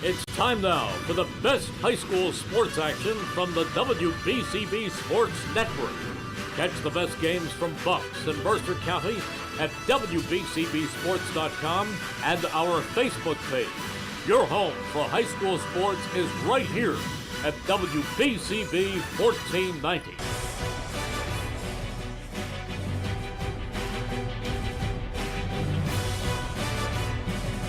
It's time now for the best high school sports action from the WBCB Sports Network. Catch the best games from Bucks and Mercer County at WBCBsports.com and our Facebook page. Your home for high school sports is right here at WBCB 1490.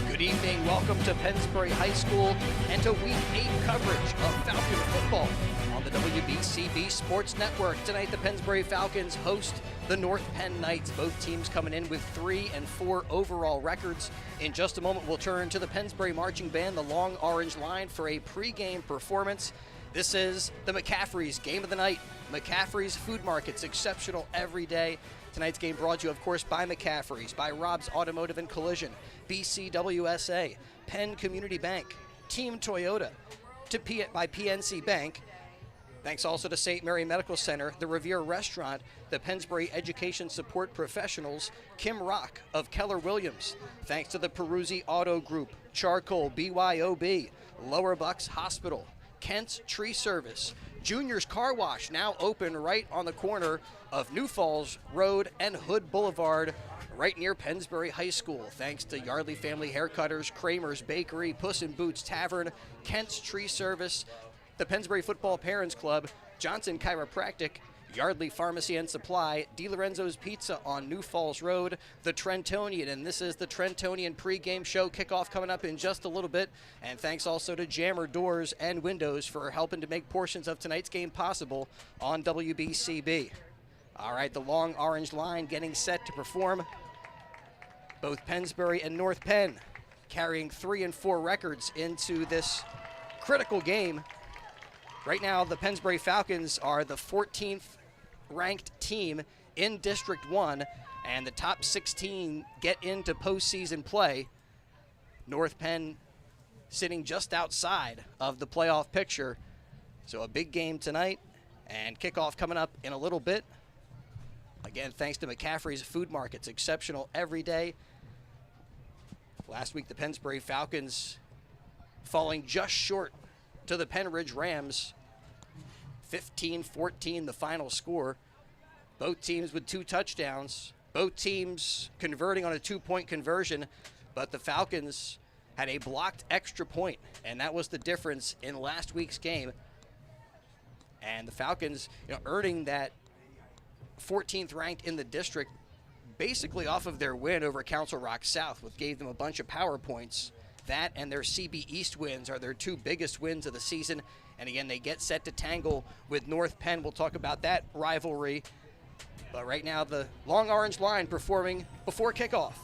Good evening, welcome to Pennsbury High School and to Week 8 coverage of Falcon football on the WBCB Sports Network. Tonight, the Pennsbury Falcons host the North Penn Knights, both teams coming in with 3 and 4 overall records. In just a moment, we'll turn to the Pennsbury Marching Band, the Long Orange Line, for a pregame performance. This is the McCaffrey's Game of the Night. McCaffrey's Food Market's exceptional every day. Tonight's game brought to you, of course, by McCaffrey's, by Rob's Automotive and Collision, BCWSA, Penn Community Bank, Team Toyota, by PNC Bank. Thanks also to St. Mary Medical Center, the Revere Restaurant, the Pennsbury Education Support Professionals, Kim Rock of Keller Williams. Thanks to the Peruzzi Auto Group, Charcoal, BYOB, Lower Bucks Hospital, Kent's Tree Service, Junior's Car Wash, now open right on the corner of New Falls Road and Hood Boulevard, right near Pennsbury High School. Thanks to Yardley Family Haircutters, Kramer's Bakery, Puss in Boots Tavern, Kent's Tree Service, the Pennsbury Football Parents Club, Johnson Chiropractic, Yardley Pharmacy and Supply, DiLorenzo's Pizza on New Falls Road, the Trentonian, and this is the Trentonian pregame show. Kickoff coming up in just a little bit, and thanks also to Jammer Doors and Windows for helping to make portions of tonight's game possible on WBCB. All right, the Long Orange Line getting set to perform. Both Pennsbury and North Penn carrying 3 and 4 records into this critical game. Right now, the Pennsbury Falcons are the 14th ranked team in District 1, and the top 16 get into postseason play. North Penn sitting just outside of the playoff picture. So a big game tonight, and kickoff coming up in a little bit. Again, thanks to McCaffrey's Food Market's exceptional every day. Last week, the Pennsbury Falcons falling just short to the Penn Ridge Rams, 15-14 the final score. Both teams with 2 touchdowns, both teams converting on a 2-point conversion, but the Falcons had a blocked extra point, and that was the difference in last week's game. And the Falcons, earning that 14th ranked in the district basically off of their win over Council Rock South, which gave them a bunch of power points. That and their CB East wins are their 2 biggest wins of the season. And again, they get set to tangle with North Penn. We'll talk about that rivalry. But right now, the Long Orange Line performing before kickoff.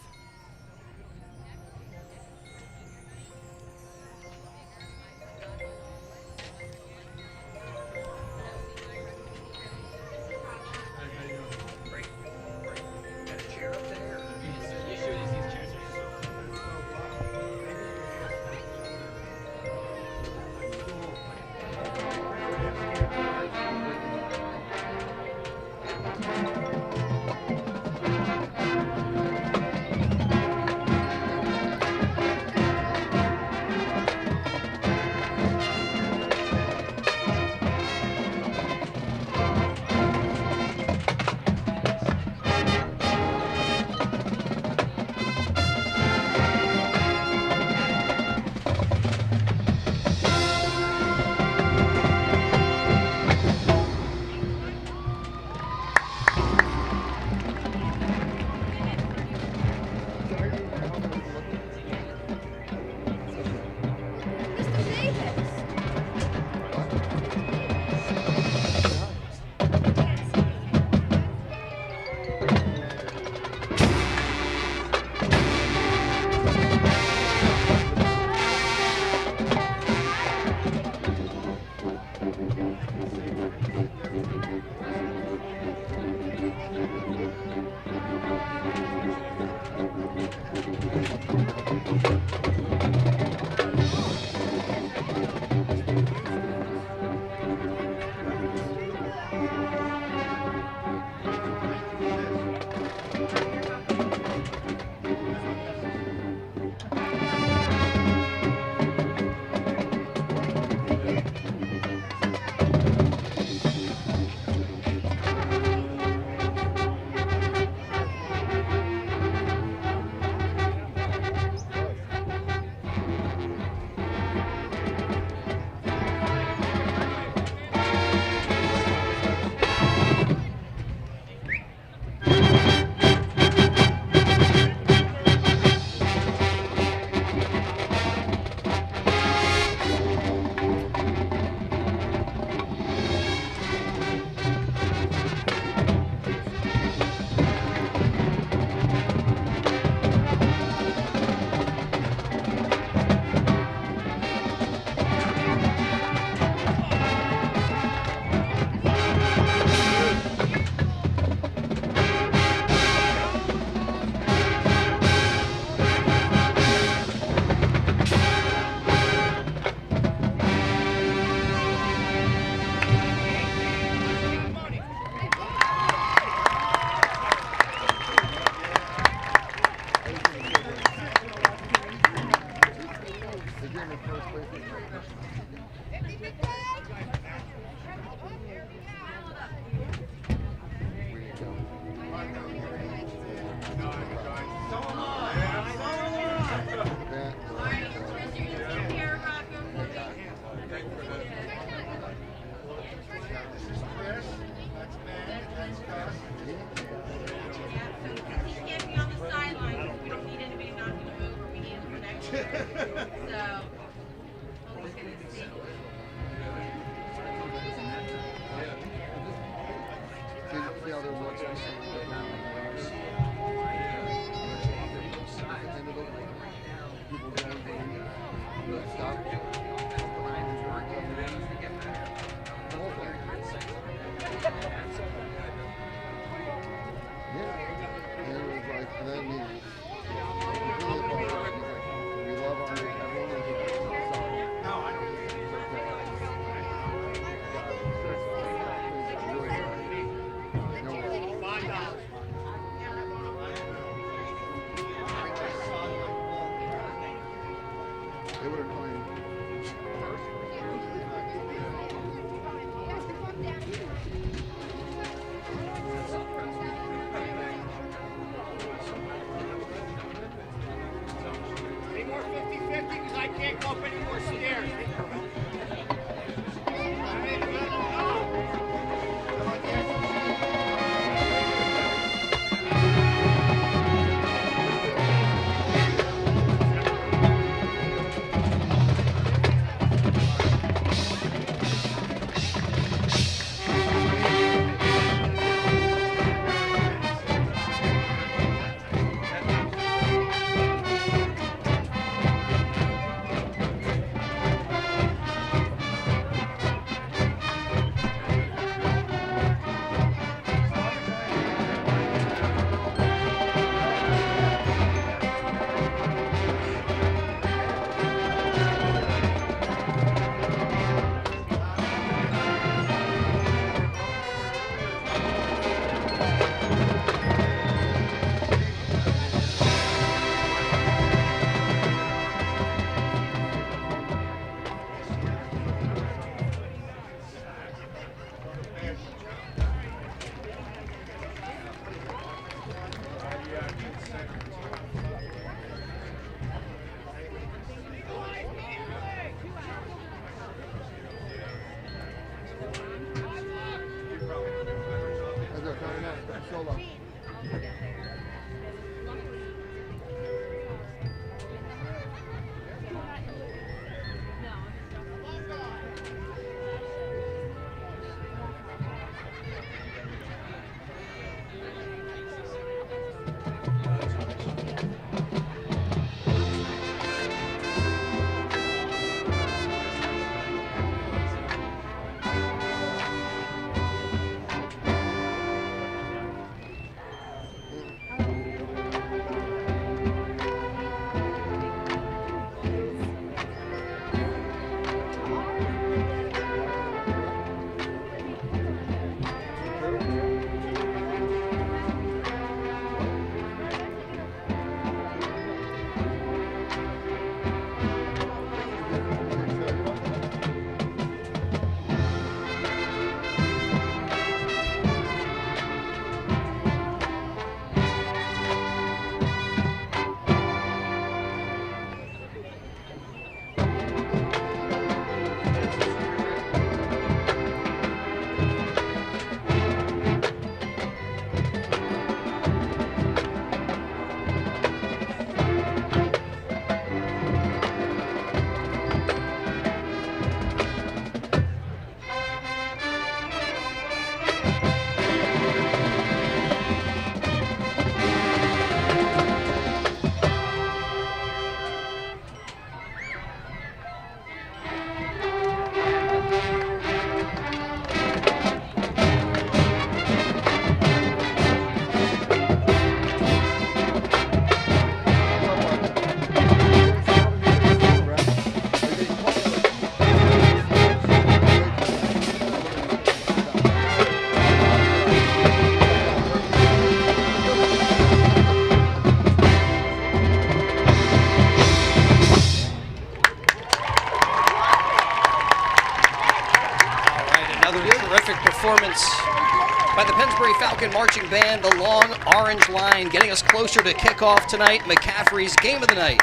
Pennsbury Falcon Marching Band, the long orange line, getting us closer to kickoff tonight. McCaffrey's Game of the Night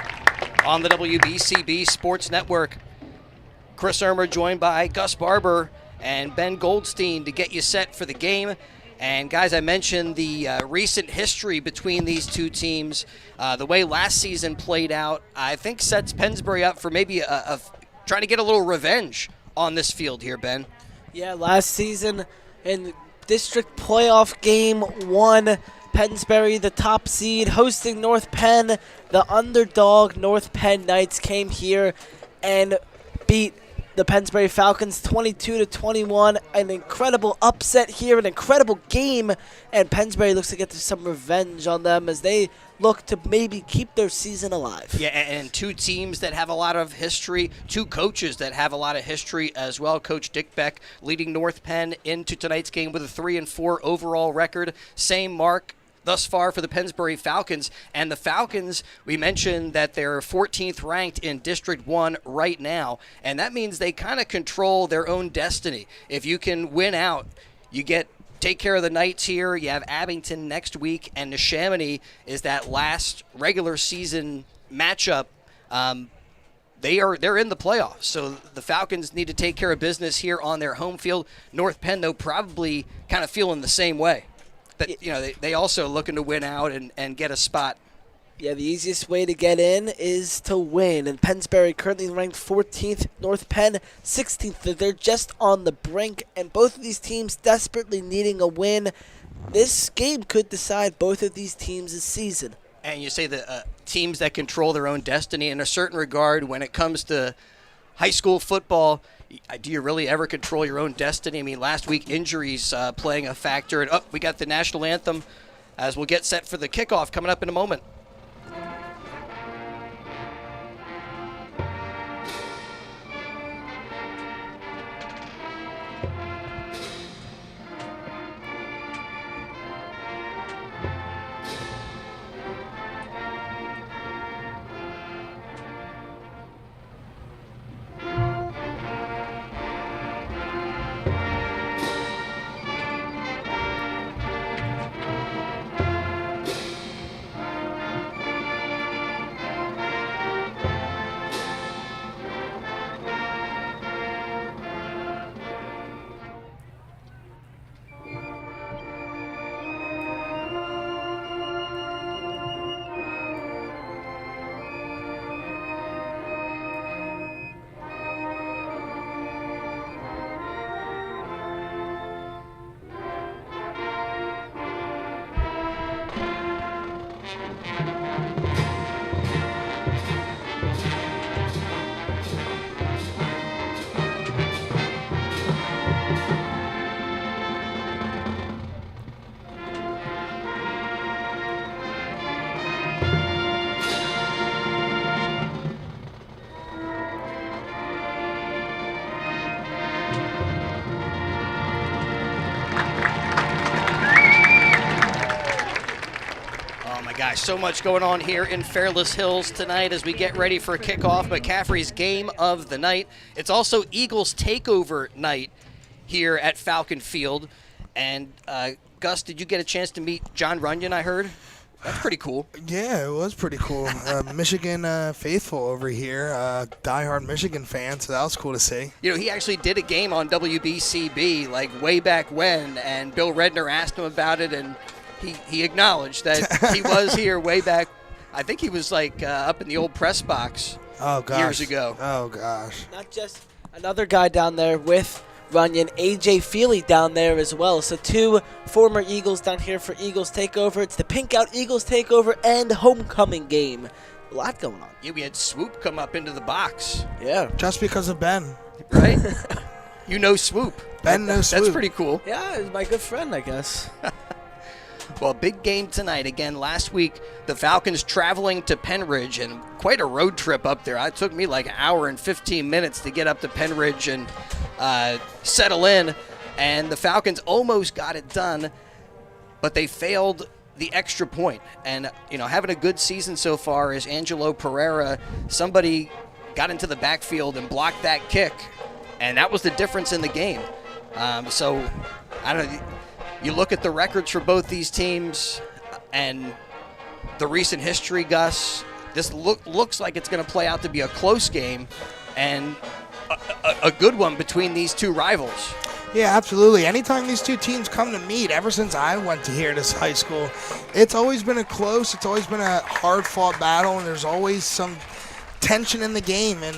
on the WBCB Sports Network. Chris Irmer joined by Gus Barber and Ben Goldstein to get you set for the game. And guys, I mentioned the recent history between these two teams. The way last season played out, I think sets Pennsbury up for maybe trying to get a little revenge on this field here, Ben. Yeah, last season in district playoff game 1, Pennsbury, the top seed, hosting North Penn. The underdog North Penn Knights came here and beat the Pennsbury Falcons 22-21. An incredible upset here, an incredible game, and Pennsbury looks to get some revenge on them as they look to maybe keep their season alive. Yeah, and two teams that have a lot of history, two coaches that have a lot of history as well. Coach Dick Beck leading North Penn into tonight's game with a 3-4 overall record. Same mark thus far for the Pennsbury Falcons. And the Falcons, we mentioned that they're 14th ranked in District 1 right now, and that means they kind of control their own destiny. If you can win out, you take care of the Knights here. You have Abington next week, and Neshaminy is that last regular season matchup. They're in the playoffs, so the Falcons need to take care of business here on their home field. North Penn, though, probably kind of feeling the same way. That, they also looking to win out and get a spot. Yeah, the easiest way to get in is to win. And Pennsbury currently ranked 14th, North Penn 16th. They're just on the brink, and both of these teams desperately needing a win. This game could decide both of these teams' season. And you say the teams that control their own destiny in a certain regard when it comes to high school football. Do you really ever control your own destiny? I mean, last week injuries playing a factor. And we got the national anthem as we'll get set for the kickoff coming up in a moment. Gosh, so much going on here in Fairless Hills tonight as we get ready for a kickoff. McCaffrey's Game of the Night. It's also Eagles Takeover night here at Falcon Field. And Gus, did you get a chance to meet John Runyon, I heard? That's pretty cool. Yeah, it was pretty cool. Michigan faithful over here, diehard Michigan fan, so that was cool to see. He actually did a game on WBCB like way back when, and Bill Redner asked him about it, and he acknowledged that he was here way back. I think he was like up in the old press box years ago. Oh, gosh. Not just another guy down there with Runyon, A.J. Feely down there as well. So two former Eagles down here for Eagles Takeover. It's the Pink Out Eagles Takeover and homecoming game. A lot going on. Yeah, we had Swoop come up into the box. Yeah. Just because of Ben. Right? Swoop. Ben knows Swoop. That's pretty cool. Yeah, he's my good friend, I guess. Well, big game tonight. Again, last week, the Falcons traveling to Penridge, and quite a road trip up there. It took me like an hour and 15 minutes to get up to Penridge and settle in. And the Falcons almost got it done, but they failed the extra point. And, having a good season so far is Angelo Pereira. Somebody got into the backfield and blocked that kick, and that was the difference in the game. So, I don't know. you look at the records for both these teams and the recent history, Gus, this looks like it's going to play out to be a close game and a good one between these two rivals. Yeah, absolutely. Anytime these two teams come to meet, ever since I went to here, this high school, it's always been it's always been a hard-fought battle, and there's always some tension in the game. And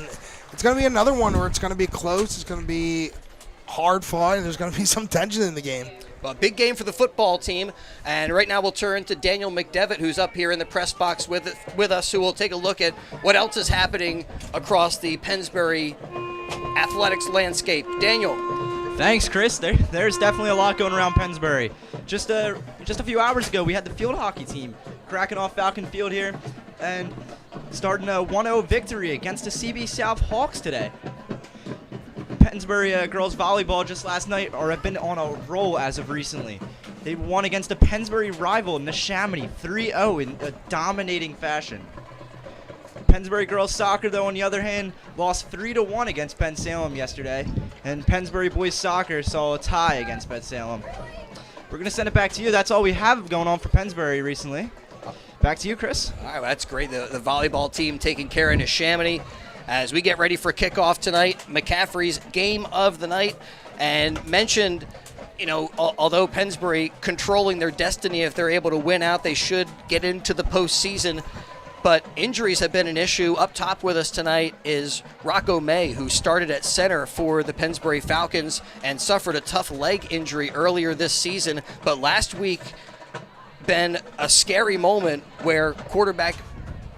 it's going to be another one where it's going to be close, it's going to be hard-fought, and there's going to be some tension in the game. Well, big game for the football team, and right now we'll turn to Daniel McDevitt, who's up here in the press box with us, who will take a look at what else is happening across the Pennsbury athletics landscape. Daniel. Thanks, Chris. There's definitely a lot going around Pennsbury. Just a few hours ago, we had the field hockey team cracking off Falcon Field here and starting a 1-0 victory against the CB South Hawks today. Pennsbury girls volleyball just last night have been on a roll as of recently. They won against a Pennsbury rival, Neshaminy, 3-0 in a dominating fashion. Pennsbury girls soccer, though, on the other hand, lost 3-1 against Penn Salem yesterday, and Pennsbury boys soccer saw a tie against Penn Salem. We're going to send it back to you. That's all we have going on for Pennsbury recently. Back to you, Chris. All right, well, that's great. The volleyball team taking care of Neshaminy as we get ready for kickoff tonight. McCaffrey's game of the night, and mentioned, although Pennsbury controlling their destiny, if they're able to win out, they should get into the postseason. But injuries have been an issue. Up top with us tonight is Rocco May, who started at center for the Pennsbury Falcons and suffered a tough leg injury earlier this season. But last week been a scary moment where quarterback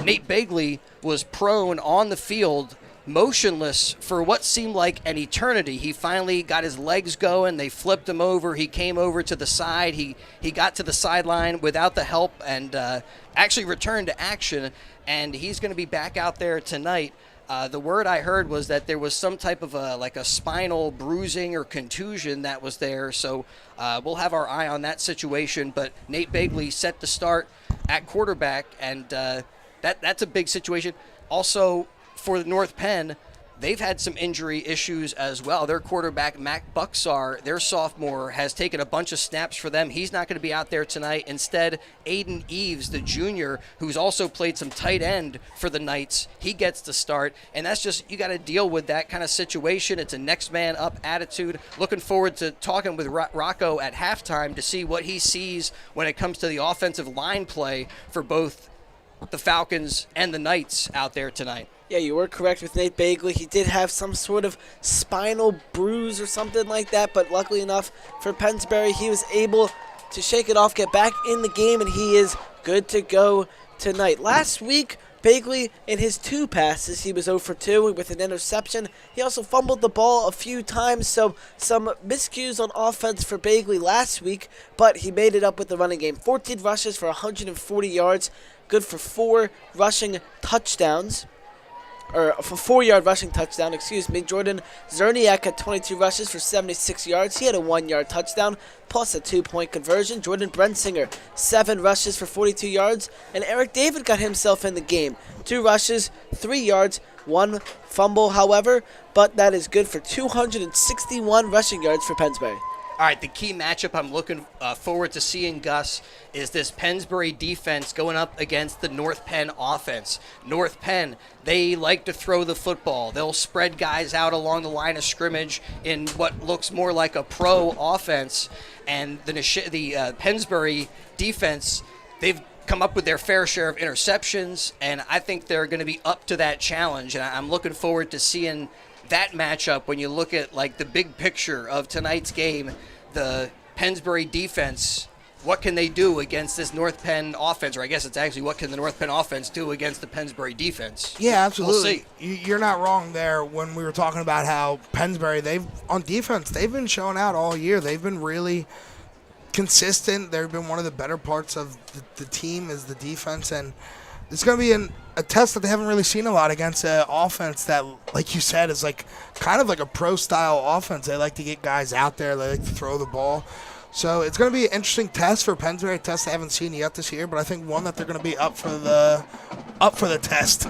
Nate Bagley was prone on the field, motionless for what seemed like an eternity. He finally got his legs going. They flipped him over. He came over to the side. He got to the sideline without the help and actually returned to action, and he's going to be back out there tonight. The word I heard was that there was some type of a spinal bruising or contusion that was there, so we'll have our eye on that situation. But Nate Bagley set to start at quarterback, and that's a big situation. Also, for the North Penn, they've had some injury issues as well. Their quarterback, Mac Buxar, their sophomore, has taken a bunch of snaps for them. He's not going to be out there tonight. Instead, Aiden Eves, the junior, who's also played some tight end for the Knights, he gets to start. And that's just, you got to deal with that kind of situation. It's a next man up attitude. Looking forward to talking with Rocco at halftime to see what he sees when it comes to the offensive line play for both the Falcons and the Knights out there tonight. Yeah, you were correct with Nate Bagley. He did have some sort of spinal bruise or something like that, but luckily enough for Pennsbury, he was able to shake it off, get back in the game, and he is good to go tonight. Last week, Bagley, in his 2 passes, he was 0 for 2 with an interception. He also fumbled the ball a few times, so some miscues on offense for Bagley last week, but he made it up with the running game. 14 rushes for 140 yards, good for 4 rushing touchdowns. Or for 4-yard rushing touchdown, Jordan Zerniak had 22 rushes for 76 yards. He had a 1-yard touchdown, plus a 2-point conversion. Jordan Brensinger, 7 rushes for 42 yards. And Eric David got himself in the game. 2 rushes, 3 yards, 1 fumble, however. But that is good for 261 rushing yards for Pennsbury. All right, the key matchup I'm looking forward to seeing, Gus, is this Pennsbury defense going up against the North Penn offense. North Penn, they like to throw the football. They'll spread guys out along the line of scrimmage in what looks more like a pro offense. And the Pennsbury defense, they've come up with their fair share of interceptions, and I think they're going to be up to that challenge. And I'm looking forward to seeing that matchup when you look at the big picture of tonight's game. The Pennsbury defense, what can they do against this North Penn offense? Or I guess it's actually, what can the North Penn offense do against the Pennsbury defense? Yeah, absolutely. We'll see. You're not wrong there when we were talking about how Pennsbury, on defense, they've been showing out all year. They've been really consistent. They've been one of the better parts of the team is the defense, and it's going to be a test that they haven't really seen a lot against an offense that, like you said, is kind of like a pro-style offense. They like to get guys out there. They like to throw the ball. So it's going to be an interesting test for Pennsbury, a test they haven't seen yet this year, but I think one that they're going to be up for the test.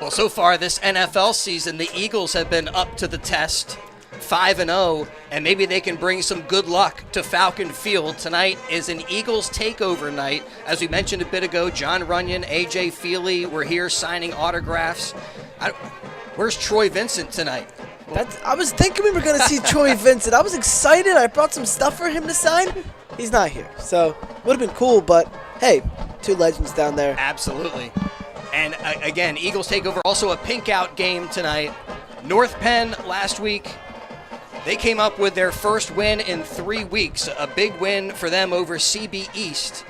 Well, so far this NFL season, the Eagles have been up to the test. 5-0, and maybe they can bring some good luck to Falcon Field. Tonight is an Eagles takeover night. As we mentioned a bit ago, John Runyon, A.J. Feely were here signing autographs. Where's Troy Vincent tonight? I was thinking we were going to see Troy Vincent. I was excited. I brought some stuff for him to sign. He's not here, so would have been cool, but hey, two legends down there. Absolutely. And again, Eagles takeover, also a pink out game tonight. North Penn last week, they came up with their first win in 3 weeks. A big win for them over CB East.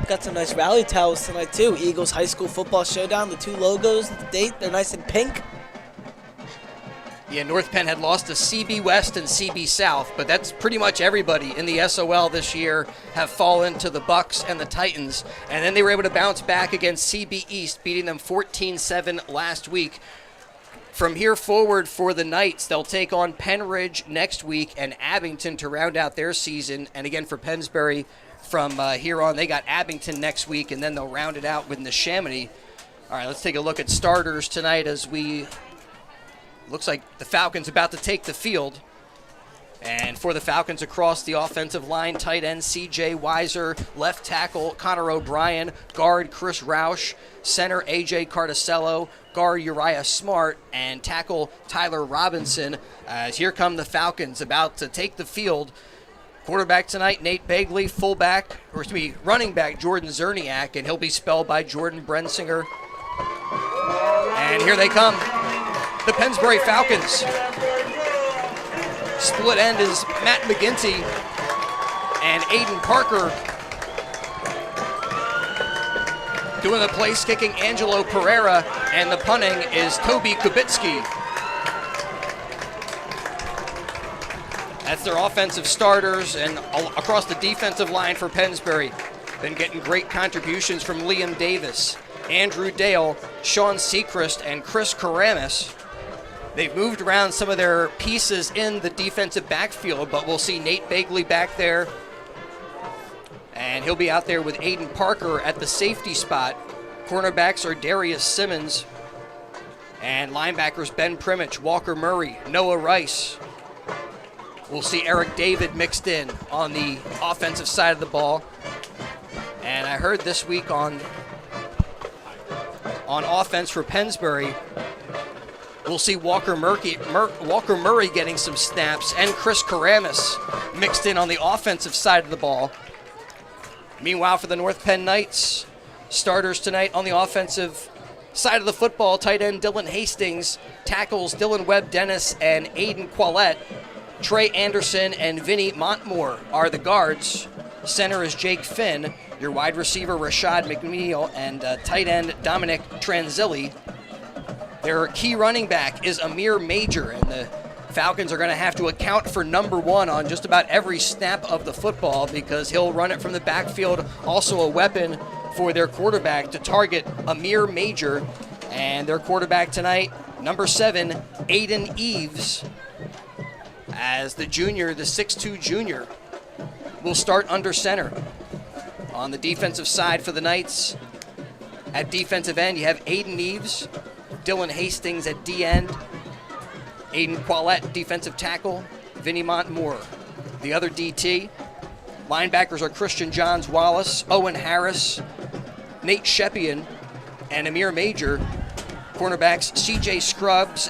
Got some nice rally towels tonight, too. Eagles High School Football Showdown, the two logos, the date, they're nice and pink. Yeah, North Penn had lost to CB West and CB South, but that's pretty much everybody in the SOL this year have fallen to the Bucks and the Titans. And then they were able to bounce back against CB East, beating them 14-7 last week. From here forward for the Knights, they'll take on Penn Ridge next week and Abington to round out their season. And again, for Pennsbury, from here on, they got Abington next week, and then they'll round it out with Neshaminy. All right, let's take a look at starters tonight as we... Looks like the Falcons about to take the field. And for the Falcons across the offensive line, tight end C.J. Weiser, left tackle Connor O'Brien, guard Chris Roush, center A.J. Carticello, guard Uriah Smart, and tackle Tyler Robinson. As here come the Falcons about to take the field. Quarterback tonight, Nate Bagley. Running back Jordan Zerniak, and he'll be spelled by Jordan Brensinger. And here they come. The Pennsbury Falcons. Split end is Matt McGinty and Aiden Parker. Doing the place kicking, Angelo Pereira, and the punting is Toby Kubitsky. That's their offensive starters, and across the defensive line for Pennsbury. Been getting great contributions from Liam Davis, Andrew Dale, Sean Seacrest, and Chris Karamis. They've moved around some of their pieces in the defensive backfield, but we'll see Nate Bagley back there. And he'll be out there with Aiden Parker at the safety spot. Cornerbacks are Darius Simmons. And linebackers Ben Primich, Walker Murray, Noah Rice. We'll see Eric David mixed in on the offensive side of the ball. And I heard this week on offense for Pennsbury, we'll see Walker Murray getting some snaps, and Chris Karamis mixed in on the offensive side of the ball. Meanwhile, for the North Penn Knights, starters tonight on the offensive side of the football, tight end Dylan Hastings, tackles Dylan Webb-Dennis and Aiden Quillette. Trey Anderson and Vinny Montmore are the guards. Center is Jake Finn. Your wide receiver, Rashad McNeil, and tight end Dominic Tranzilli. Their key running back is Amir Major, and the Falcons are going to have to account for number one on just about every snap of the football because he'll run it from the backfield. Also a weapon for their quarterback to target Amir Major. And their quarterback tonight, number 7, Aiden Eves, as the junior, the 6'2 junior, will start under center. On the defensive side for the Knights, at defensive end, you have Aiden Eves, Dylan Hastings at D-end, Aiden Quillette, defensive tackle, Vinny Montmore, the other DT. Linebackers are Christian Johns Wallace, Owen Harris, Nate Shepian, and Amir Major. Cornerbacks CJ Scruggs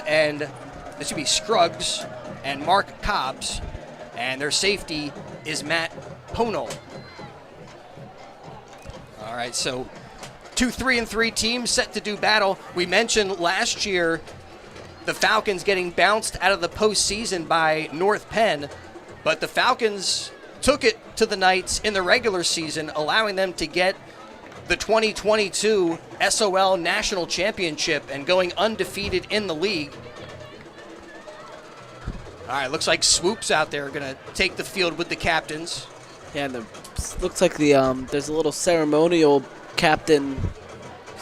and Mark Cobbs. And their safety is Matt Ponel. All right, so 2 3-3 teams set to do battle. We mentioned last year the Falcons getting bounced out of the postseason by North Penn, but the Falcons took it to the Knights in the regular season, allowing them to get the 2022 SOL National Championship and going undefeated in the league. All right, looks like Swoops out there are going to take the field with the captains. Yeah, and looks like there's a little ceremonial captain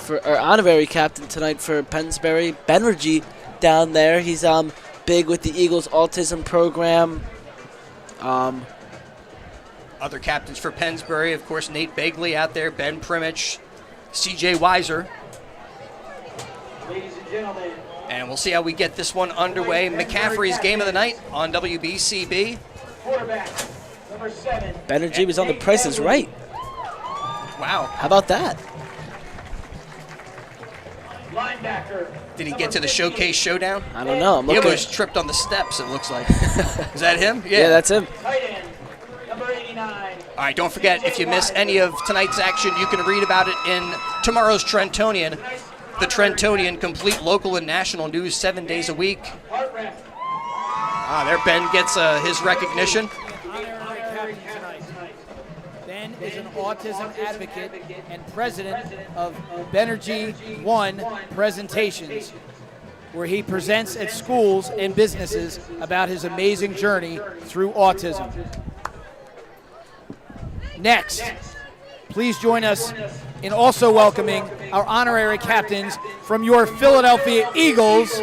or honorary captain tonight for Pennsbury, Bennergy down there. He's big with the Eagles autism program. Other captains for Pennsbury, of course, Nate Bagley out there, Ben Primich, C.J. Weiser. Ladies and gentlemen. And we'll see how we get this one underway. McCaffrey's game of the night on WBCB. Banerjee was on The Price is Right. Wow. How about that? Did he get to the Showcase Showdown? I don't know. I'm He looking. almost tripped on the steps, it looks like. Is that him? Yeah, that's him. All right, don't forget, if you miss any of tonight's action, you can read about it in tomorrow's Trentonian. The Trentonian, complete local and national news 7 days a week. There Ben gets his recognition. Ben is an autism advocate and president of Banerjee One Presentations, where he presents at schools and businesses about his amazing journey through autism. Next, please join us in also welcoming our honorary captains from your Philadelphia Eagles,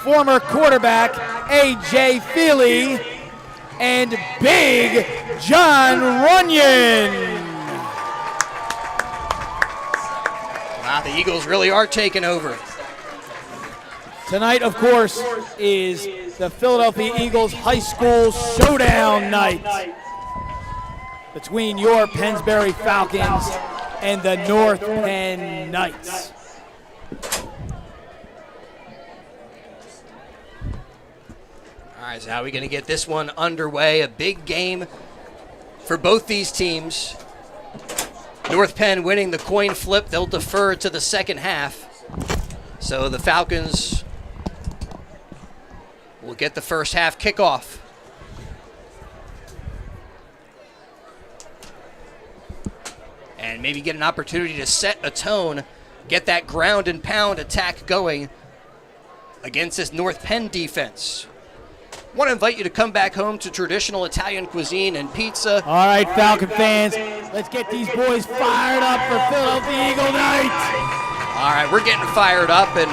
former quarterback A.J. Feely and Big John Runyon. Wow, the Eagles really are taking over. Tonight, of course, is the Philadelphia Eagles High School Showdown night between your Pennsbury Falcons and the North Penn Knights. All right, so how are we going to get this one underway? A big game for both these teams. North Penn winning the coin flip. They'll defer to the second half. So the Falcons will get the first half kickoff. And maybe get an opportunity to set a tone, get that ground and pound attack going against this North Penn defense. I want to invite you to come back home to traditional Italian cuisine and pizza. All right, Falcon fans, let's get these boys fired up for Philadelphia Eagle Night. All right, we're getting fired up, and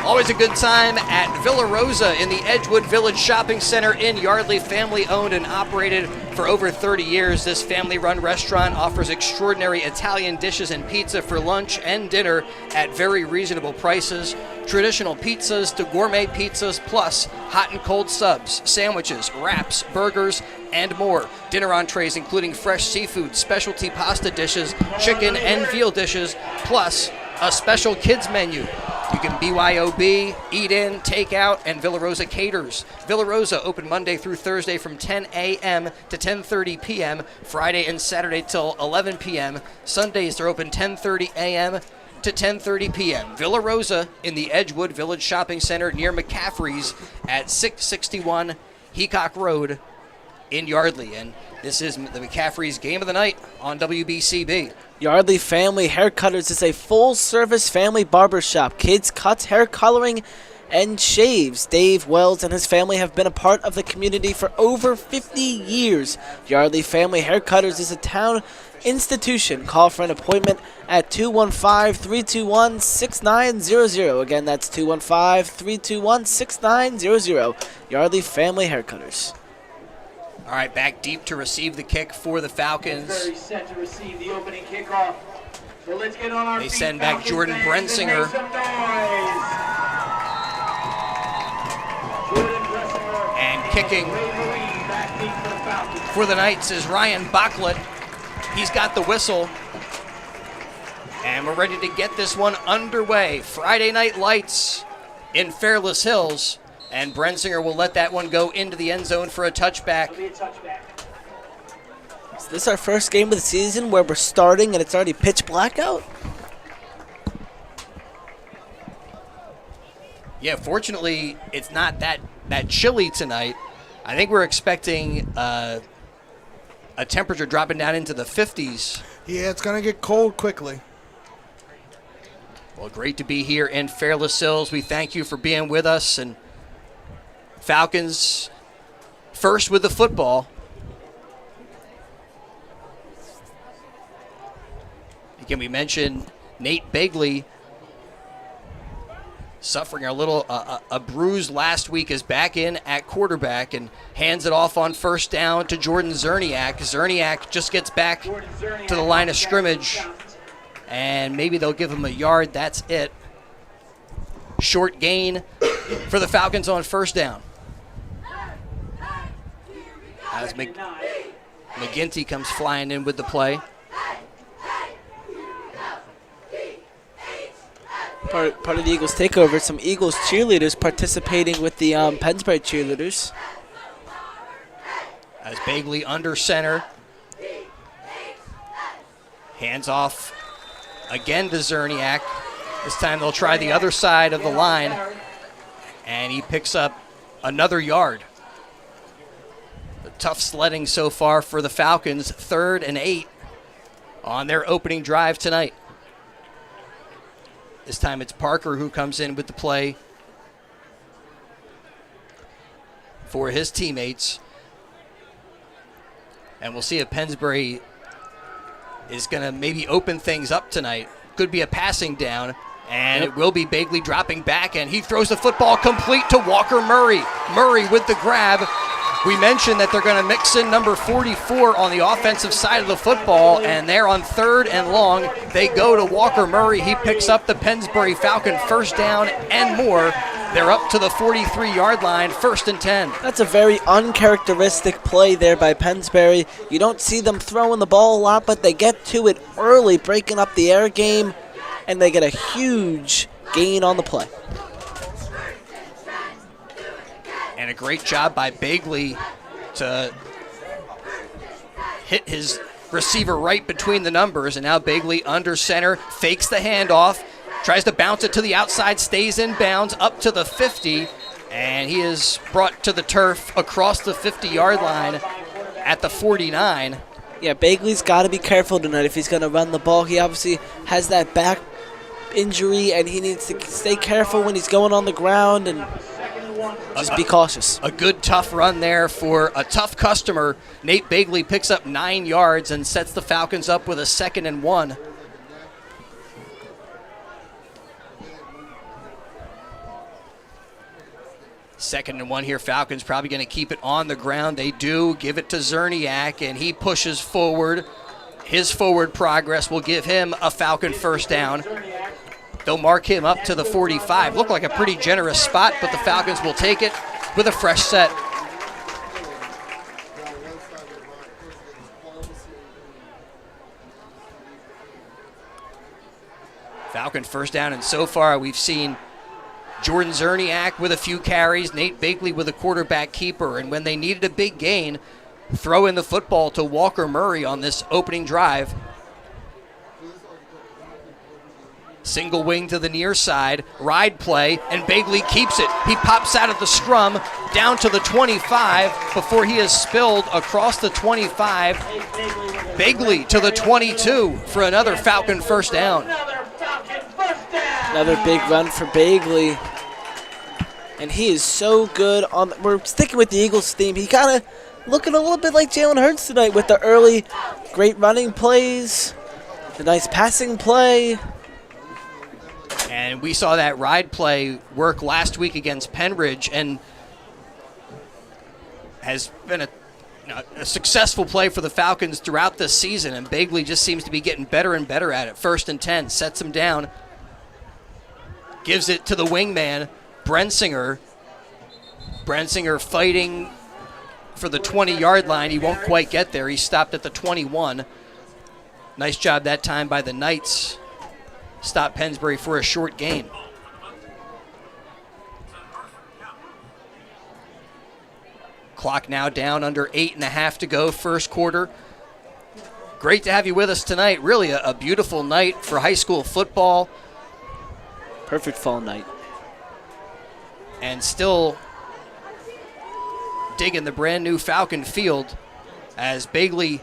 always a good time at Villa Rosa in the Edgewood Village Shopping Center in Yardley. Family owned and operated for over 30 years. This family-run restaurant offers extraordinary Italian dishes and pizza for lunch and dinner at very reasonable prices. Traditional pizzas to gourmet pizzas, plus hot and cold subs, sandwiches, wraps, burgers, and more. Dinner entrees including fresh seafood, specialty pasta dishes, chicken and veal dishes, plus a special kids menu. You can BYOB, eat in, take out, and Villa Rosa caters. Villa Rosa open Monday through Thursday from 10 a.m. to 10:30 p.m., Friday and Saturday till 11 p.m. Sundays they're open 10:30 a.m. to 10:30 p.m. Villa Rosa in the Edgewood Village Shopping Center near McCaffrey's at 661 Heacock Road in Yardley. And this is the McCaffrey's Game of the Night on WBCB. Yardley Family Haircutters is a full-service family barbershop. Kids cuts, hair coloring, and shaves. Dave Wells and his family have been a part of the community for over 50 years. Yardley Family Haircutters is a town institution. Call for an appointment at 215-321-6900. Again, that's 215-321-6900. Yardley Family Haircutters. All right, back deep to receive the kick for the Falcons. Very set to receive the opening kickoff. So let's get on our They feet, send back Falcons Jordan fans, and Brensinger. make some noise. Jordan Brensinger And kicking Ray Marine back deep for the Falcons. for the Knights is Ryan Bachlet. He's got the whistle. And we're ready to get this one underway. Friday Night Lights in Fairless Hills. And Brensinger will let that one go into the end zone for a touchback. It'll be a touchback. Is this our first game of the season where we're starting and it's already pitch black out? Yeah, fortunately, it's not that chilly tonight. I think we're expecting a temperature dropping down into the 50s. Yeah, it's going to get cold quickly. Well, great to be here in Fairless Hills. We thank you for being with us. And Falcons first with the football. Again, we mentioned Nate Begley suffering a bruise last week, is back in at quarterback and hands it off on first down to Jordan Zerniak. Zerniak just gets back to the line of scrimmage, and maybe they'll give him a yard. That's it. Short gain for the Falcons on first down. As McGinty comes flying in with the play. Part of the Eagles takeover. Some Eagles cheerleaders participating with the Pennsbury cheerleaders. As Bagley under center. Hands off again to Zerniak. This time they'll try the other side of the line. And he picks up another yard. Tough sledding so far for the Falcons. 3rd and 8 on their opening drive tonight. This time it's Parker who comes in with the play for his teammates. And we'll see if Pennsbury is going to maybe open things up tonight. Could be a passing down. And it will be Bagley dropping back, and he throws the football complete to Walker Murray. Murray with the grab. We mentioned that they're going to mix in number 44 on the offensive side of the football, and there on 3rd and long, they go to Walker Murray. He picks up the Pennsbury Falcon first down and more. They're up to the 43-yard line, 1st and 10. That's a very uncharacteristic play there by Pennsbury. You don't see them throwing the ball a lot, but they get to it early, breaking up the air game, and they get a huge gain on the play. And a great job by Bagley to hit his receiver right between the numbers. And now Bagley under center, fakes the handoff, tries to bounce it to the outside, stays in bounds up to the 50. And he is brought to the turf across the 50-yard line at the 49. Yeah, Bagley's got to be careful tonight if he's going to run the ball. He obviously has that back injury, and he needs to stay careful when he's going on the ground and just be cautious. A good, tough run there for a tough customer. Nate Bagley picks up 9 yards and sets the Falcons up with a 2nd and 1. Second and 1 here. Falcons probably going to keep it on the ground. They do. Give it to Zerniak, and he pushes forward. His forward progress will give him a Falcon first down. They'll mark him up to the 45. Looked like a pretty generous spot, but the Falcons will take it with a fresh set. Falcon first down, and so far we've seen Jordan Zerniak with a few carries, Nate Bagley with a quarterback keeper, and when they needed a big gain, throw in the football to Walker Murray on this opening drive. Single wing to the near side, ride play, and Bagley keeps it. He pops out of the scrum down to the 25 before he is spilled across the 25. Bagley to the 22 for another Falcon first down. Another big run for Bagley. And he is so good on. We're sticking with the Eagles theme. He kind of looking a little bit like Jalen Hurts tonight with the early great running plays, the nice passing play. And we saw that ride play work last week against Penridge and has been a successful play for the Falcons throughout this season. And Bagley just seems to be getting better and better at it. 1st and 10, sets him down. Gives it to the wingman, Brensinger. Brensinger fighting for the 20-yard line. He won't quite get there. He stopped at the 21. Nice job that time by the Knights. Stop Pennsbury for a short gain. Clock now down under 8.5 to go, first quarter. Great to have you with us tonight. Really a beautiful night for high school football. Perfect fall night. And still digging the brand new Falcon field as Bagley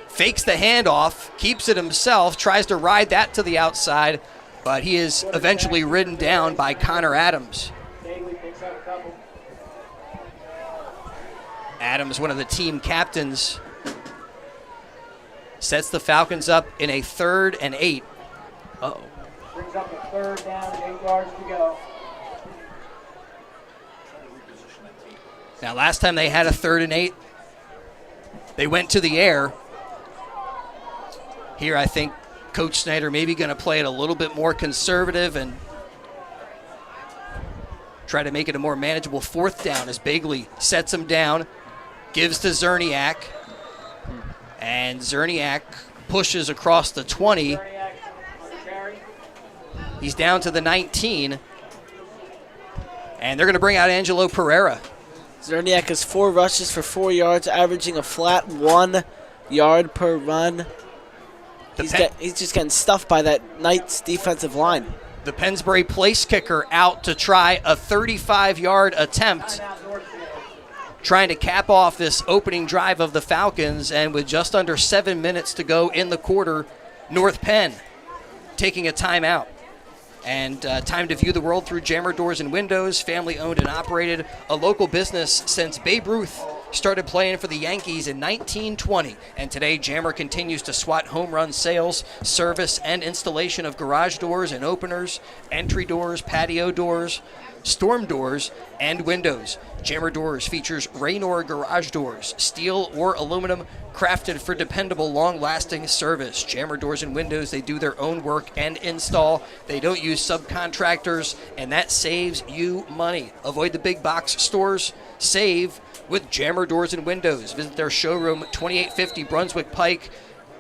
fakes the handoff, keeps it himself, tries to ride that to the outside, but he is eventually ridden down by Connor Adams. Adams, one of the team captains, sets the Falcons up in a 3rd and 8. Uh-oh. Brings up a 3rd down, 8 yards to go. Now, last time they had a 3rd and 8, they went to the air. Here, I think Coach Snyder maybe going to play it a little bit more conservative and try to make it a more manageable 4th down as Bagley sets him down, gives to Zerniak, and Zerniak pushes across the 20. He's down to the 19, and they're going to bring out Angelo Pereira. Zerniak has 4 rushes for 4 yards, averaging a flat 1 yard per run. He's just getting stuffed by that Knights defensive line. The Pennsbury place kicker out to try a 35-yard attempt, trying to cap off this opening drive of the Falcons, and with just under 7 minutes to go in the quarter, North Penn taking a timeout. And time to view the world through Jammer Doors and Windows, family owned and operated, a local business since Babe Ruth started playing for the Yankees in 1920. And today, Jammer continues to swat home run sales, service, and installation of garage doors and openers, entry doors, patio doors, storm doors, and windows. Jammer Doors features Raynor garage doors, steel or aluminum, crafted for dependable, long-lasting service. Jammer Doors and Windows, they do their own work and install. They don't use subcontractors, and that saves you money. Avoid the big box stores. Save with Jammer Doors and Windows. Visit their showroom, 2850 Brunswick Pike.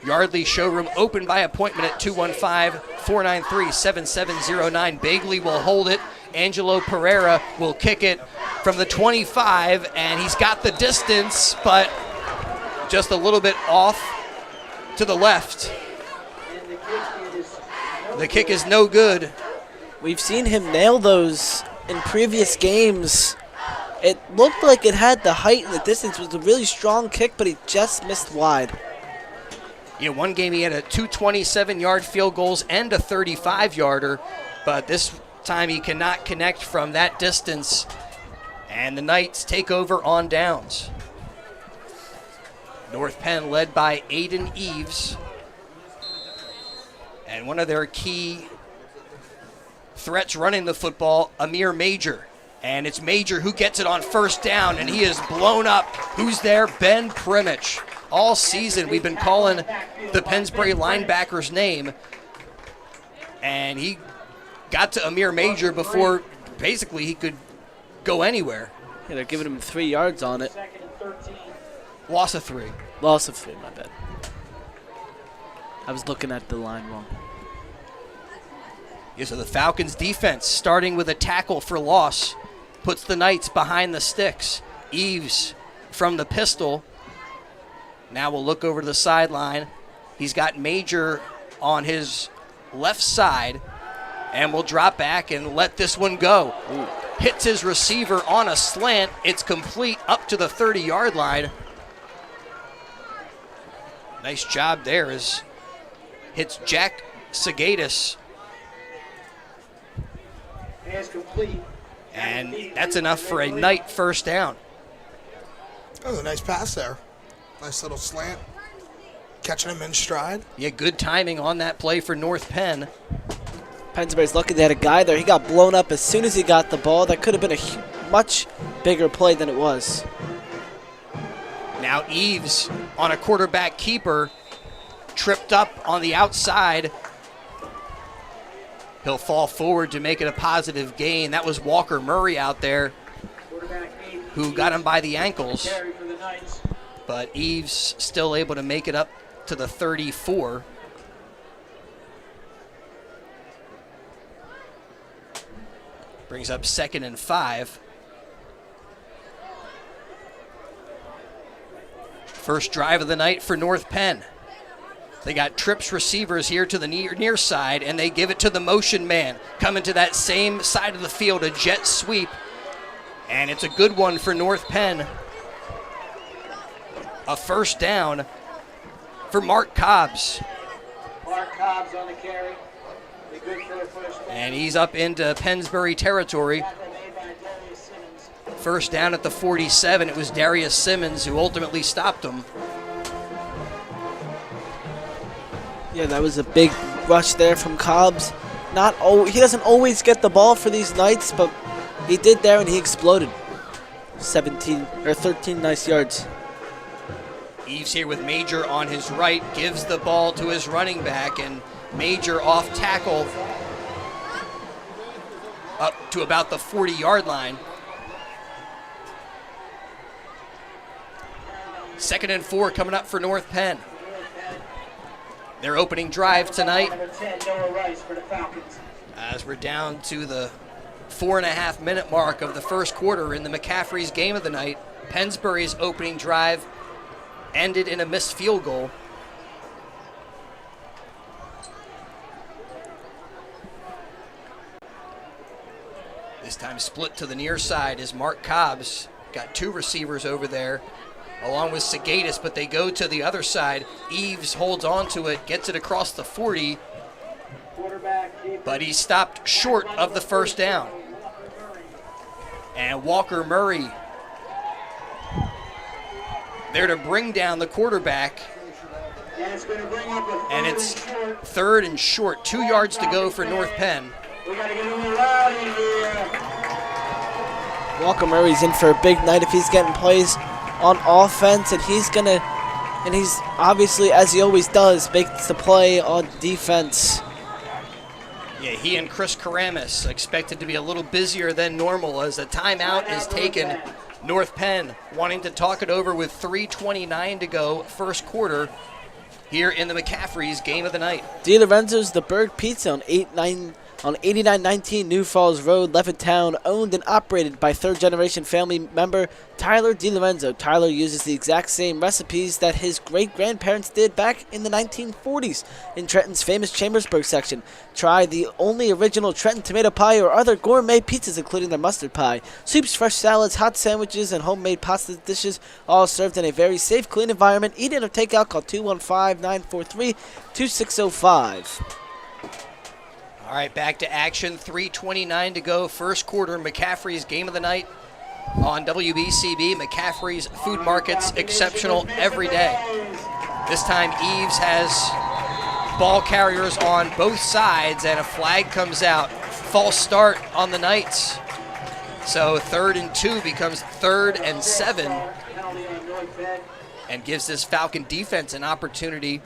Yardley showroom open by appointment at 215-493-7709. Bagley will hold it. Angelo Pereira will kick it from the 25, and he's got the distance, but just a little bit off to the left. The kick is no good. We've seen him nail those in previous games. It looked like it had the height and the distance. It was a really strong kick, but he just missed wide. You know, one game he had a 227-yard field goals and a 35-yarder, but this time he cannot connect from that distance, and the Knights take over on downs. North Penn led by Aiden Eves, and one of their key threats running the football, Amir Major. And it's Major who gets it on 1st down, and he is blown up. Who's there? Ben Primich. All season we've been calling the Pennsbury linebacker's name, and he got to Amir Major before basically he could go anywhere. Yeah, they're giving him 3 yards on it. Loss of 3. Loss of 3, my bad. I was looking at the line wrong. Yeah, so the Falcons defense, starting with a tackle for loss, puts the Knights behind the sticks. Eves from the pistol. Now we'll look over to the sideline. He's got Major on his left side, and will drop back and let this one go. Ooh. Hits his receiver on a slant. It's complete up to the 30-yard line. Nice job there as hits Jack Sagatis. And that's enough for a Knight 1st down. That was a nice pass there. Nice little slant. Catching him in stride. Yeah, good timing on that play for North Penn. Pennsbury's lucky they had a guy there. He got blown up as soon as he got the ball. That could have been a much bigger play than it was. Now Eves on a quarterback keeper, tripped up on the outside. He'll fall forward to make it a positive gain. That was Walker Murray out there who got him by the ankles. But Eves still able to make it up to the 34. Brings up 2nd and 5. First drive of the night for North Penn. They got trips receivers here to the near side, and they give it to the motion man. Coming to that same side of the field, a jet sweep. And it's a good one for North Penn. A 1st down for Mark Cobbs. Mark Cobbs on the carry. Good for a first down. And he's up into Pennsbury territory. 1st down at the 47. It was Darius Simmons who ultimately stopped him. Yeah, that was a big rush there from Cobbs. He doesn't always get the ball for these Knights, but he did there and he exploded. 13 nice yards. Eves here with Major on his right, gives the ball to his running back, and Major off tackle. up to about the 40-yard line. 2nd and 4 coming up for North Penn. Their opening drive tonight, Number 10, Noah Rice for the Falcons. as we're down to the 4.5-minute mark of the first quarter in the McCaffrey's game of the night. Pennsbury's opening drive ended in a missed field goal. This time split to the near side is Mark Cobbs. Got 2 receivers over there, along with Segatis, but they go to the other side. Eves holds on to it, gets it across the 40, but he stopped short of the first down. And Walker Murray there to bring down the quarterback. And it's 3rd and short, 2 yards to go for North Penn. We got to get a little loud in here. Walker Murray's in for a big night if he's getting plays on offense, and he's obviously, as he always does, makes the play on defense. Yeah, he and Chris Karamis expected to be a little busier than normal as a timeout is taken. North Penn wanting to talk it over with 3:29 to go, first quarter, here in the McCaffrey's game of the night. DiLorenzo's The Bird Pizza on 8919 New Falls Road, Levittown, owned and operated by third-generation family member Tyler DiLorenzo. Tyler uses the exact same recipes that his great-grandparents did back in the 1940s in Trenton's famous Chambersburg section. Try the only original Trenton tomato pie or other gourmet pizzas, including their mustard pie. Soups, fresh salads, hot sandwiches, and homemade pasta dishes, all served in a very safe, clean environment. Eat in or take out. Call 215-943-2605. All right, back to action. 3:29 to go, first quarter. McCaffrey's game of the night on WBCB. McCaffrey's Food Markets, exceptional every day. This time Eves has ball carriers on both sides, and a flag comes out. False start on the Knights. So 3rd and 2 becomes 3rd and 7, and gives this Falcon defense an opportunity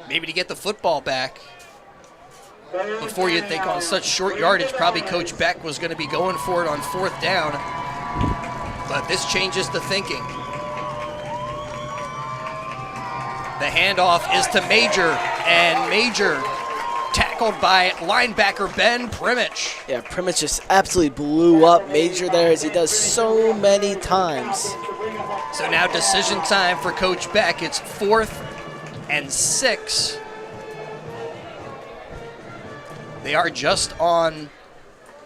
maybe to get the football back. Before you'd think on such short yardage, probably Coach Beck was going to be going for it on 4th down. But this changes the thinking. The handoff is to Major, and Major tackled by linebacker Ben Primich. Yeah, Primich just absolutely blew up Major there, as he does so many times. So now decision time for Coach Beck. It's 4th and 6. They are just on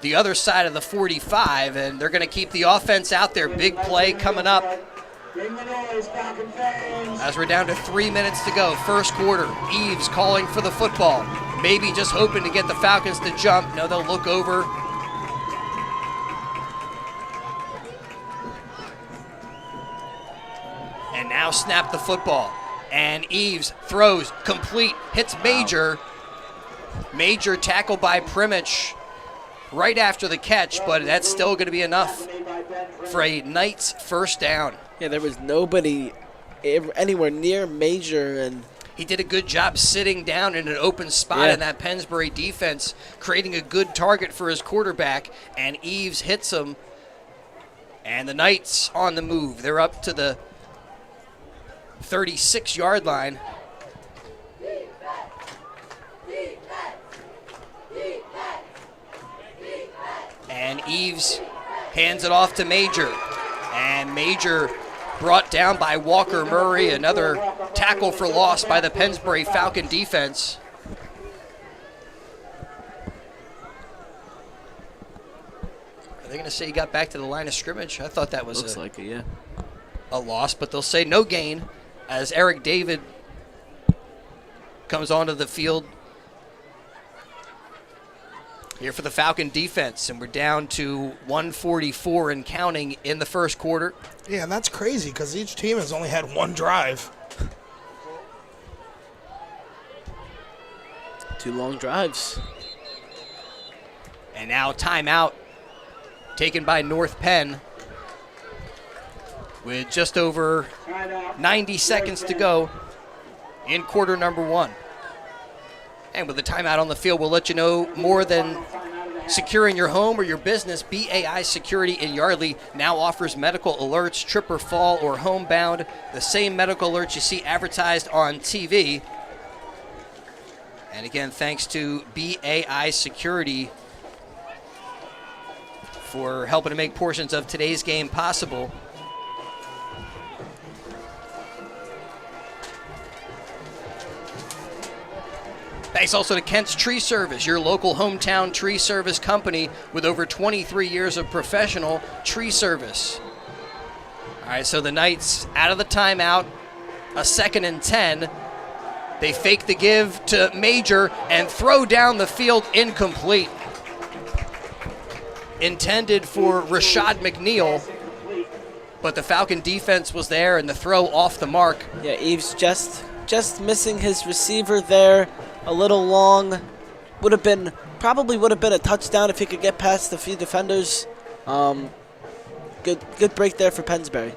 the other side of the 45, and they're going to keep the offense out there. Big play coming up as we're down to 3 minutes to go, first quarter. Eves calling for the football, maybe just hoping to get the Falcons to jump. No, they'll look over. And now snap the football. And Eves throws, complete, hits Major. Major tackled by Primich right after the catch, but that's still going to be enough for a Knights first down. Yeah, there was nobody anywhere near Major, and he did a good job sitting down in an open spot in that Pennsbury defense, creating a good target for his quarterback, and Eves hits him. And the Knights on the move. They're up to the 36-yard line. And Eves hands it off to Major. And Major brought down by Walker Murray. Another tackle for loss by the Pennsbury Falcon defense. Are they going to say he got back to the line of scrimmage? I thought that was looks like it, yeah, a loss, but they'll say no gain as Eric David comes onto the field here for the Falcon defense, and we're down to 1:44 and counting in the first quarter. Yeah, and that's crazy because each team has only had one drive. 2 long drives. And now timeout taken by North Penn with just over 90 seconds to go in quarter number 1. And with the timeout on the field, we'll let you know more than securing your home or your business. BAI Security in Yardley now offers medical alerts, trip or fall, or homebound. The same medical alerts you see advertised on TV. And again, thanks to BAI Security for helping to make portions of today's game possible. Thanks also to Kent's Tree Service, your local hometown tree service company with over 23 years of professional tree service. All right, so the Knights out of the timeout, a 2nd and 10. They fake the give to Major and throw down the field incomplete. Intended for Rashad McNeil, but the Falcon defense was there and the throw off the mark. Yeah, Eves just missing his receiver there. A little long. Probably would have been a touchdown if he could get past the few defenders. Good break there for Pennsbury.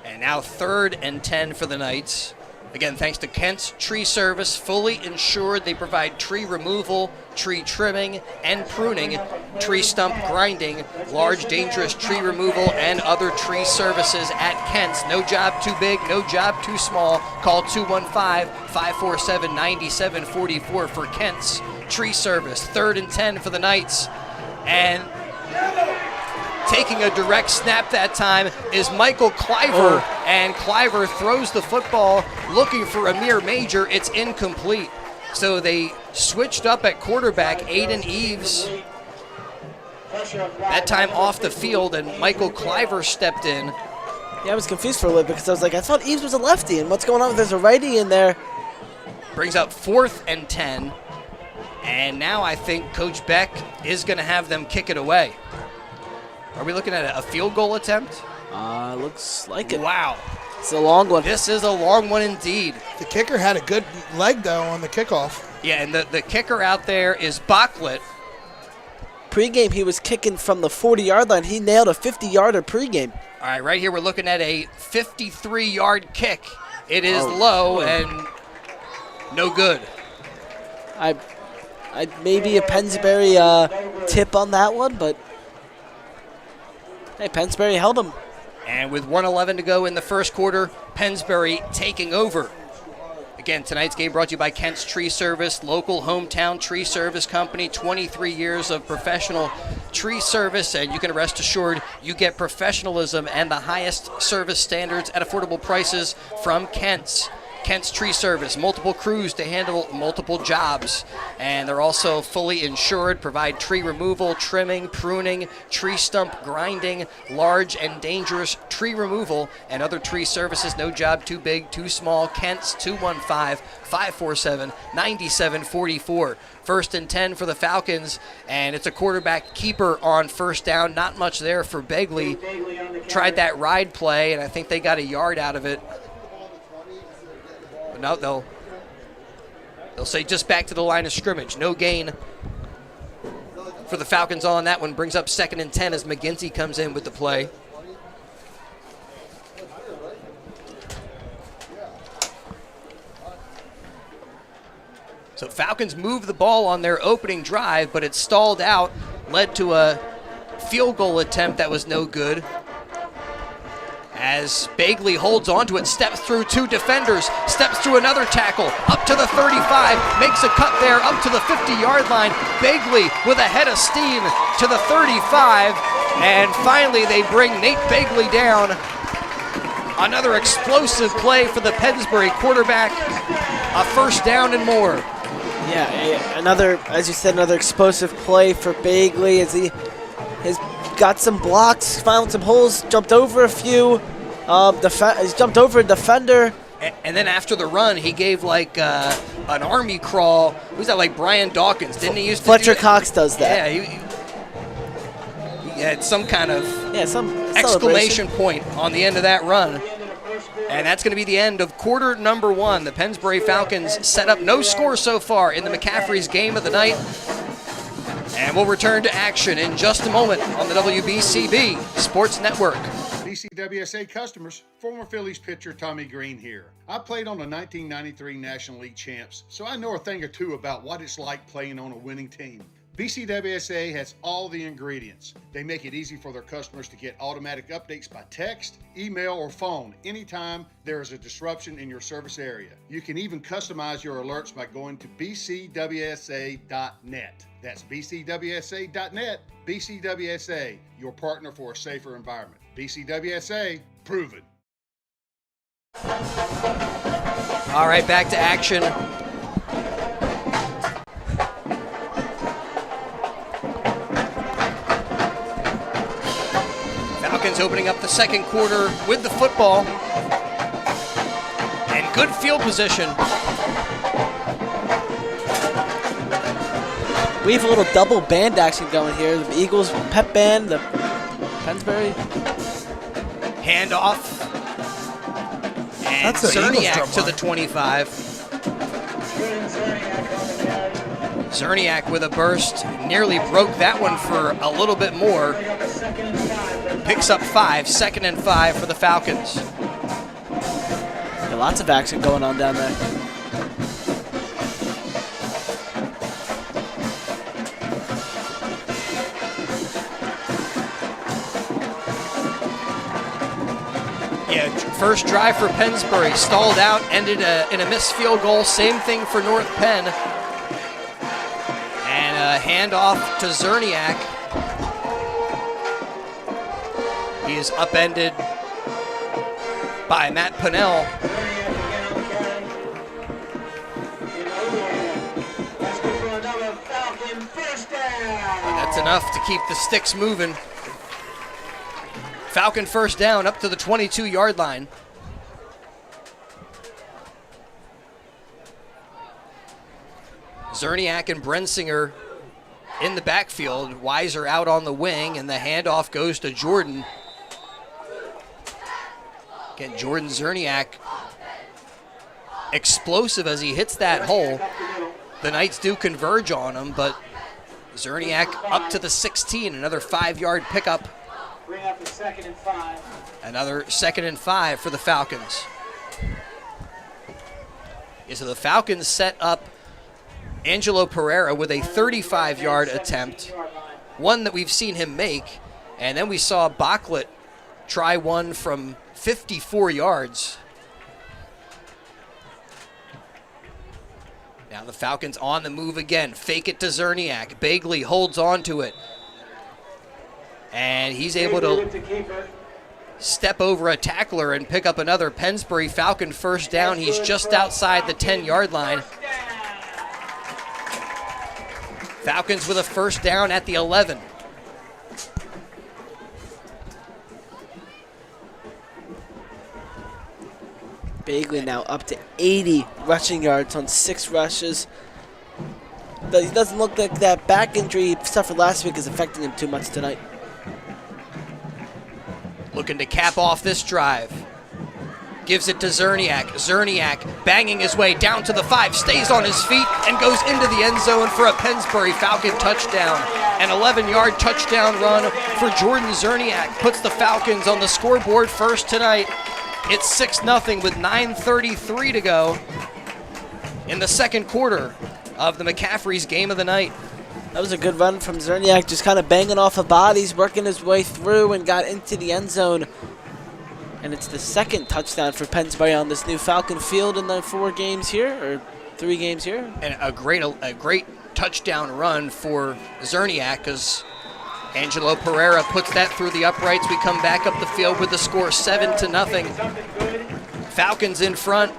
And now 3rd and 10 for the Knights. Again, thanks to Kent's Tree Service, fully insured. They provide tree removal, tree trimming, and pruning, tree stump grinding, large dangerous tree removal, and other tree services at Kent's. No job too big, no job too small. Call 215-547-9744 for Kent's Tree Service. 3rd and 10 for the Knights. And taking a direct snap that time is Michael Cliver, and Cliver throws the football looking for Amir Major. It's incomplete. So they switched up at quarterback. Aiden Eves, that time off the field, and Michael Cliver stepped in. Yeah, I was confused for a little bit because I was like, I thought Eves was a lefty, and what's going on? There's a righty in there. Brings up 4th and 10. And now I think Coach Beck is going to have them kick it away. Are we looking at a field goal attempt? Looks like it. Wow. It's a long one. This is a long one indeed. The kicker had a good leg, though, on the kickoff. Yeah, and the kicker out there is Bachlet. Pre-game, he was kicking from the 40-yard line. He nailed a 50-yarder pre-game. All right, right here we're looking at a 53-yard kick. It is low and no good. I maybe a Pennsbury tip on that one, but hey, Pennsbury held him. And with 1:11 to go in the first quarter, Pennsbury taking over. Again, tonight's game brought to you by Kent's Tree Service, local hometown tree service company, 23 years of professional tree service, and you can rest assured you get professionalism and the highest service standards at affordable prices from Kent's. Kent's Tree Service, multiple crews to handle multiple jobs, and they're also fully insured, provide tree removal, trimming, pruning, tree stump grinding, large and dangerous tree removal, and other tree services. No job too big, too small. Kent's 215-547-9744. 1st and 10 for the Falcons, and it's a quarterback keeper on 1st down. Not much there for Begley. Tried that ride play, and I think they got a yard out of it. No, they'll say just back to the line of scrimmage. No gain for the Falcons on that one. Brings up 2nd and 10 as McGinty comes in with the play. So Falcons move the ball on their opening drive, but it stalled out, led to a field goal attempt that was no good. As Begley holds onto it, steps through 2 defenders, steps through another tackle, up to the 35, makes a cut there, up to the 50-yard line. Begley with a head of steam to the 35, and finally they bring Nate Begley down. Another explosive play for the Pennsbury quarterback, a 1st down and more. Yeah, another, as you said, another explosive play for Begley as he has got some blocks, found some holes, jumped over a few. He's jumped over a defender. And then after the run, he gave like an army crawl. Who's that, like Brian Dawkins? Didn't he used to Fletcher do that? Cox does that. Yeah, he had some kind of some exclamation point on the end of that run. And that's going to be the end of quarter number 1. The Pennsbury Falcons set up no score so far in the McCaffrey's game of the night. And we'll return to action in just a moment on the WBCB Sports Network. BCWSA customers, former Phillies pitcher Tommy Green here. I played on the 1993 National League champs, so I know a thing or two about what it's like playing on a winning team. BCWSA has all the ingredients. They make it easy for their customers to get automatic updates by text, email, or phone anytime there is a disruption in your service area. You can even customize your alerts by going to bcwsa.net. That's bcwsa.net. BCWSA, your partner for a safer environment. BCWSA, proven. All right, back to action. Falcons opening up the second quarter with the football. And good field position. We have a little double band action going here. The Eagles pep band, the Pennsbury. Handoff. And That's the Eagles Zerniak drum to line. the 25. Zerniak with a burst. Nearly broke that one for a little bit more. Picks up 5, 2nd and 5 for the Falcons. Yeah, lots of action going on down there. Yeah, first drive for Pennsbury stalled out, ended in a missed field goal. Same thing for North Penn. And a handoff to Zerniak. He is upended by Matt Pinnell. That's enough to keep the sticks moving. Falcon first down up to the 22-yard line. Zerniak and Brensinger in the backfield. Weiser out on the wing, and the handoff goes to Jordan. Again, Jordan Zerniak, explosive as he hits that hole. The Knights do converge on him, but Zerniak up to the 16, another 5-yard pickup. Bring up the 2nd and 5. Another 2nd and 5 for the Falcons. Yeah, so the Falcons set up Angelo Pereira with a 35-yard attempt, one that we've seen him make, and then we saw Bachlet try one from 54 yards. Now the Falcons on the move again. Fake it to Zerniak. Bagley holds on to it. And he's able to step over a tackler and pick up another Pennsbury Falcon first down. He's just outside the 10-yard line. Falcons with a first down at the 11. Bagley now up to 80 rushing yards on 6 rushes. He doesn't look like that back injury he suffered last week is affecting him too much tonight. Looking to cap off this drive. Gives it to Zerniak. Zerniak banging his way down to the 5, stays on his feet, and goes into the end zone for a Pennsbury Falcon touchdown. An 11-yard touchdown run for Jordan Zerniak puts the Falcons on the scoreboard first tonight. It's 6-0 with 9:33 to go in the second quarter of the McCaffrey's game of the night. That was a good run from Zerniak, just kind of banging off of bodies, working his way through and got into the end zone. And it's the second touchdown for Pennsbury on this new Falcon field in the 4 games here, or 3 games here. And a great touchdown run for Zerniak as Angelo Pereira puts that through the uprights. We come back up the field with the score 7-0. Falcons in front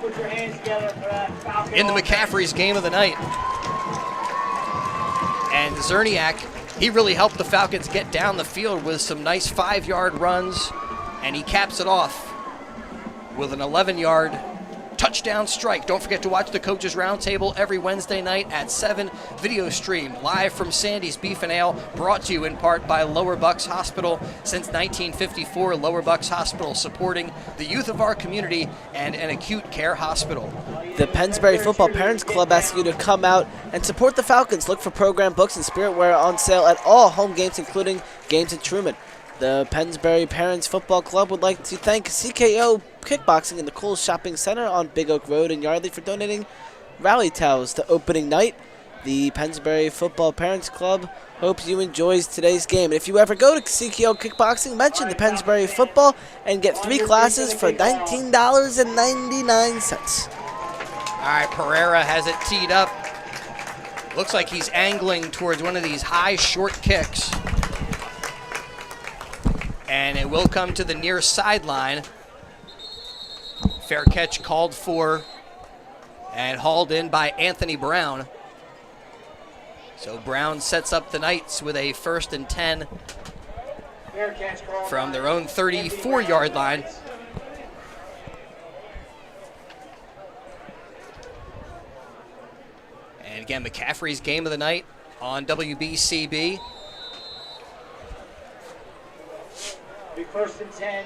in the McCaffrey's game of the night. And Zerniak, he really helped the Falcons get down the field with some nice 5-yard runs, and he caps it off with an 11-yard touchdown strike. Don't forget to watch the Coaches Roundtable every Wednesday night at 7. Video stream live from Sandy's Beef and Ale, brought to you in part by Lower Bucks Hospital. Since 1954, Lower Bucks Hospital supporting the youth of our community and an acute care hospital. The Pennsbury Football Parents Club asks you to come out and support the Falcons. Look for program books and spirit wear on sale at all home games, including games in Truman. The Pennsbury Parents Football Club would like to thank CKO Kickboxing in the Kohl's Shopping Center on Big Oak Road in Yardley for donating rally towels to opening night. The Pennsbury Football Parents Club hopes you enjoys today's game. And if you ever go to CKO Kickboxing, mention the Pennsbury Football and get 3 classes for $19.99. All right, Pereira has it teed up. Looks like he's angling towards one of these high short kicks. And it will come to the near sideline. Fair catch called for and hauled in by Anthony Brown. So Brown sets up the Knights with a 1st and 10 from their own 34-yard line. And again, McCaffrey's game of the night on WBCB. Be 1st and 10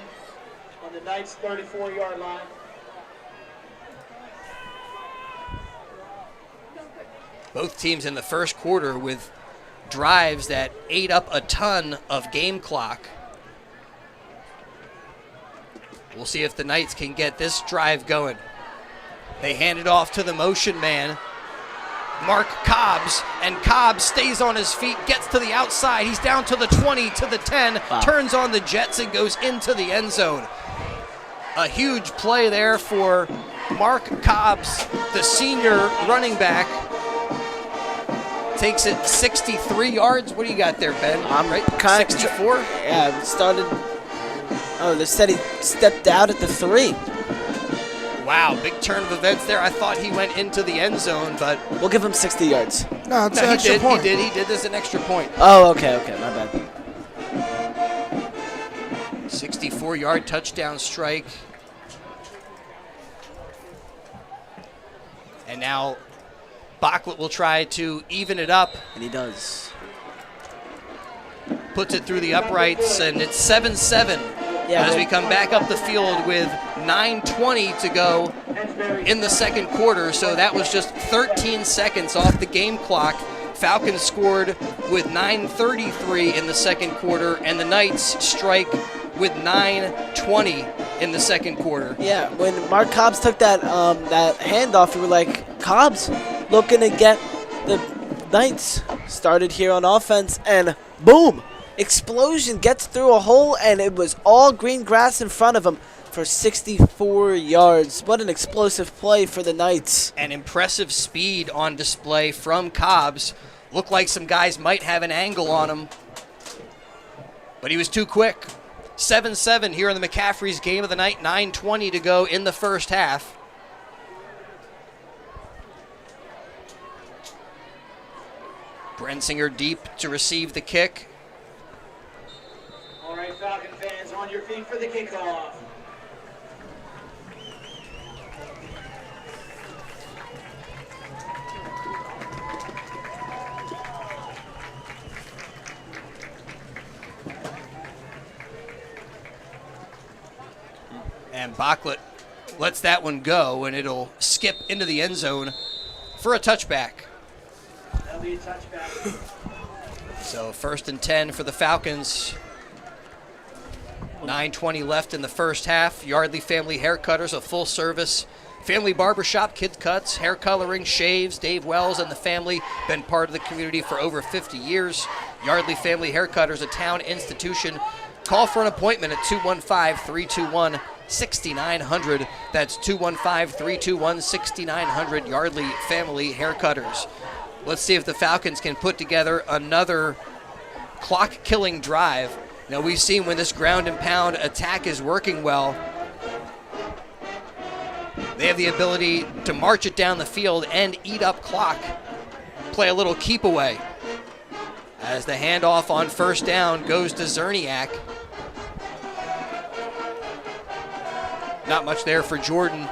on the Knights' 34-yard line. Both teams in the first quarter with drives that ate up a ton of game clock. We'll see if the Knights can get this drive going. They hand it off to the motion man, Mark Cobbs, and Cobbs stays on his feet, gets to the outside. He's down to the 20, to the 10, turns on the jets and goes into the end zone. A huge play there for Mark Cobbs, the senior running back. Takes it 63 yards. What do you got there, Ben? I'm right. kind 64? Yeah, it started. Oh, they said he stepped out at the 3. Wow, big turn of events there. I thought he went into the end zone, but We'll give him 60 yards. No, it's an extra he point. did as an extra point. Oh, okay, my bad. 64-yard touchdown strike. And now Bachlet will try to even it up. And he does. Puts it through the uprights, and it's 7-7 as we come back up the field with 9:20 to go in the second quarter. So that was just 13 seconds off the game clock. Falcons scored with 9:33 in the second quarter, and the Knights strike with 9:20 in the second quarter. Yeah, when Mark Cobbs took that that handoff, we were like, Cobbs looking to get the Knights started here on offense, and boom! Explosion gets through a hole, and it was all green grass in front of him for 64 yards. What an explosive play for the Knights. And impressive speed on display from Cobbs. Looked like some guys might have an angle on him, but he was too quick. 7-7 here in the McCaffrey's game of the night. 9:20 to go in the first half. Brensinger deep to receive the kick. All right, Falcon fans, on your feet for the kickoff. And Bachlet lets that one go, and it'll skip into the end zone for a touchback. That'll be a touchback. So 1st and 10 for the Falcons. 9:20 left in the first half. Yardley Family Haircutters, a full-service family barbershop, kid cuts, hair coloring, shaves. Dave Wells and the family been part of the community for over 50 years. Yardley Family Haircutters, a town institution. Call for an appointment at 215-321-6900. That's 215-321-6900. Yardley Family Haircutters. Let's see if the Falcons can put together another clock-killing drive. Now, we've seen when this ground and pound attack is working well, they have the ability to march it down the field and eat up clock. Play a little keep away. As the handoff on first down goes to Zerniak. Not much there for Jordan.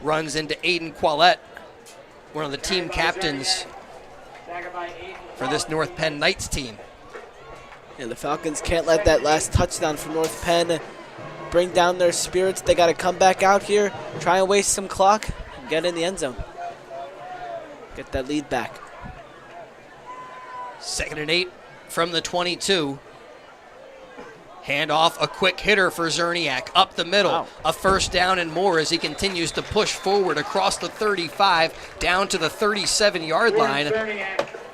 Runs into Aiden Quillette, one of the team captains for this North Penn Knights team. And the Falcons can't let that last touchdown from North Penn bring down their spirits. They got to come back out here, try and waste some clock, and get in the end zone. Get that lead back. 2nd and 8 from the 22. Hand off, a quick hitter for Zerniak up the middle. Wow. A first down and more as he continues to push forward across the 35 down to the 37-yard line.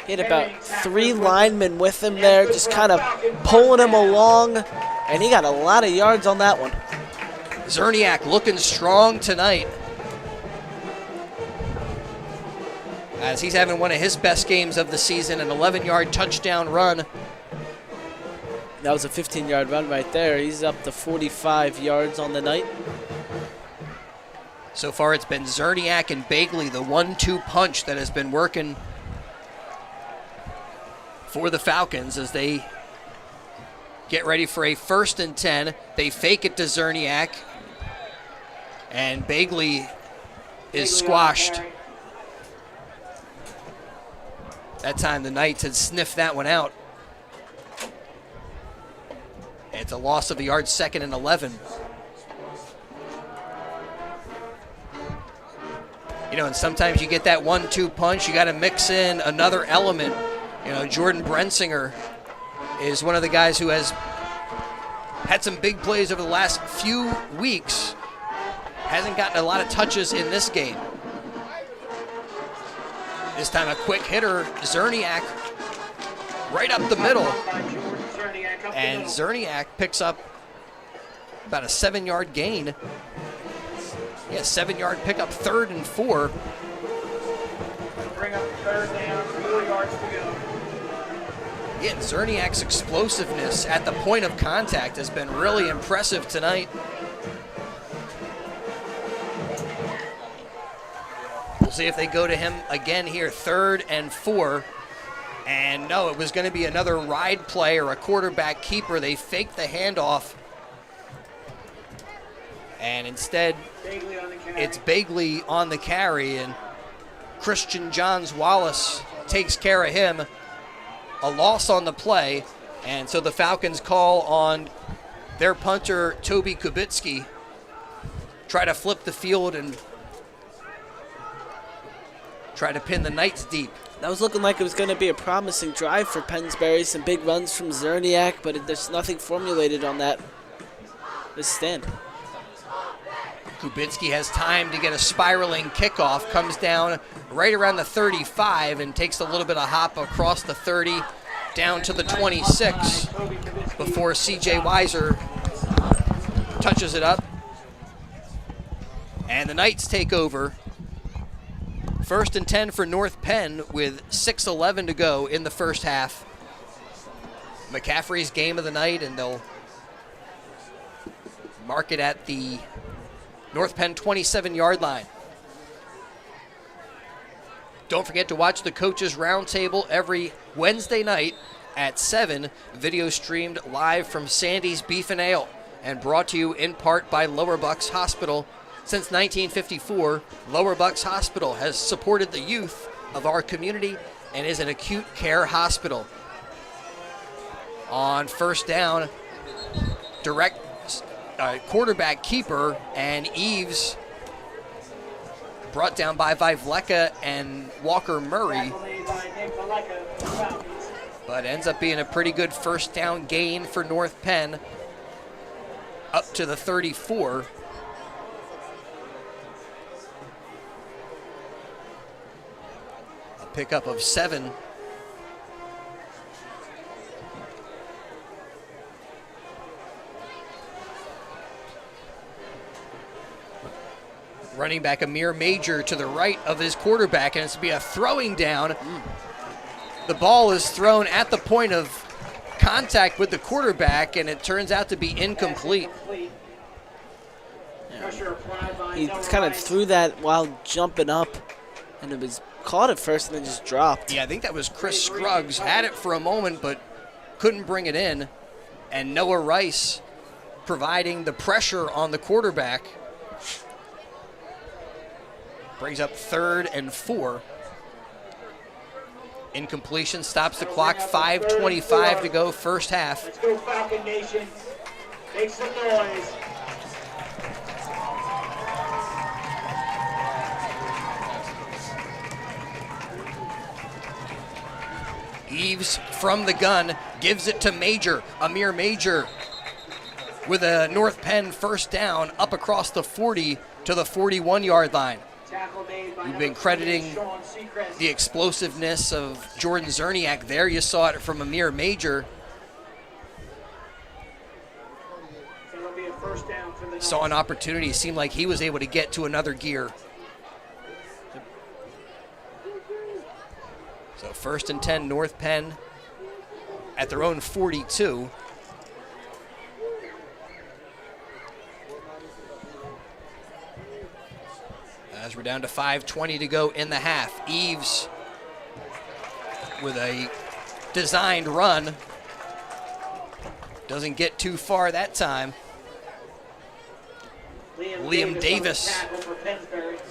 He had about 3 linemen with him there, just kind of pulling him along, and he got a lot of yards on that one. Zerniak looking strong tonight, as he's having one of his best games of the season, an 11-yard touchdown run. That was a 15-yard run right there. He's up to 45 yards on the night. So far it's been Zerniak and Bagley, the 1-2 punch that has been working for the Falcons as they get ready for a 1st and 10. They fake it to Zerniak, and Bagley is squashed. That time the Knights had sniffed that one out. It's a loss of a yard, 2nd and 11. You know, and sometimes you get that 1-2 punch, you got to mix in another element. You know, Jordan Brensinger is one of the guys who has had some big plays over the last few weeks. Hasn't gotten a lot of touches in this game. This time a quick hitter, Zerniak, right up the middle. And Zerniak picks up about a 7-yard gain. Yeah, 7-yard pickup, 3rd and 4. Bring up 3rd down, 4 yards to go. Yeah, Zerniak's explosiveness at the point of contact has been really impressive tonight. We'll see if they go to him again here, 3rd and 4. And no, it was going to be another ride play or a quarterback keeper. They faked the handoff. And instead, it's Bagley on the carry, and Christian Johns Wallace takes care of him. A loss on the play, and so the Falcons call on their punter, Toby Kubitsky, try to flip the field and try to pin the Knights deep. That was looking like it was going to be a promising drive for Pennsbury. Some big runs from Zerniak, but there's nothing formulated on this stand. Kubitsky has time to get a spiraling kickoff, comes down right around the 35 and takes a little bit of hop across the 30 down to the 26 before C.J. Weiser touches it up. And the Knights take over. 1st and 10 for North Penn with 6:11 to go in the first half. McCaffrey's game of the night, and they'll mark it at the North Penn 27-yard line. Don't forget to watch the Coaches Roundtable every Wednesday night at 7. Video streamed live from Sandy's Beef and Ale and brought to you in part by Lower Bucks Hospital. Since 1954, Lower Bucks Hospital has supported the youth of our community and is an acute care hospital. On 1st down, direct quarterback keeper, and Eves brought down by Vivleka and Walker Murray, but ends up being a pretty good 1st down gain for North Penn up to the 34. A pickup of 7. Running back Amir Major to the right of his quarterback, and it's to be a throwing down. The ball is thrown at the point of contact with the quarterback, and it turns out to be incomplete. He kind of threw that while jumping up, and it was caught at first and then just dropped. Yeah, I think that was Chris Scruggs. Had it for a moment, but couldn't bring it in. And Noah Rice providing the pressure on the quarterback. Brings up 3rd and 4. Incompletion stops the clock. 5:25 to go, first half. Let's go Falcon Nation. Make some noise. Eves from the gun gives it to Major. Amir Major with a North Penn first down up across the 40 to the 41-yard line. We've been crediting the explosiveness of Jordan Zerniak there. You saw it from Amir Major. Saw an opportunity. It seemed like he was able to get to another gear. So 1st and 10, North Penn at their own 42. As we're down to 5:20 to go in the half. Eves with a designed run. Doesn't get too far that time. Liam Davis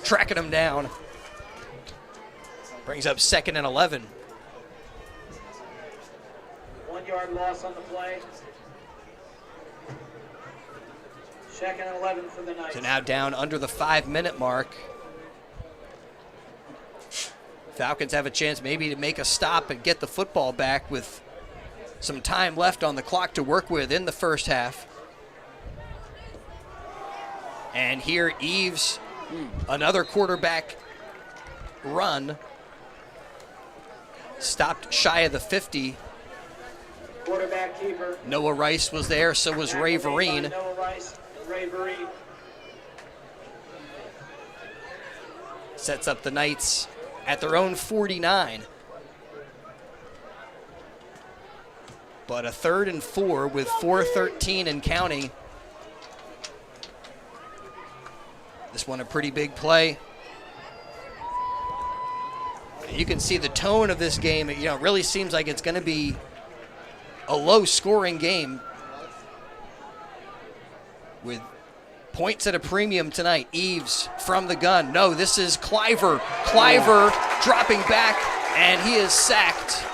tracking him down. Brings up 2nd and 11. 1 yard loss on the play. 2nd and 11 for the Knights. So now down under the 5-minute mark. Falcons have a chance maybe to make a stop and get the football back with some time left on the clock to work with in the first half. And here Eves, another quarterback run. Stopped shy of the 50. Quarterback keeper. Noah Rice was there, so was Ray Vereen. Noah Rice, Ray Vereen. Sets up the Knights at their own 49. But a 3rd and 4 with 4:13 and counting. This one a pretty big play. You can see the tone of this game. You know, it really seems like it's going to be a low-scoring game with points at a premium tonight. Eves from the gun. No, this is Cliver. Cliver dropping back, and he is sacked.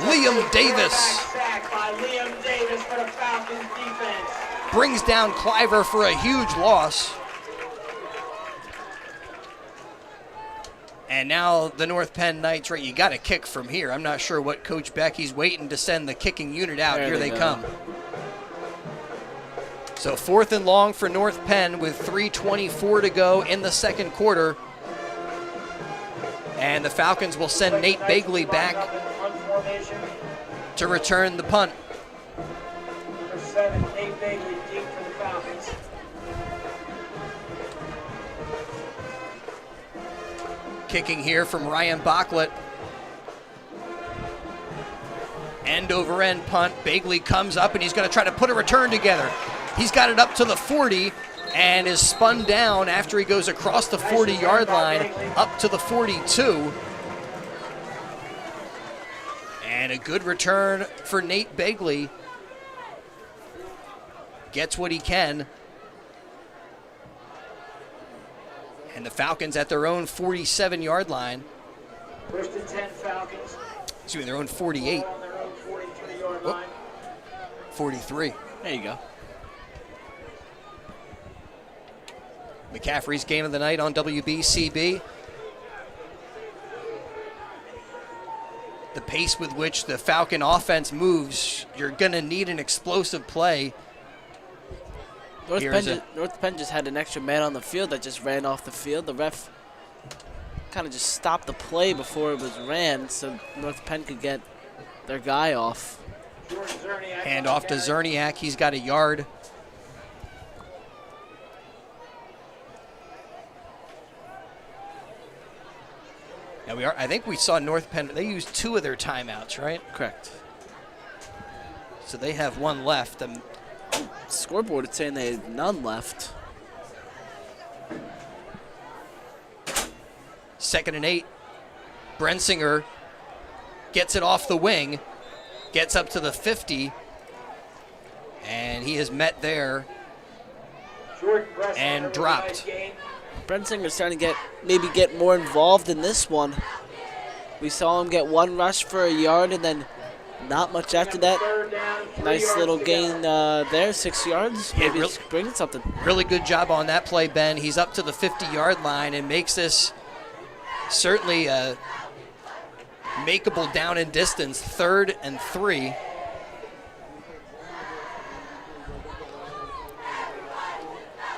Liam Davis. Sacked by Liam Davis for the Falcons defense. Brings down Cliver for a huge loss. And now the North Penn Knights, right, you got to kick from here. I'm not sure what Coach Becky's waiting to send the kicking unit out. Here they come. So 4th and long for North Penn with 3:24 to go in the second quarter. And the Falcons will send Nate Bagley back to return the punt. Number 7, Nate Bagley deep for the Falcons. Kicking here from Ryan Bachlet. End over end punt. Bagley comes up and he's going to try to put a return together. He's got it up to the 40 and is spun down after he goes across the 40-yard line up to the 42. And a good return for Nate Bagley. Gets what he can. And the Falcons at their own 47-yard line. 1st and 10 Falcons. Excuse me, their own 48. On their own 43-yard line. 43. There you go. McCaffrey's game of the night on WBCB. The pace with which the Falcon offense moves, you're going to need an explosive play. North Penn just had an extra man on the field that just ran off the field. The ref kind of just stopped the play before it was ran so North Penn could get their guy off. Hand off to Zerniak. He's got a yard. Now I think we saw North Penn, they used 2 of their timeouts, right? Correct. So they have 1 left. Scoreboard is saying they have none left. 2nd and 8. Brensinger gets it off the wing, gets up to the 50, and he is met there and dropped. Brensinger's starting to get more involved in this one. We saw him get 1 rush for a yard and then not much after that. Nice little gain there, 6 yards. Maybe it's bringing something. Really good job on that play, Ben. He's up to the 50-yard line and makes this certainly a makeable down and distance, 3rd and 3.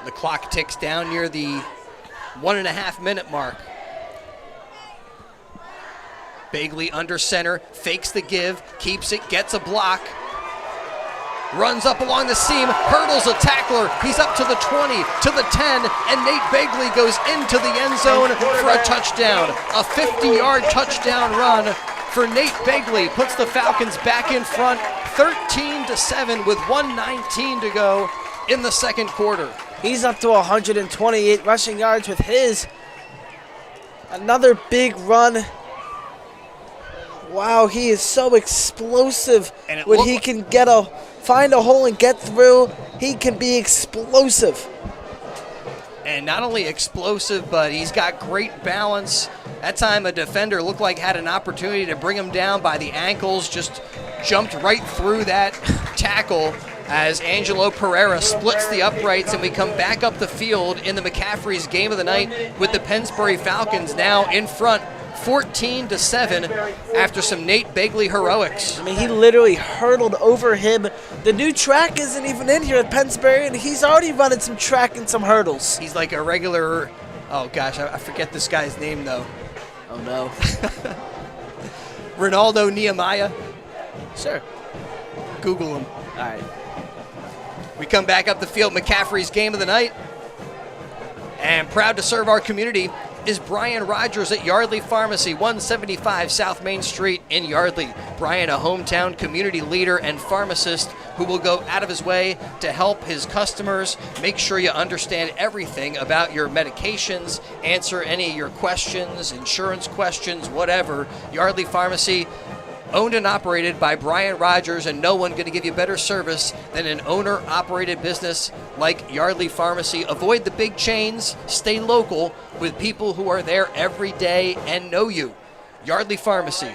The clock ticks down near the 1.5 minute mark. Bagley under center, fakes the give, keeps it, gets a block. Runs up along the seam, hurdles a tackler. He's up to the 20, to the 10, and Nate Bagley goes into the end zone for a touchdown. A 50-yard touchdown run for Nate Bagley puts the Falcons back in front, 13-7 with 1:19 to go in the second quarter. He's up to 128 rushing yards with his. Another big run. Wow, he is so explosive. And when he can find a hole and get through, he can be explosive. And not only explosive, but he's got great balance. That time a defender looked like had an opportunity to bring him down by the ankles, just jumped right through that tackle as Angelo Pereira splits the uprights, and we come back up the field in the McCaffrey's game of the night with the Pennsbury Falcons now in front 14-7 after some Nate Bagley heroics. I mean, he literally hurdled over him. The new track isn't even in here at Pennsbury, and he's already running some track and some hurdles. He's like a regular, oh gosh, I forget this guy's name though. Oh no. Ronaldo Nehemiah. Sure. Google him. All right. We come back up the field, McCaffrey's game of the night. And proud to serve our community is Brian Rogers at Yardley Pharmacy, 175 South Main Street in Yardley. Brian, a hometown community leader and pharmacist who will go out of his way to help his customers, make sure you understand everything about your medications, answer any of your questions, insurance questions, whatever. Yardley Pharmacy, owned and operated by Brian Rogers, and no one going to give you better service than an owner-operated business like Yardley Pharmacy. Avoid the big chains. Stay local with people who are there every day and know you. Yardley Pharmacy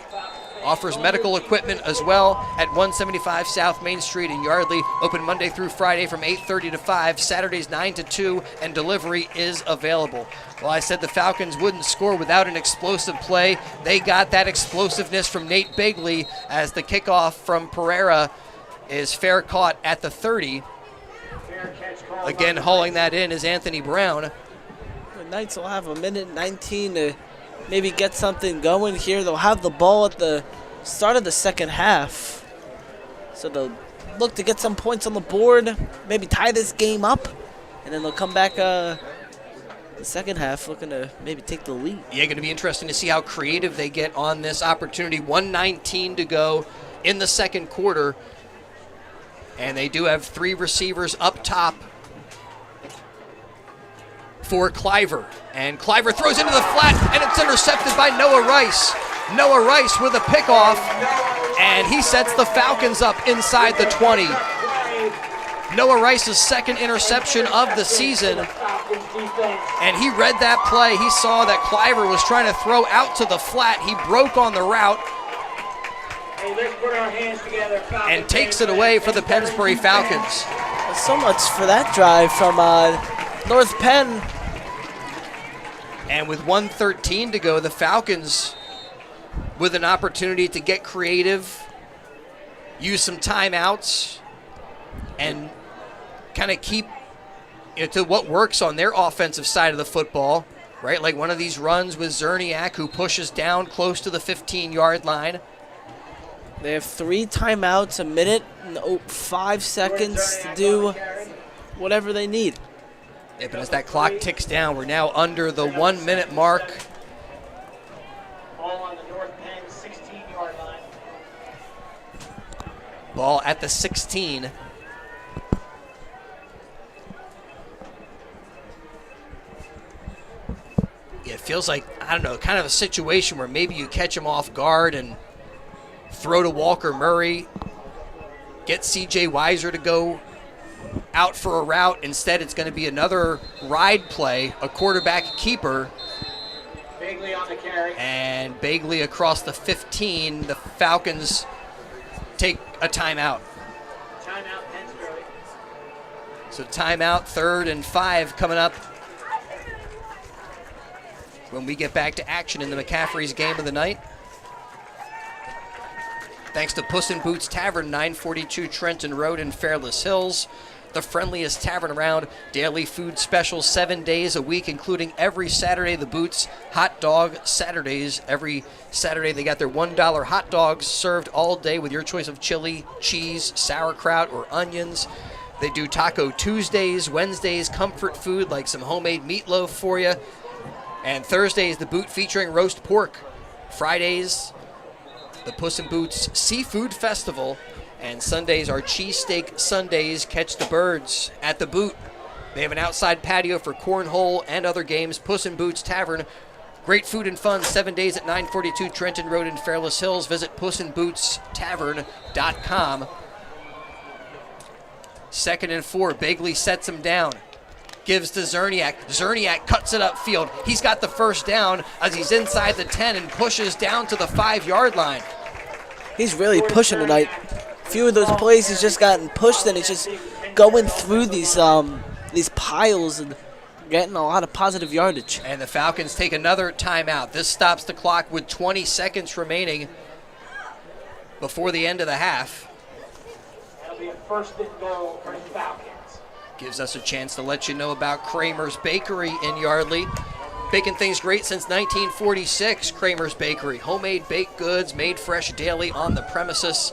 offers medical equipment as well at 175 South Main Street in Yardley. Open Monday through Friday from 8:30 to 5, Saturdays 9 to 2, and delivery is available. Well, I said the Falcons wouldn't score without an explosive play. They got that explosiveness from Nate Bagley as the kickoff from Pereira is fair caught at the 30. Again, hauling that in is Anthony Brown. The Knights will have 1:19 to maybe get something going here. They'll have the ball at the start of the second half. So they'll look to get some points on the board, maybe tie this game up, and then they'll come back the second half looking to maybe take the lead. Yeah, going to be interesting to see how creative they get on this opportunity. 1:19 to go in the second quarter. And they do have 3 receivers up top for Cliver. And Cliver throws into the flat, and it's intercepted by Noah Rice. Noah Rice with a pickoff, and he sets the Falcons up inside the 20. Noah Rice's second interception of the season, and he read that play. He saw that Cliver was trying to throw out to the flat. He broke on the route and takes it away for the Pennsbury Falcons. So much for that drive from North Penn. And with 1:13 to go, the Falcons with an opportunity to get creative, use some timeouts, and kind of keep to what works on their offensive side of the football, right? Like one of these runs with Zerniak, who pushes down close to the 15-yard line. They have 3 timeouts, a minute and 5 seconds to do whatever they need. Yeah, but as that clock ticks down, we're now under the 1-minute mark. Ball on the North Penn 16-yard line. Ball at the 16. Yeah, it feels like, I don't know, kind of a situation where maybe you catch him off guard and throw to Walker Murray, get C.J. Weiser to go out for a route. Instead, it's going to be another ride play, a quarterback keeper. Bagley on the carry. And Bagley across the 15. The Falcons take a timeout. Timeout, Pennsbury. So timeout, 3rd and 5 coming up when we get back to action in the McCaffrey's game of the night. Thanks to Puss in Boots Tavern, 942 Trenton Road in Fairless Hills. The friendliest tavern around. Daily food specials 7 days a week, including every Saturday the Boots Hot Dog Saturdays. Every Saturday they got their $1 hot dogs served all day with your choice of chili, cheese, sauerkraut, or onions. They do Taco Tuesdays, Wednesdays, comfort food like some homemade meatloaf for you. And Thursdays, the Boot featuring roast pork. Fridays, the Puss in Boots Seafood Festival. And Sundays are Cheesesteak Sundays. Catch the birds at the Boot. They have an outside patio for cornhole and other games. Puss in Boots Tavern. Great food and fun 7 days at 942 Trenton Road in Fairless Hills. Visit pussandbootstavern.com. 2nd and 4. Bagley sets him down. Gives to Zerniak. Zerniak cuts it upfield. He's got the first down as he's inside the 10 and pushes down to the 5-yard line. He's really pushing tonight. Few of those plays he's just gotten pushed, and it's just going through these piles and getting a lot of positive yardage. And the Falcons take another timeout. This stops the clock with 20 seconds remaining before the end of the half. That'll be a 1st and goal for the Falcons. Gives us a chance to let you know about Kramer's Bakery in Yardley. Baking things great since 1946. Kramer's Bakery. Homemade baked goods made fresh daily on the premises.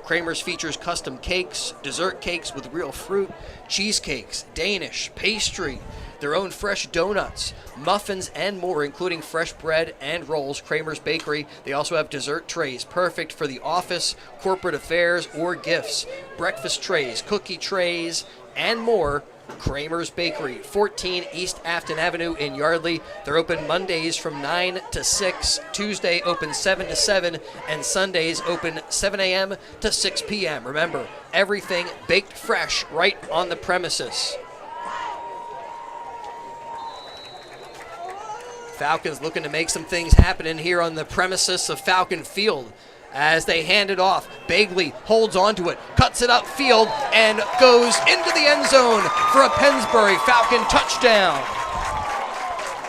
Kramer's features custom cakes, dessert cakes with real fruit, cheesecakes, Danish, pastry, their own fresh donuts, muffins, and more, including fresh bread and rolls. Kramer's Bakery. They also have dessert trays, perfect for the office, corporate affairs, or gifts. Breakfast trays, cookie trays, and more. Kramer's Bakery, 14 East Afton Avenue in Yardley. They're open Mondays from 9 to 6, Tuesday open 7 to 7, and Sundays open 7 a.m. to 6 p.m. Remember, everything baked fresh right on the premises. Falcons looking to make some things happen in here on the premises of Falcon Field. As they hand it off, Bagley holds onto it, cuts it upfield, and goes into the end zone for a Pennsbury Falcon touchdown.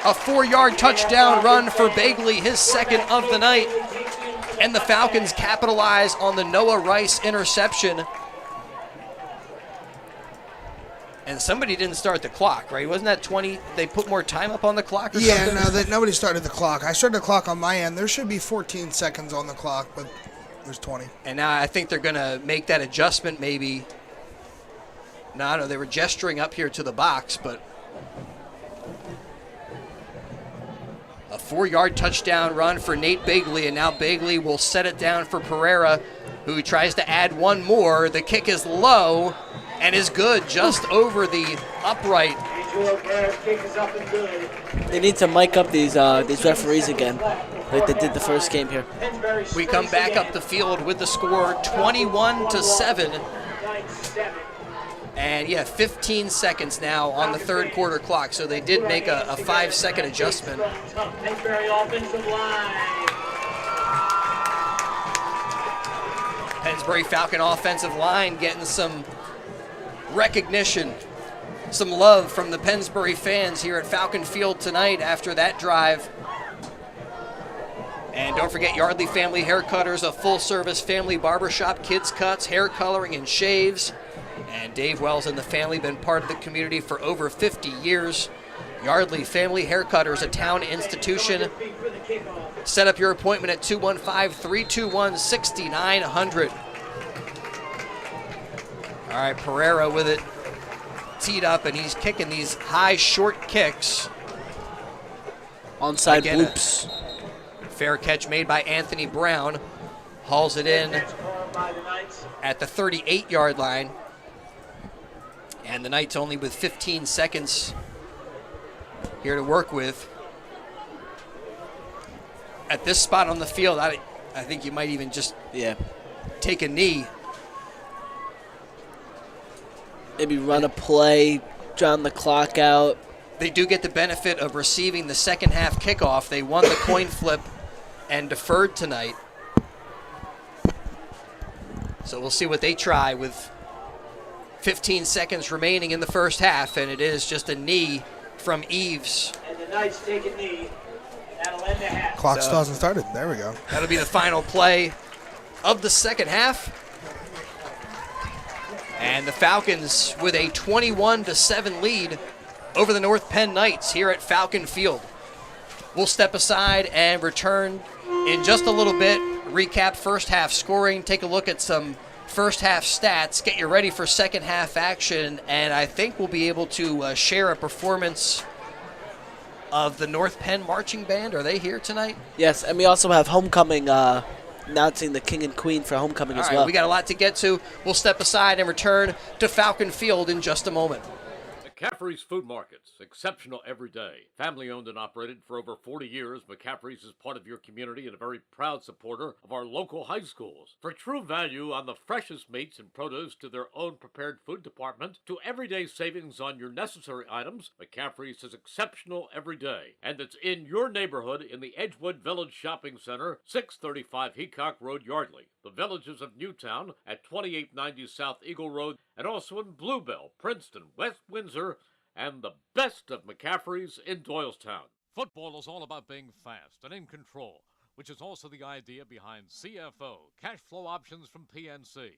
A 4-yard touchdown run for Bagley, his 2nd of the night. And the Falcons capitalize on the Noah Rice interception. And somebody didn't start the clock, right? Wasn't that 20? They put more time up on the clock or something? Yeah, no, nobody started the clock. I started the clock on my end. There should be 14 seconds on the clock, but there's 20. And now I think they're going to make that adjustment maybe. No, they were gesturing up here to the box, but a 4-yard touchdown run for Nate Bagley, and now Bagley will set it down for Pereira, who tries to add one more. The kick is low and is good, just over the upright. They need to mic up these referees again, like they did the first game here. We come back up the field with the score 21-7. And 15 seconds now on the 3rd quarter clock, so they did make a 5-second adjustment. Pennsbury Falcon offensive line getting some recognition, some love from the Pennsbury fans here at Falcon Field tonight after that drive. And don't forget Yardley Family Haircutters, a full-service family barbershop, kids cuts, hair coloring, and shaves. And Dave Wells and the family been part of the community for over 50 years. Yardley Family Haircutters, a town institution. Set up your appointment at 215-321-6900. All right, Pereira with it teed up, and he's kicking these high, short kicks. Onside bloops. Fair catch made by Anthony Brown. Hauls it in at the 38-yard line. And the Knights only with 15 seconds here to work with. At this spot on the field, I think you might even just take a knee. Maybe run a play, drown the clock out. They do get the benefit of receiving the second half kickoff. They won the coin flip and deferred tonight. So we'll see what they try with 15 seconds remaining in the first half, and it is just a knee from Eves. And the Knights take a knee. That'll end the half. Clock still hasn't started. There we go. That'll be the final play of the second half. And the Falcons with a 21-7 lead over the North Penn Knights here at Falcon Field. We'll step aside and return in just a little bit, recap first half scoring, take a look at some first half stats, get you ready for second half action, and I think we'll be able to share a performance of the North Penn Marching Band. Are they here tonight? Yes, and we also have homecoming, announcing the King and Queen for homecoming as well. We got a lot to get to. We'll step aside and return to Falcon Field in just a moment. McCaffrey's Food Markets, exceptional every day. Family owned and operated for over 40 years, McCaffrey's is part of your community and a very proud supporter of our local high schools. For true value on the freshest meats and produce to their own prepared food department, to everyday savings on your necessary items, McCaffrey's is exceptional every day. And it's in your neighborhood in the Edgewood Village Shopping Center, 635 Heacock Road, Yardley. The Villages of Newtown at 2890 South Eagle Road, and also in Bluebell, Princeton, West Windsor, and the best of McCaffrey's in Doylestown. Football is all about being fast and in control, which is also the idea behind CFO, cash flow options from PNC.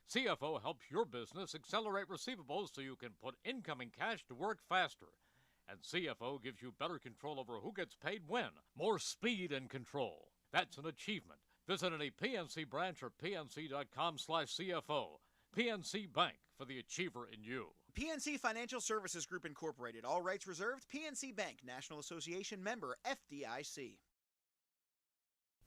CFO helps your business accelerate receivables so you can put incoming cash to work faster. And CFO gives you better control over who gets paid when, more speed and control. That's an achievement. Visit any PNC branch or pnc.com/CFO. PNC Bank, for the achiever in you. PNC Financial Services Group Incorporated. All rights reserved. PNC Bank, National Association member, FDIC.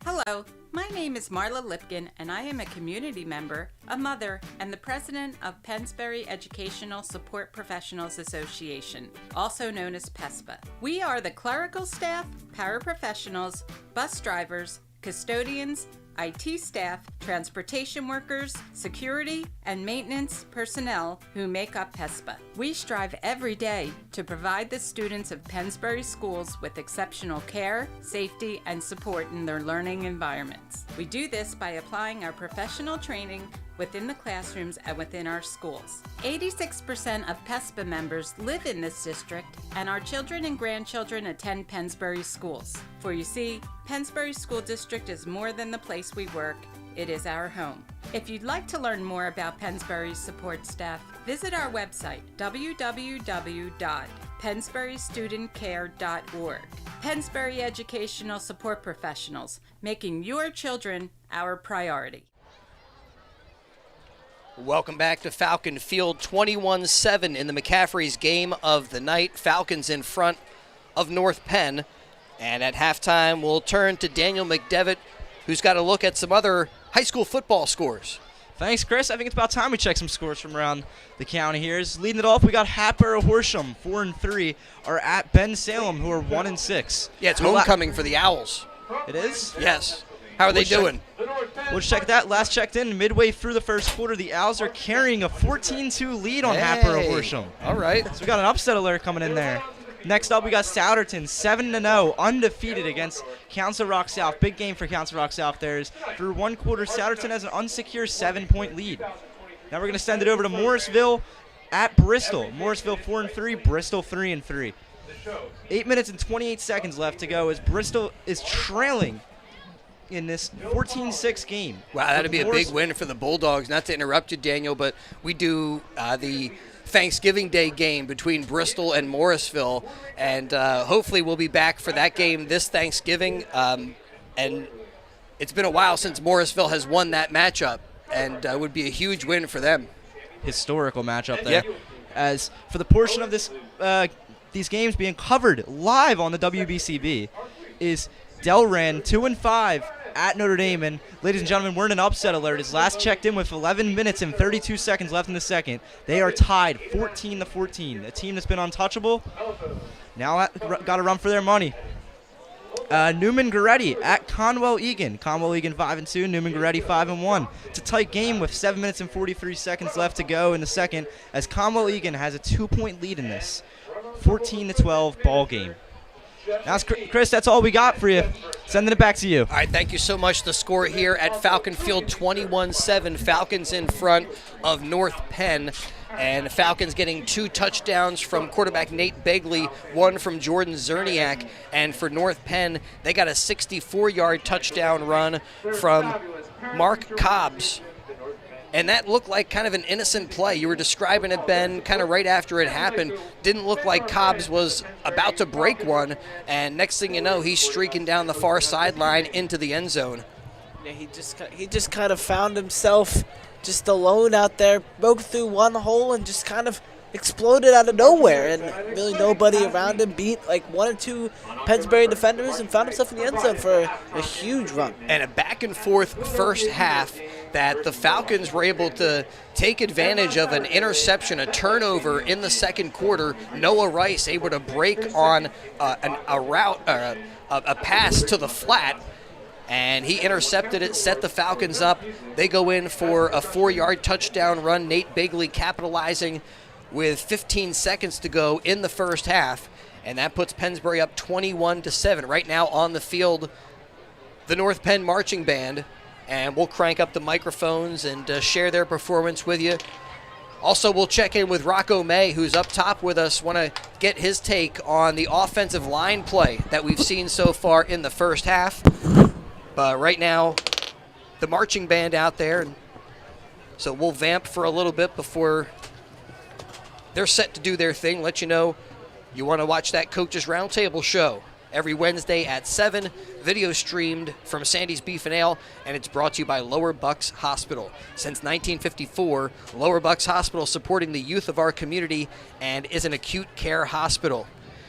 Hello, my name is Marla Lipkin, and I am a community member, a mother, and the president of Pennsbury Educational Support Professionals Association, also known as PESPA. We are the clerical staff, paraprofessionals, bus drivers, custodians, IT staff, transportation workers, security, and maintenance personnel who make up PESPA. We strive every day to provide the students of Pennsbury schools with exceptional care, safety, and support in their learning environments. We do this by applying our professional training within the classrooms and within our schools. 86% of PESPA members live in this district, and our children and grandchildren attend Pennsbury schools. For you see, Pennsbury School District is more than the place we work, it is our home. If you'd like to learn more about Pennsbury's support staff, visit our website, www.pennsburystudentcare.org. Pennsbury Educational Support Professionals, making your children our priority. Welcome back to Falcon Field, 21-7 in the McCaffrey's game of the night. Falcons in front of North Penn. And at halftime, we'll turn to Daniel McDevitt, who's got a look at some other high school football scores. Thanks, Chris. I think it's about time we check some scores from around the county here. Leading it off, we got Hatboro Horsham, 4-3, are at Ben Salem, who are 1-6. Yeah, it's homecoming for the Owls. It is? Yes. How are they doing? We'll check that. Last checked in, midway through the first quarter, the Owls are carrying a 14-2 lead on Hatboro Horsham. All right. So we got an upset alert coming in there. Next up, we got Souderton, 7-0, undefeated against Council Rock South. Big game for Council Rock South there. Through one quarter, Souderton has an unsecure 7-point lead. Now we're going to send it over to Morrisville at Bristol. Morrisville 4-3, Bristol 3-3. 8 minutes and 28 seconds left to go as Bristol is trailing in this 14-6 game. Wow, that'd be a big win for the Bulldogs. Not to interrupt you, Daniel, but we do the Thanksgiving Day game between Bristol and Morrisville, and hopefully we'll be back for that game this Thanksgiving. And it's been a while since Morrisville has won that matchup, and it would be a huge win for them. Historical matchup there. Yep. As for the portion of this these games being covered live on the WBCB is Delran 2-5 at Notre Dame. And ladies and gentlemen, we're in an upset alert. As last checked in with 11 minutes and 32 seconds left in the second, they are tied 14-14. A team that's been untouchable now got to run for their money. Newman Goretti at Conwell Egan. Conwell Egan 5-2, Newman Goretti 5-1. It's a tight game with 7 minutes and 43 seconds left to go in the second, as Conwell Egan has a 2-point lead in this 14-12 ball game. Now, Chris, that's all we got for you. Sending it back to you. All right, thank you so much. The score here at Falcon Field, 21-7. Falcons in front of North Penn. And the Falcons getting 2 touchdowns from quarterback Nate Begley, 1 from Jordan Zerniak. And for North Penn, they got a 64-yard touchdown run from Mark Cobbs. And that looked like kind of an innocent play. You were describing it, Ben, kind of right after it happened. Didn't look like Cobbs was about to break one. And next thing you know, he's streaking down the far sideline into the end zone. Yeah, he just kind of found himself just alone out there, broke through one hole and just kind of exploded out of nowhere. And really nobody around him, beat like 1 or 2 Pennsbury defenders and found himself in the end zone for a huge run. And a back and forth first half that the Falcons were able to take advantage of an interception, a turnover in the second quarter. Noah Rice able to break on a pass to the flat, and he intercepted it, set the Falcons up. They go in for a 4-yard touchdown run. Nate Begley capitalizing with 15 seconds to go in the first half, and that puts Pennsbury up 21-7. Right now on the field, the North Penn Marching Band, and we'll crank up the microphones and share their performance with you. Also, we'll check in with Rocco May, who's up top with us. Want to get his take on the offensive line play that we've seen so far in the first half. But right now, the marching band out there, and so we'll vamp for a little bit before they're set to do their thing. Let you know you want to watch that Coaches Roundtable show every Wednesday at 7, video streamed from Sandy's Beef and Ale, and it's brought to you by Lower Bucks Hospital. Since 1954, Lower Bucks Hospital supporting the youth of our community and is an acute care hospital.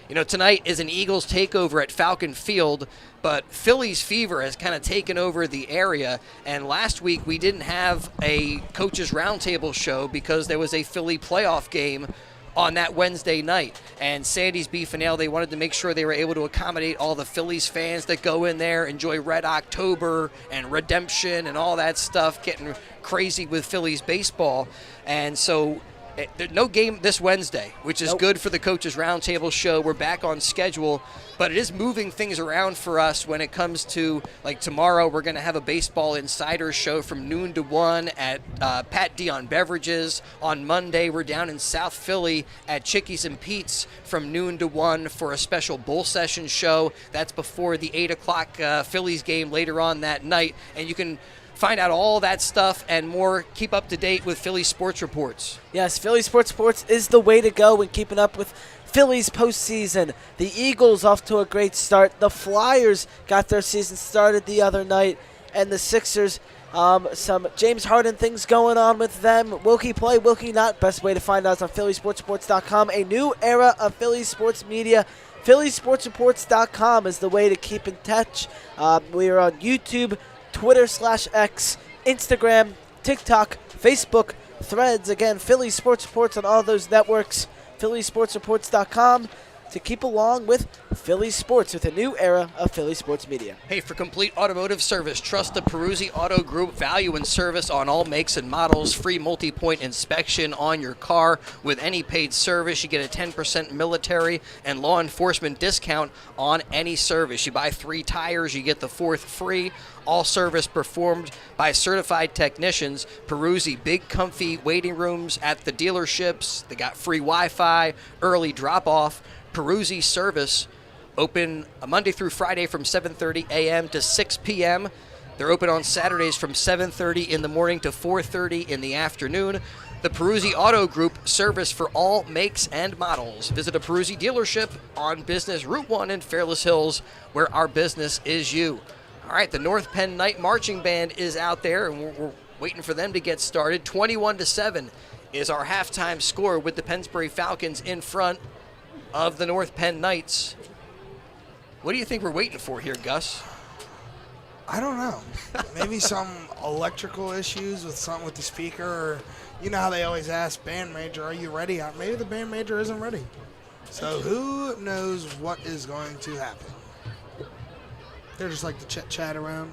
You know, tonight is an Eagles takeover at Falcon Field, but Phillies fever has kind of taken over the area, and last week we didn't have a Coaches Roundtable show because there was a Philly playoff game on that Wednesday night. And Sandy's Beef and Ale, they wanted to make sure they were able to accommodate all the Phillies fans that go in there, enjoy Red October and Redemption and all that stuff, getting crazy with Phillies baseball. And so there's no game this Wednesday, which is good for the Coaches Roundtable show. We're back on schedule, but it is moving things around for us when it comes to, like, tomorrow we're going to have a Baseball Insiders show from noon to 1 at Pat Dion Beverages. On Monday, we're down in South Philly at Chickies and Pete's from noon to 1 for a special Bull Session show. That's before the 8 o'clock Phillies game later on that night, and you can find out all that stuff and more. Keep up to date with Philly Sports Reports. Yes, Philly Sports Reports is the way to go when keeping up with Phillies postseason. The Eagles off to a great start. The Flyers got their season started the other night, and the Sixers, some James Harden things going on with them. Will he play? Will he not? Best way to find out is on PhillySportsReports.com. A new era of Philly sports media. PhillySportsReports.com is the way to keep in touch. We are on YouTube, Twitter/X, Instagram, TikTok, Facebook, Threads. Again, Philly Sports Reports on all those networks. PhillySportsReports.com to keep along with Philly sports with a new era of Philly sports media. Hey, for complete automotive service, trust the Peruzzi Auto Group. Value and service on all makes and models. Free multi-point inspection on your car. With any paid service, you get a 10% military and law enforcement discount on any service. You buy 3 tires, you get the 4th free. All service performed by certified technicians. Peruzzi, big comfy waiting rooms at the dealerships. They got free Wi-Fi, early drop-off. Peruzzi service, open Monday through Friday from 7:30 a.m. to 6 p.m. They're open on Saturdays from 7:30 in the morning to 4:30 in the afternoon. The Peruzzi Auto Group, service for all makes and models. Visit a Peruzzi dealership on Business Route 1 in Fairless Hills, where our business is you. All right, the North Penn Night Marching Band is out there, and we're waiting for them to get started. 21-7 is our halftime score with the Pennsbury Falcons in front of the North Penn Knights. What do you think we're waiting for here, Gus? I don't know. Maybe some electrical issues with something with the speaker, or you know how they always ask band major, are you ready? Maybe the band major isn't ready. So who knows what is going to happen? They're just like to chit-chat around.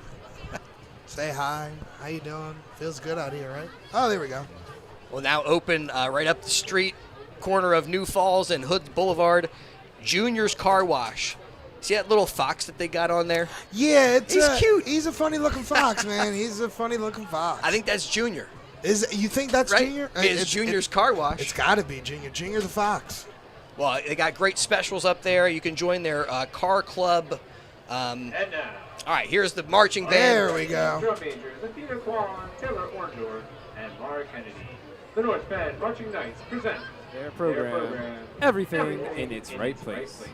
Say hi. How you doing? Feels good out here, right? Oh, there we go. Well, now open right up the street, corner of New Falls and Hoods Boulevard, Junior's Car Wash. See that little fox that they got on there? Yeah, he's cute. He's a funny-looking fox, man. He's a funny-looking fox. I think that's Junior. You think that's Right. Junior? It's Junior's Car Wash. It's got to be Junior. Junior the Fox. Well, they got great specials up there. You can join their car club. And now, All right, here's the marching band. There we go. drum majors Athena Kwan, Taylor Orndorff, and Mara Kennedy. The North Penn Marching Knights present Their program, everything in its right place.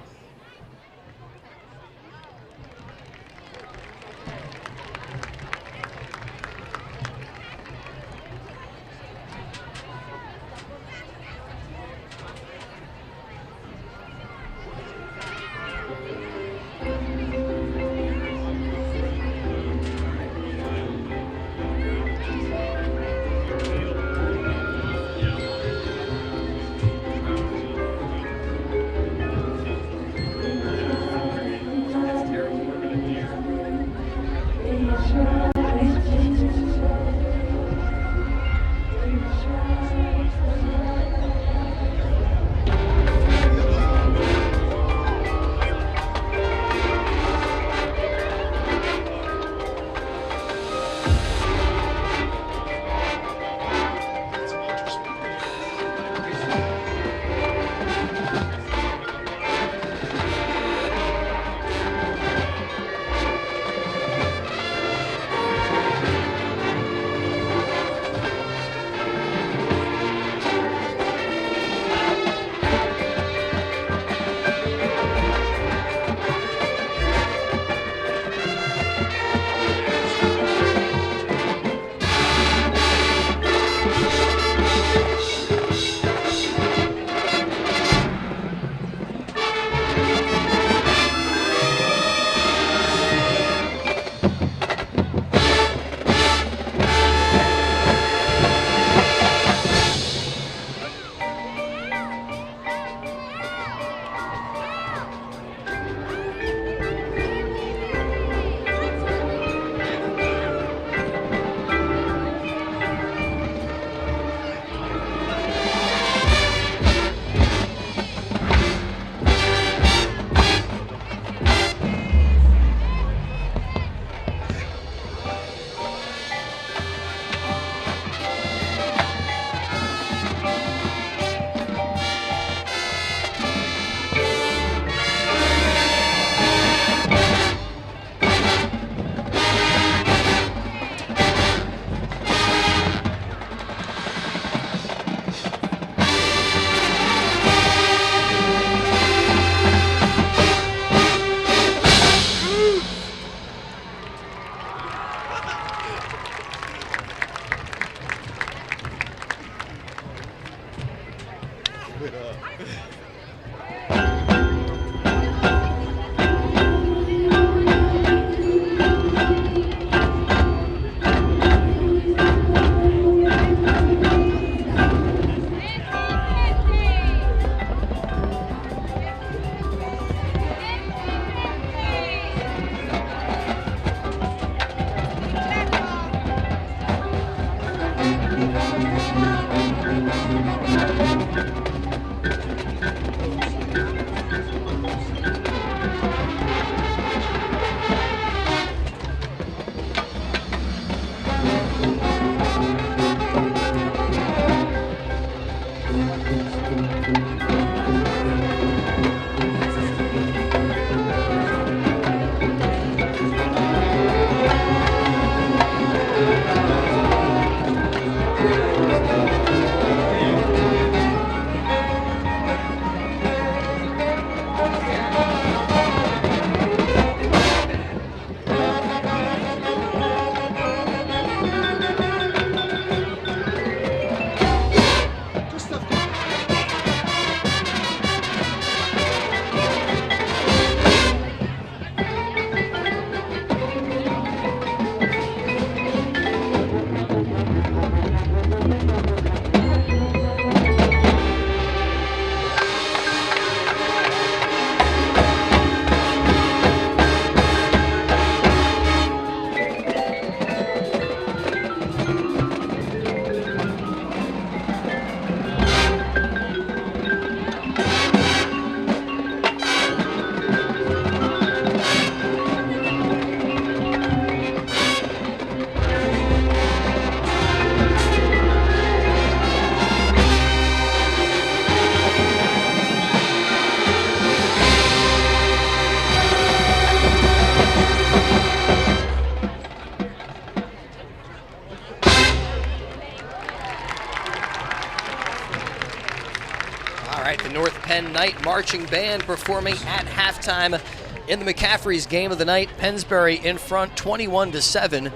Night Marching Band performing at halftime in the McCaffrey's game of the night. Pennsbury in front 21-7.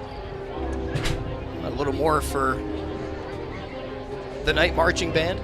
A little more for the Night Marching Band.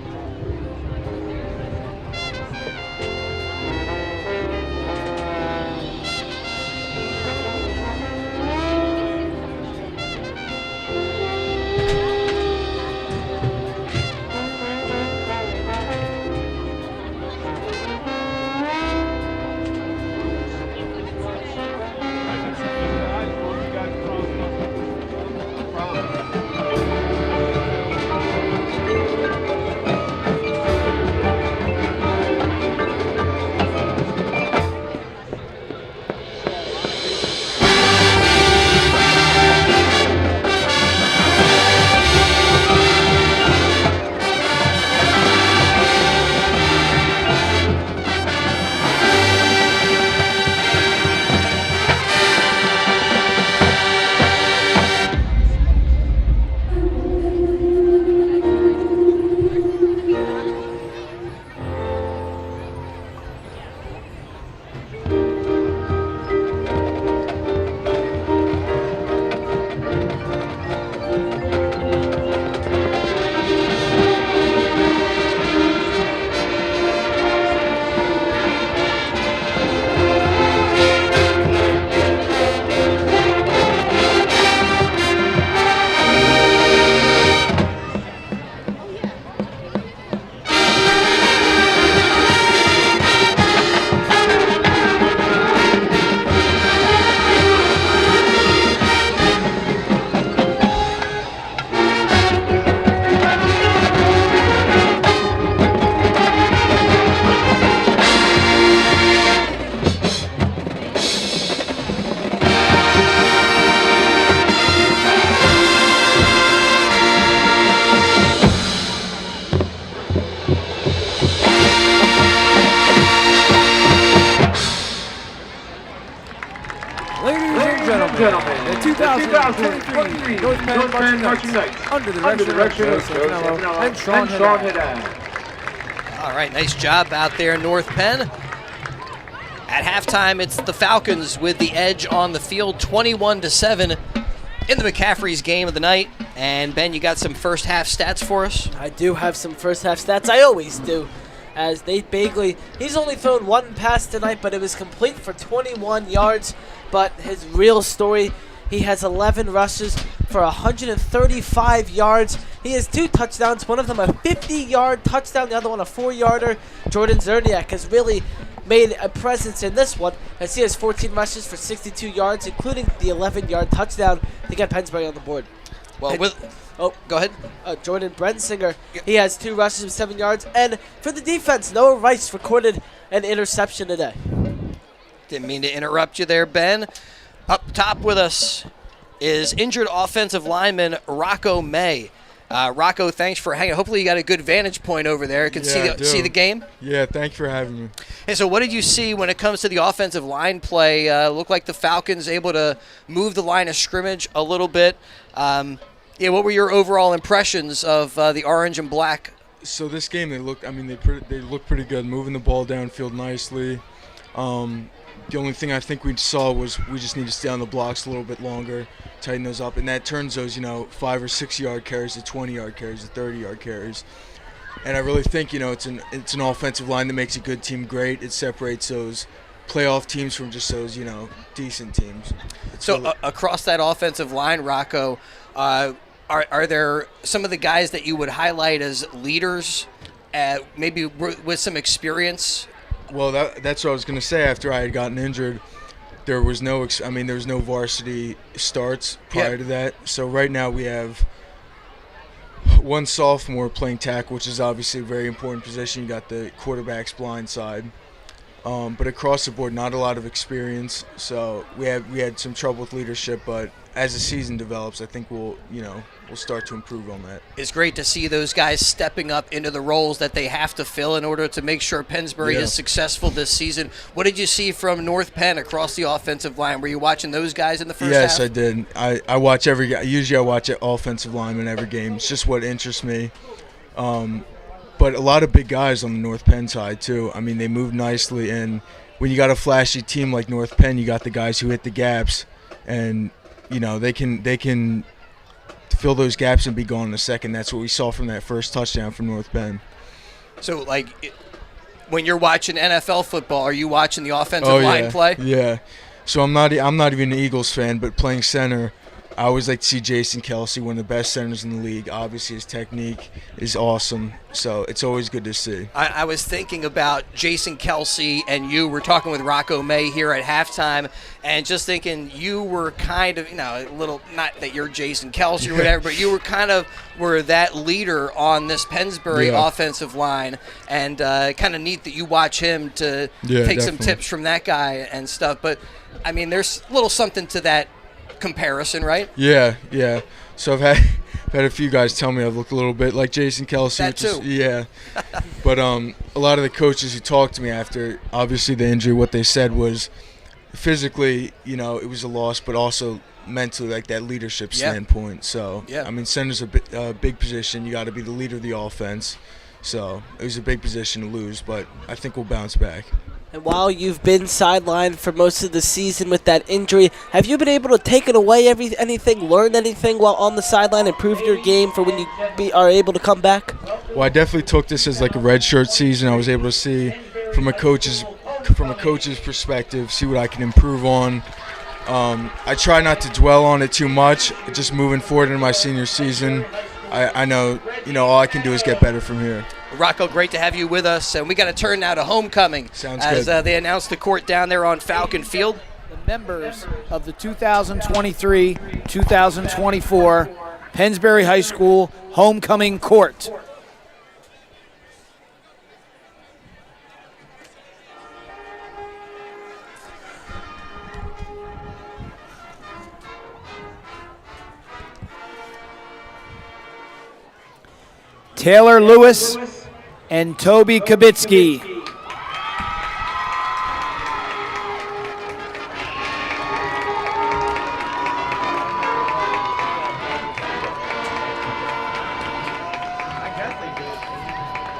Gentlemen, the 2023 North Penn Marching Knights, under the direction of Joseph Nello and Sean Haddad. All right, nice job out there, North Penn. At halftime, it's the Falcons with the edge on the field, 21-7 in the McCaffrey's game of the night. And Ben, you got some first half stats for us? I do have some first half stats. I always do. As Nate Bagley, he's only thrown one pass tonight, but it was complete for 21 yards. But his real story, he has 11 rushes for 135 yards. He has 2 touchdowns, one of them a 50-yard touchdown, the other one a 4-yarder. Jordan Zerniak has really made a presence in this one, as he has 14 rushes for 62 yards, including the 11-yard touchdown to get Pennsbury on the board. Well, go ahead. Jordan Brensinger, he has 2 rushes of 7 yards. And for the defense, Noah Rice recorded an interception today. Didn't mean to interrupt you there, Ben. Up top with us is injured offensive lineman Rocco May. Rocco, thanks for hanging. Hopefully you got a good vantage point over there. You can see the game. Yeah, thanks for having me. Hey, so what did you see when it comes to the offensive line play? Looked like the Falcons able to move the line of scrimmage a little bit. What were your overall impressions of the orange and black? So this game, they looked pretty good, moving the ball downfield nicely. The only thing I think we saw was we just need to stay on the blocks a little bit longer, tighten those up, and that turns those 5 or 6 yard carries to 20-yard carries to 30-yard carries. And I really think it's an offensive line that makes a good team great. It separates those playoff teams from just those decent teams. Across that offensive line, Rocco, are there some of the guys that you would highlight as leaders, maybe with some experience? Well, that's what I was going to say. After I had gotten injured, there was no varsity starts prior to that. So right now we have one sophomore playing tackle, which is obviously a very important position. You got the quarterback's blind side. But across the board, not a lot of experience. So we had some trouble with leadership, but as the season develops, I think we'll start to improve on that. It's great to see those guys stepping up into the roles that they have to fill in order to make sure Pennsbury is successful this season. What did you see from North Penn across the offensive line? Were you watching those guys in the first half? Yes, I did. I watch every – usually I watch offensive linemen every game. It's just what interests me. but a lot of big guys on the North Penn side too. I mean, they move nicely, and when you got a flashy team like North Penn, you got the guys who hit the gaps, and they can fill those gaps and be gone in a second. That's what we saw from that first touchdown from North Penn. So, when you're watching NFL football, are you watching the offensive line play? Yeah. So I'm not even an Eagles fan, but playing center, I always like to see Jason Kelsey, one of the best centers in the league. Obviously, his technique is awesome, so it's always good to see. I was thinking about Jason Kelsey and you were talking with Rocco May here at halftime, and just thinking you were kind of, a little, not that you're Jason Kelsey or whatever, but you were that leader on this Pennsbury offensive line, and kind of neat that you watch him to take some tips from that guy and stuff. But, I mean, there's a little something to that comparison, right? Yeah. So I've had a few guys tell me I look a little bit like Jason Kelsey. That too. But a lot of the coaches who talked to me after, obviously the injury, what they said was physically, it was a loss, but also mentally, like that leadership standpoint. So, I mean, center's a big position. You got to be the leader of the offense. So it was a big position to lose, but I think we'll bounce back. And while you've been sidelined for most of the season with that injury, have you been able to take it away anything, learn anything while on the sideline, improve your game for when you are able to come back? Well, I definitely took this as like a redshirt season. I was able to see from a coach's perspective, see what I can improve on. I try not to dwell on it too much. Just moving forward into my senior season, I know all I can do is get better from here. Rocco, great to have you with us. And we got to turn now to homecoming. Sounds as good. They announced the court down there on Falcon Field. The members of the 2023-2024 Pennsbury High School homecoming court. Taylor Lewis and Toby Kabitsky.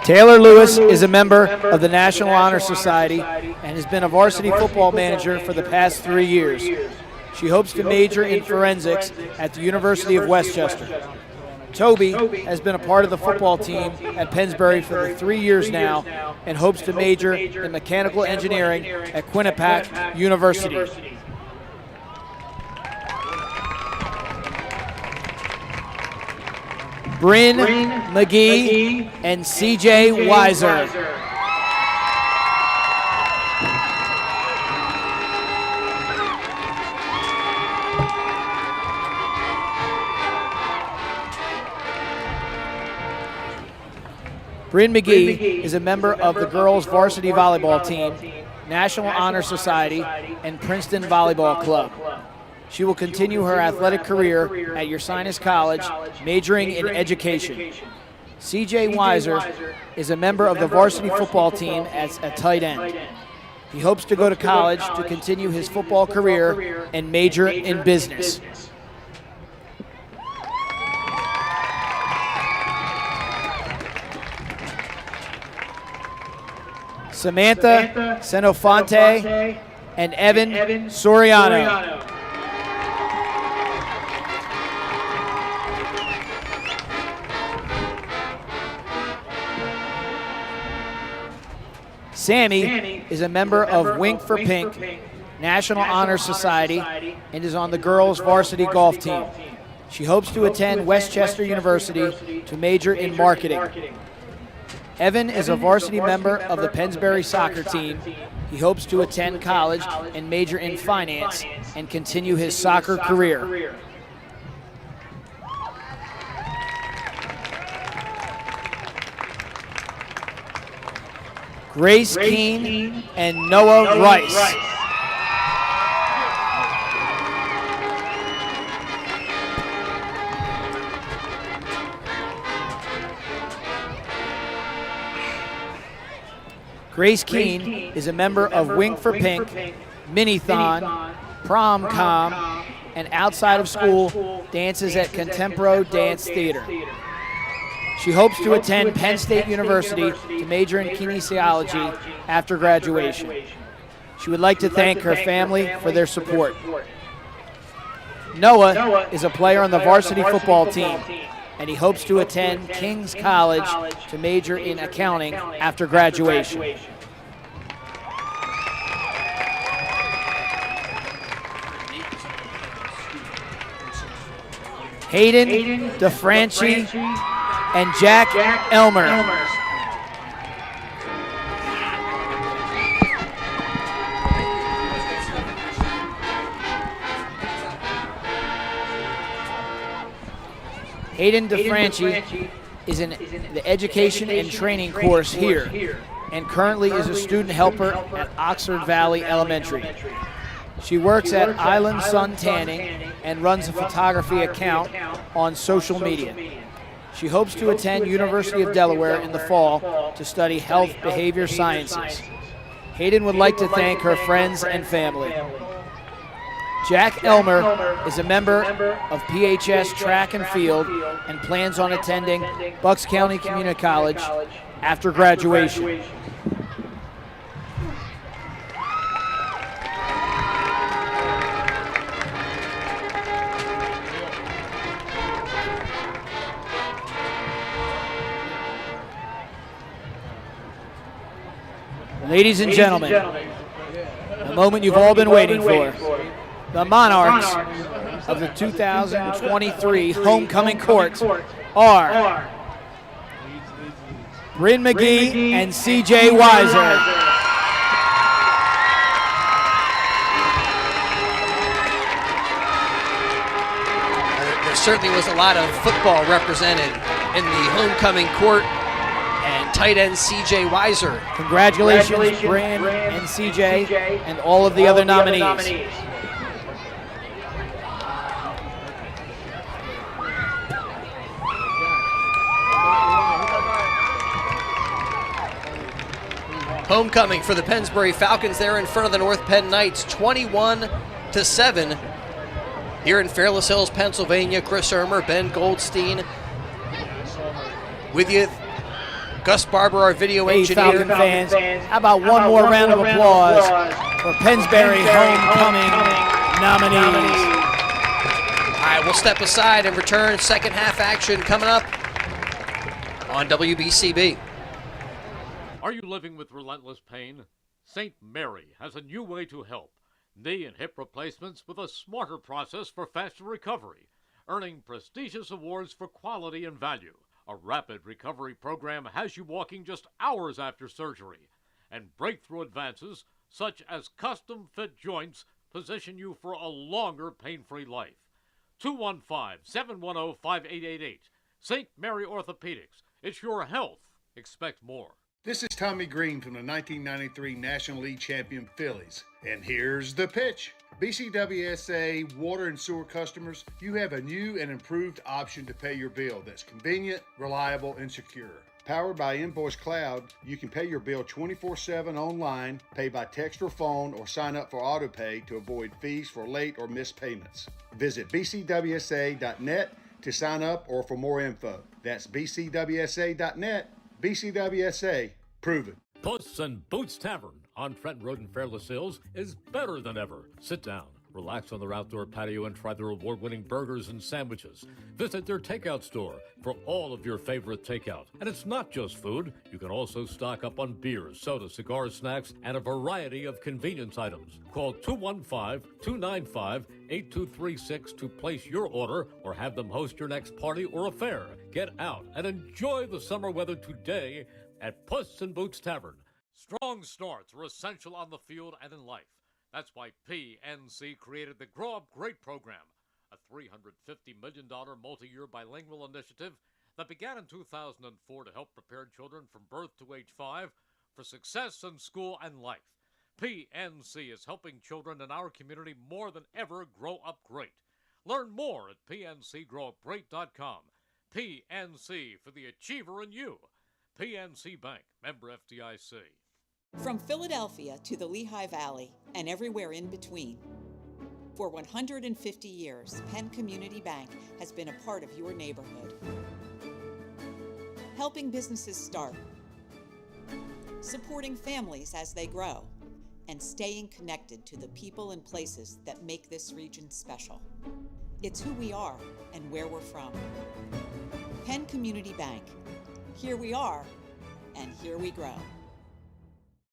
Taylor Lewis is a member of the National Honor Society and has been a varsity football manager for the past 3 years. She hopes to major in forensics at the University of Westchester. Toby has been a part of the football team at Pennsbury for 3 years now and hopes to major in mechanical engineering at Quinnipiac University. Bryn McGee and CJ Weiser. Bryn McGee is a member of the girls' varsity volleyball team, National Honor Society, and Princeton Volleyball Club. She will continue her athletic career at Ursinus College, majoring in education. CJ Weiser is a member of the varsity football team as a tight end. He hopes to go to college to continue his football career and major in business. Samantha Senofante and Evan Soriano. Sammy is a member of Wink for Pink, National Honor Society, and is on the girls' varsity golf team. She hopes to attend Westchester University to major in marketing. Evan is a varsity member of the Pennsbury soccer team. He hopes to attend college and major in finance and continue his soccer career. Grace Keene and Noah Rice. Grace Keene is a member of Wink for Pink, Minithon, Prom-Com, and outside of school dances at Contemporo Dance Theater. She hopes to attend Penn State University to major in kinesiology after graduation. She would like to thank her family for their support. Noah is a player on the varsity football team, and he hopes to attend King's College to major in accounting after graduation. Hayden DeFranchi and Jack Elmer. Hayden DeFranchi is in the education and training course here and currently is a student helper at Oxford Valley Elementary. She works at Island Sun Tanning and runs a photography account on social media. She hopes to attend University of Delaware in the fall to study health behavior sciences. Hayden would like to thank her friends and family. Jack Elmer is a member of PHS Track and Field and plans on attending Bucks County Community College after graduation. Ladies and gentlemen, the moment you've all been waiting for. The Monarchs of the 2023 homecoming court are Bryn McGee and C.J. Weiser. There certainly was a lot of football represented in the homecoming court. And tight end C.J. Weiser. Congratulations, Bryn and C.J. and all of the other nominees. Homecoming for the Pennsbury Falcons. They're in front of the North Penn Knights, 21-7. Here in Fairless Hills, Pennsylvania, Chris Ermer, Ben Goldstein with you. Gus Barber, our video engineer. Falcon fans, how about one more round of applause for Pennsbury homecoming nominees. All right, we'll step aside and return. Second half action coming up on WBCB. Are you living with relentless pain? St. Mary has a new way to help. Knee and hip replacements with a smarter process for faster recovery, earning prestigious awards for quality and value. A rapid recovery program has you walking just hours after surgery, and breakthrough advances such as custom-fit joints position you for a longer pain-free life. 215-710-5888. St. Mary Orthopedics. It's your health. Expect more. This is Tommy Green from the 1993 National League champion Phillies. And here's the pitch. BCWSA water and sewer customers, you have a new and improved option to pay your bill that's convenient, reliable, and secure. Powered by Invoice Cloud, you can pay your bill 24/7 online, pay by text or phone, or sign up for AutoPay to avoid fees for late or missed payments. Visit bcwsa.net to sign up or for more info. That's bcwsa.net. BCWSA, proven. Puss and Boots Tavern on Trent Road in Fairless Hills is better than ever. Sit down, relax on their outdoor patio, and try their award-winning burgers and sandwiches. Visit their takeout store for all of your favorite takeout. And it's not just food. You can also stock up on beers, soda, cigars, snacks, and a variety of convenience items. Call 215-295-8236 to place your order or have them host your next party or affair. Get out and enjoy the summer weather today at Puss and Boots Tavern. Strong starts are essential on the field and in life. That's why PNC created the Grow Up Great program, a $350 million multi-year bilingual initiative that began in 2004 to help prepare children from birth to age 5 for success in school and life. PNC is helping children in our community more than ever grow up great. Learn more at pncgrowupgreat.com. PNC for the achiever in you. PNC Bank, member FDIC. From Philadelphia to the Lehigh Valley and everywhere in between. For 150 years, Penn Community Bank has been a part of your neighborhood. helping businesses start, supporting families as they grow, and staying connected to the people and places that make this region special. It's who we are and where we're from. Penn Community Bank. Here we are, and here we grow.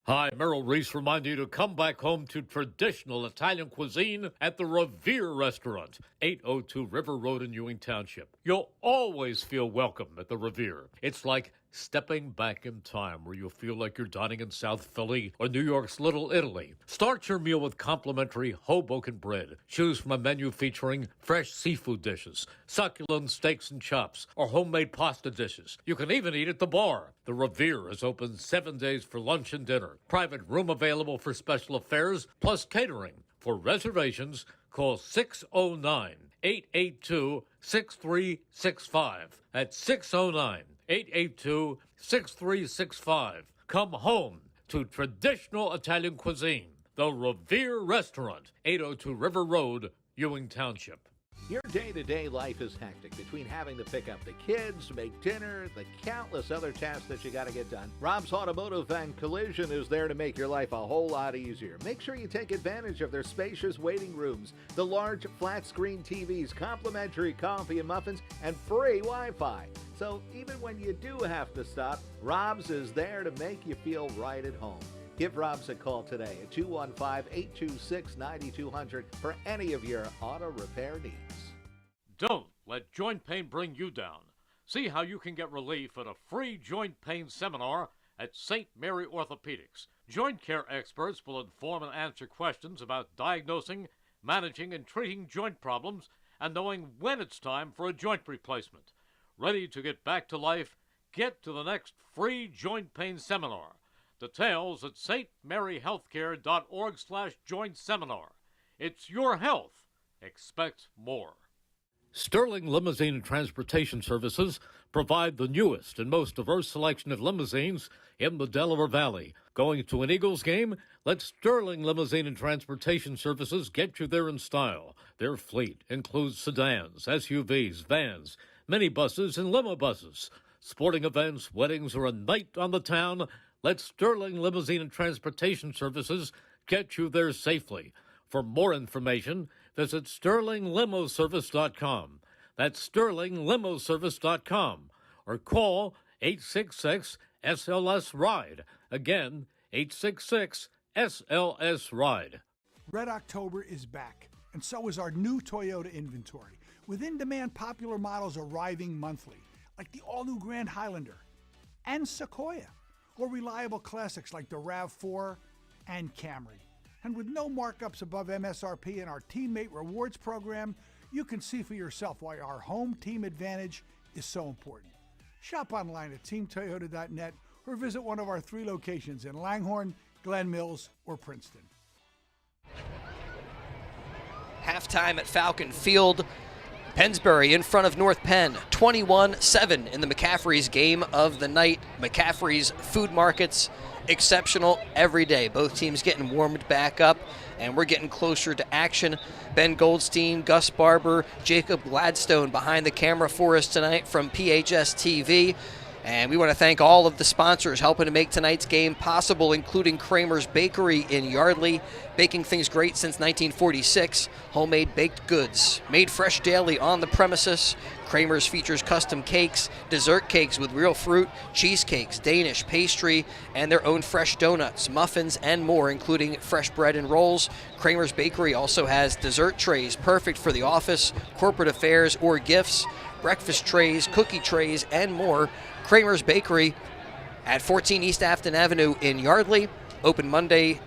Hi, Merrill Reese reminding you to come back home to traditional Italian cuisine at the Revere Restaurant, 802 River Road in Ewing Township. You'll always feel welcome at the Revere. It's like stepping back in time where you'll feel like you're dining in South Philly or New York's Little Italy. Start your meal with complimentary Hoboken bread. Choose from a menu featuring fresh seafood dishes, succulent steaks and chops, or homemade pasta dishes. You can even eat at the bar. The Revere is open 7 days for lunch and dinner. Private room available for special affairs, plus catering. For reservations, call 609-882-6365. That's 609-882-6365. Come home to traditional Italian cuisine. The Revere Restaurant, 802 River Road, Ewing Township. Your day-to-day life is hectic between having to pick up the kids, make dinner, the countless other tasks that you got to get done. Rob's Automotive and Collision is there to make your life a whole lot easier. Make sure you take advantage of their spacious waiting rooms, the large flat-screen TVs, complimentary coffee and muffins, and free Wi-Fi. So even when you do have to stop, Rob's is there to make you feel right at home. Give Rob's a call today at 215-826-9200 for any of your auto repair needs. Don't let joint pain bring you down. See how you can get relief at a free joint pain seminar at St. Mary Orthopedics. Joint care experts will inform and answer questions about diagnosing, managing, and treating joint problems and knowing when it's time for a joint replacement. Ready to get back to life? Get to the next free joint pain seminar. Details at stmaryhealthcare.org/joint seminar. It's your health. Expect more. Sterling Limousine and Transportation Services provide the newest and most diverse selection of limousines in the Delaware Valley. Going to an Eagles game? Let Sterling Limousine and Transportation Services get you there in style. Their fleet includes sedans, SUVs, vans, minibuses, and limo buses. Sporting events, weddings, or a night on the town? Let Sterling Limousine and Transportation Services get you there safely. For more information, visit sterlinglimoservice.com. That's sterlinglimoservice.com. Or call 866-SLS-RIDE. Again, 866-SLS-RIDE. Red October is back, and so is our new Toyota inventory, with in-demand popular models arriving monthly, like the all-new Grand Highlander and Sequoia, or reliable classics like the RAV4 and Camry. And with no markups above MSRP and our Teammate Rewards program, you can see for yourself why our home team advantage is so important. Shop online at teamtoyota.net or visit one of our 3 locations in Langhorne, Glen Mills, or Princeton. Halftime at Falcon Field. Pennsbury in front of North Penn, 21-7 in the McCaffrey's game of the night. McCaffrey's Food Markets, exceptional every day. Both teams getting warmed back up, and we're getting closer to action. Ben Goldstein, Gus Barber, Jacob Gladstone behind the camera for us tonight from PHS TV. And we want to thank all of the sponsors helping to make tonight's game possible, including Kramer's Bakery in Yardley, baking things great since 1946. Homemade baked goods, made fresh daily on the premises. Kramer's features custom cakes, dessert cakes with real fruit, cheesecakes, Danish pastry, and their own fresh donuts, muffins, and more, including fresh bread and rolls. Kramer's Bakery also has dessert trays perfect for the office, corporate affairs, or gifts, breakfast trays, cookie trays, and more. Kramer's Bakery at 14 East Afton Avenue in Yardley. Open Mondays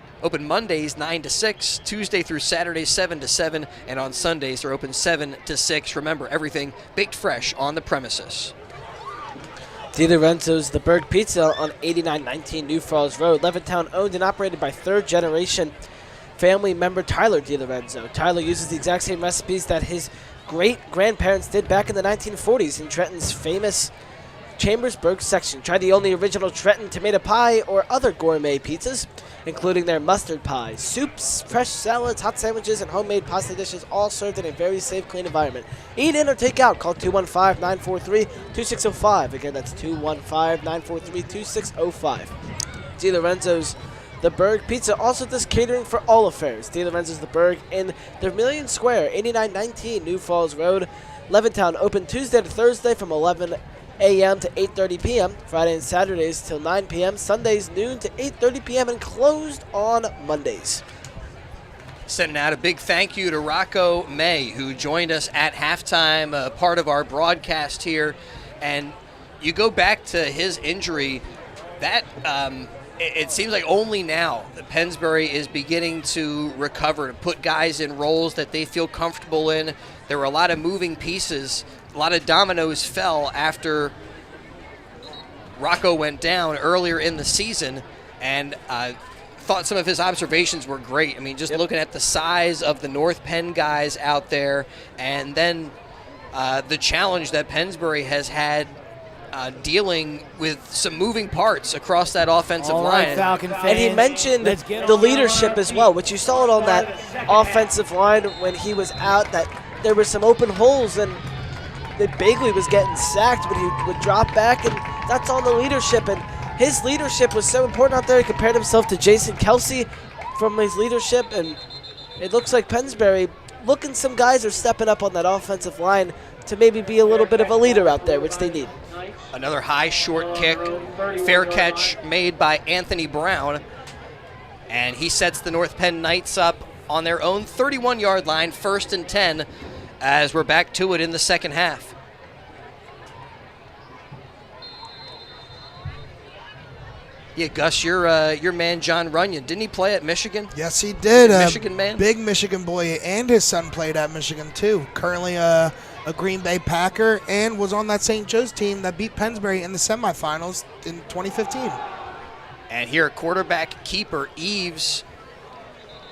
9 to 6, Tuesday through Saturday 7 to 7, and on Sundays they're open 7 to 6. Remember, everything baked fresh on the premises. DiLorenzo's The Bird Pizza on 8919 New Falls Road, Levittown, owned and operated by third-generation family member Tyler DiLorenzo. Tyler uses the exact same recipes that his great-grandparents did back in the 1940s in Trenton's famous Chambersburg section. Try the only original Trenton tomato pie or other gourmet pizzas, including their mustard pies, soups, fresh salads, hot sandwiches, and homemade pasta dishes, all served in a very safe, clean environment. Eat in or take out. Call 215-943-2605. Again, that's 215-943-2605. D. Lorenzo's The Berg Pizza also does catering for all affairs. D. Lorenzo's The Berg in the Vermilion Square, 8919 New Falls Road, Levittown. Open Tuesday to Thursday from 11 a.m. to 8:30 p.m. Friday and Saturdays till 9 p.m. Sundays noon to 8:30 p.m. and closed on Mondays. Sending out a big thank you to Rocco May, who joined us at halftime, part of our broadcast here. And you go back to his injury, that it seems like only now that Pennsbury is beginning to recover, to put guys in roles that they feel comfortable in. There were a lot of moving pieces. A lot of dominoes fell after Rocco went down earlier in the season, and thought some of his observations were great. I mean, just looking at the size of the North Penn guys out there, and then the challenge that Pennsbury has had dealing with some moving parts across that offensive line. Falcon fans, and he mentioned the leadership as well, which you saw it on that offensive line when he was out, that there were some open holes, and Bagley was getting sacked, but he would drop back, and that's on the leadership. And his leadership was so important out there. He compared himself to Jason Kelsey from his leadership, and it looks like Pennsbury, some guys are stepping up on that offensive line to maybe be a little bit of a leader out there, which they need. Another high short kick, fair catch made by Anthony Brown, and he sets the North Penn Knights up on their own 31-yard line, 1st and 10, as we're back to it in the second half. Yeah, Gus, your man John Runyon, didn't he play at Michigan? Yes, he did. Michigan man? Big Michigan boy, and his son played at Michigan too. Currently a Green Bay Packer, and was on that St. Joe's team that beat Pennsbury in the semifinals in 2015. And here, quarterback keeper Eves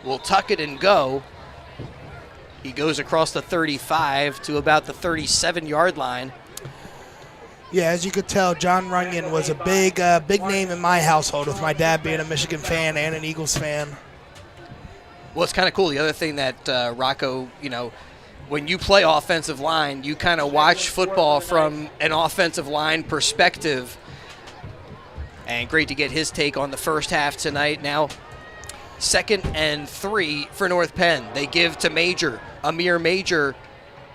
will tuck it and go. He goes across the 35 to about the 37-yard line. Yeah, as you could tell, John Runyon was a big name in my household, with my dad being a Michigan fan and an Eagles fan. Well, it's kind of cool. The other thing that Rocco, when you play offensive line, you kind of watch football from an offensive line perspective. And great to get his take on the first half tonight. Now, 2nd and 3 for North Penn. They give to Major. Amir Major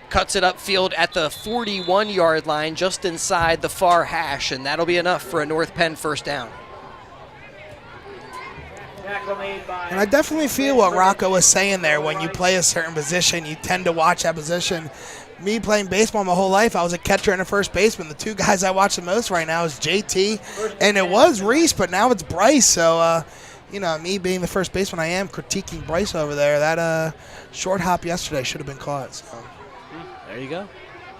cuts it upfield at the 41-yard line, just inside the far hash, and that'll be enough for a North Penn first down. And I definitely feel what Rocco was saying there. When you play a certain position, you tend to watch that position. Me playing baseball my whole life, I was a catcher and a first baseman. The two guys I watch the most right now is JT, and it was Reese, but now it's Bryce. So, me being the first baseman, I am critiquing Bryce over there. That short hop yesterday should have been caught. So. There you go.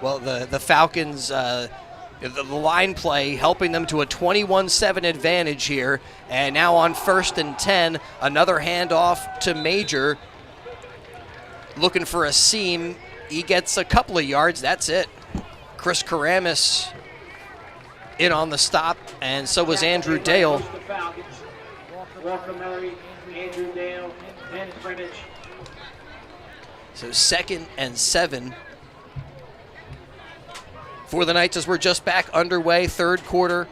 Well, the Falcons, the line play helping them to a 21-7 advantage here. And now on 1st and 10, another handoff to Major. Looking for a seam. He gets a couple of yards. That's it. Chris Karamis in on the stop, and so was Andrew Dale. Walker Murray, Andrew Dale, Ben Crimmage. So 2nd and 7 for the Knights as we're just back underway, third quarter.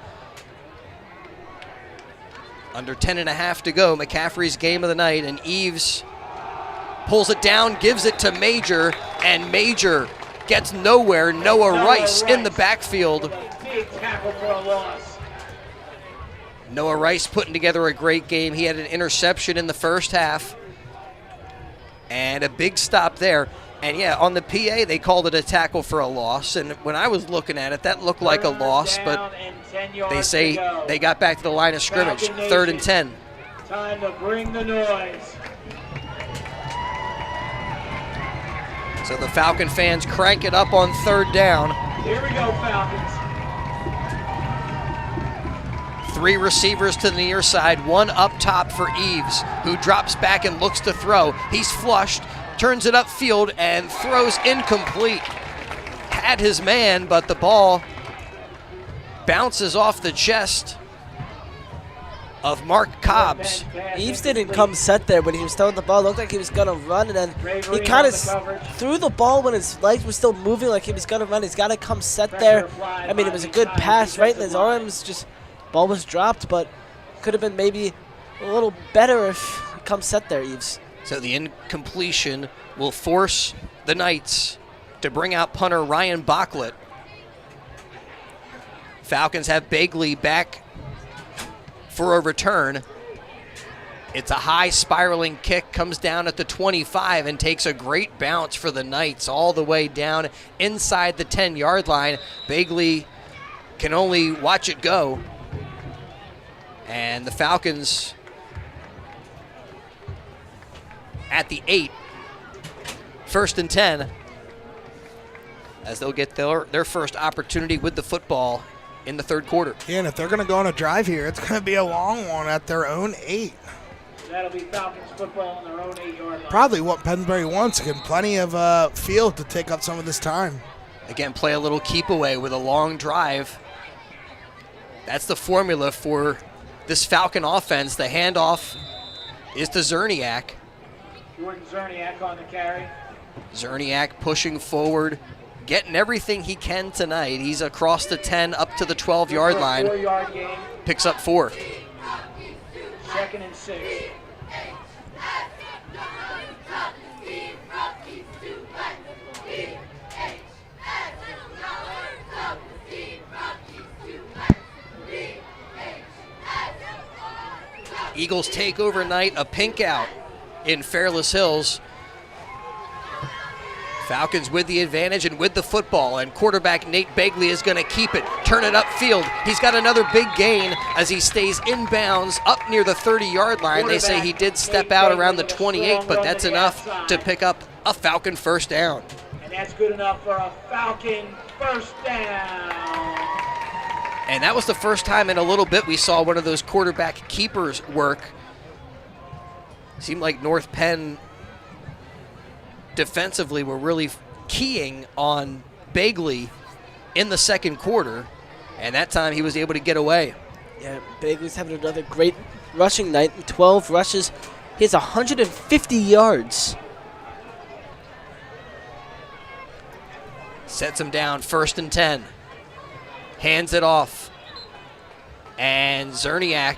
Under 10.5 to go. McCaffrey's game of the night, and Eves pulls it down, gives it to Major, and Major gets nowhere. Noah Rice in the backfield. Big tackle for a loss. Noah Rice putting together a great game. He had an interception in the first half and a big stop there. And yeah, on the PA, they called it a tackle for a loss. And when I was looking at it, that looked like a loss, but they say they got back to the line of scrimmage. 3rd and 10. Time to bring the noise. So the Falcon fans crank it up on 3rd down. Here we go, Falcons. 3 receivers to the near side, 1 up top for Eves, who drops back and looks to throw. He's flushed, turns it upfield, and throws incomplete. Had his man, but the ball bounces off the chest of Mark Cobbs. Eves didn't come set there when he was throwing the ball. It looked like he was going to run, and then he kind of threw the ball when his legs were still moving like he was going to run. He's got to come set there. I mean, it was a good pass right in his arms. Just ball was dropped, but could have been maybe a little better if he comes set there, Eves. So the incompletion will force the Knights to bring out punter Ryan Bachlet. Falcons have Bagley back for a return. It's a high spiraling kick, comes down at the 25 and takes a great bounce for the Knights all the way down inside the 10-yard line. Bagley can only watch it go. And the Falcons at the 8, 1st and 10, as they'll get their first opportunity with the football in the third quarter. Yeah, and if they're going to go on a drive here, it's going to be a long one at their own 8. That'll be Falcons football on their own 8-yard line. Probably what Pennsbury wants. Again, plenty of field to take up some of this time. Again, play a little keep away with a long drive. That's the formula for this Falcon offense. The handoff is to Zerniak. Jordan Zerniak on the carry. Zerniak pushing forward, getting everything he can tonight. He's across the 10 up to the 12-yard line. 4-yard gain. Picks up 4. 2nd and 6. Eagles take overnight a pink out in Fairless Hills. Falcons with the advantage and with the football, and quarterback Nate Bagley is going to keep it, turn it upfield. He's got another big gain as he stays inbounds up near the 30-yard line. They say he did step out around the 28, but that's enough to pick up a Falcon first down. And that's good enough for a Falcon first down. And that was the first time in a little bit we saw one of those quarterback keepers work. Seemed like North Penn defensively were really keying on Bagley in the second quarter, and that time he was able to get away. Yeah, Bagley's having another great rushing night. 12 rushes. He has 150 yards. Sets him down, 1st and 10. Hands it off. And Zerniak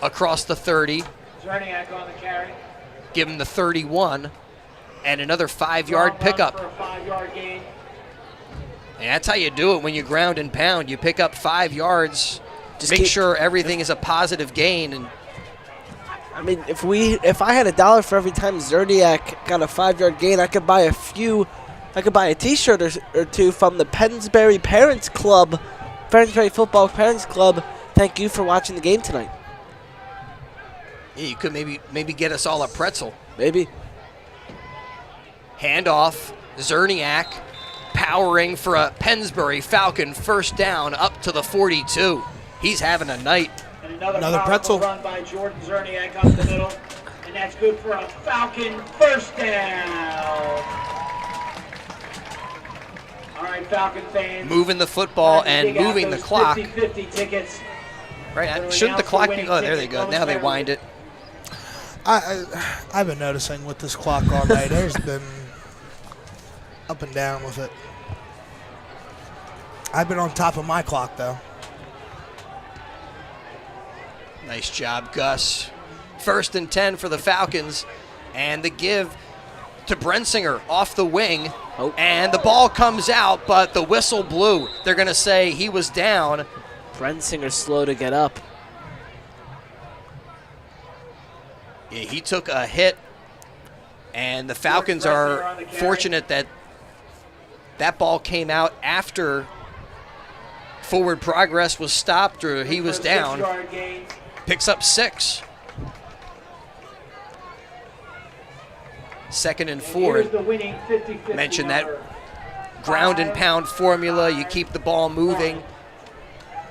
across the 30. Zerniak on the carry. Give him the 31. And another 5-yard pickup. For a 5-yard gain. And that's how you do it when you ground and pound. You pick up 5 yards. Just make sure everything is a positive gain. And I mean, if I had $1 for every time Zerniak got a 5-yard gain, I could buy a T-shirt or two from the Pennsbury Parents Club, Pennsbury Football Parents Club. Thank you for watching the game tonight. Yeah, you could maybe get us all a pretzel. Maybe. Handoff, Zerniak powering for a Pennsbury Falcon first down up to the 42. He's having a night. And another pretzel run by Jordan Zerniak up the middle, and that's good for a Falcon first down. All right, Falcon fans. Moving the football and moving the clock. 50-50 tickets. Right, shouldn't the clock be? Oh, there they go. Now they wind it. I've been noticing with this clock all night. There's been up and down with it. I've been on top of my clock, though. Nice job, Gus. 1st and 10 for the Falcons. And the give to Brensinger off the wing. And the ball comes out, but the whistle blew. They're going to say he was down. Brensinger's slow to get up. Yeah, he took a hit. And the Falcons are fortunate that that ball came out after forward progress was stopped or he was down. Picks up 6. 2nd and 4. Mentioned that ground and pound formula. You keep the ball moving.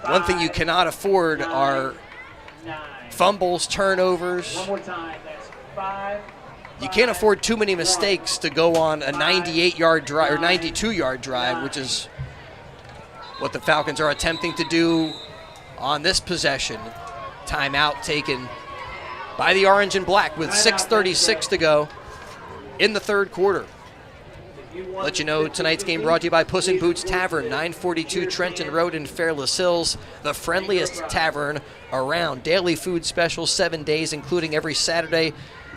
One thing you cannot afford are fumbles, turnovers. One more time. That's 5. You can't afford too many mistakes to go on a 98-yard drive or 92-yard drive, which is what the Falcons are attempting to do on this possession. Timeout taken by the Orange and Black with 6:36 to go in the third quarter. Let you know tonight's game brought to you by Puss in Boots Tavern, 942 Trenton Road in Fairless Hills, the friendliest tavern around. Daily food specials 7 days, including every Saturday,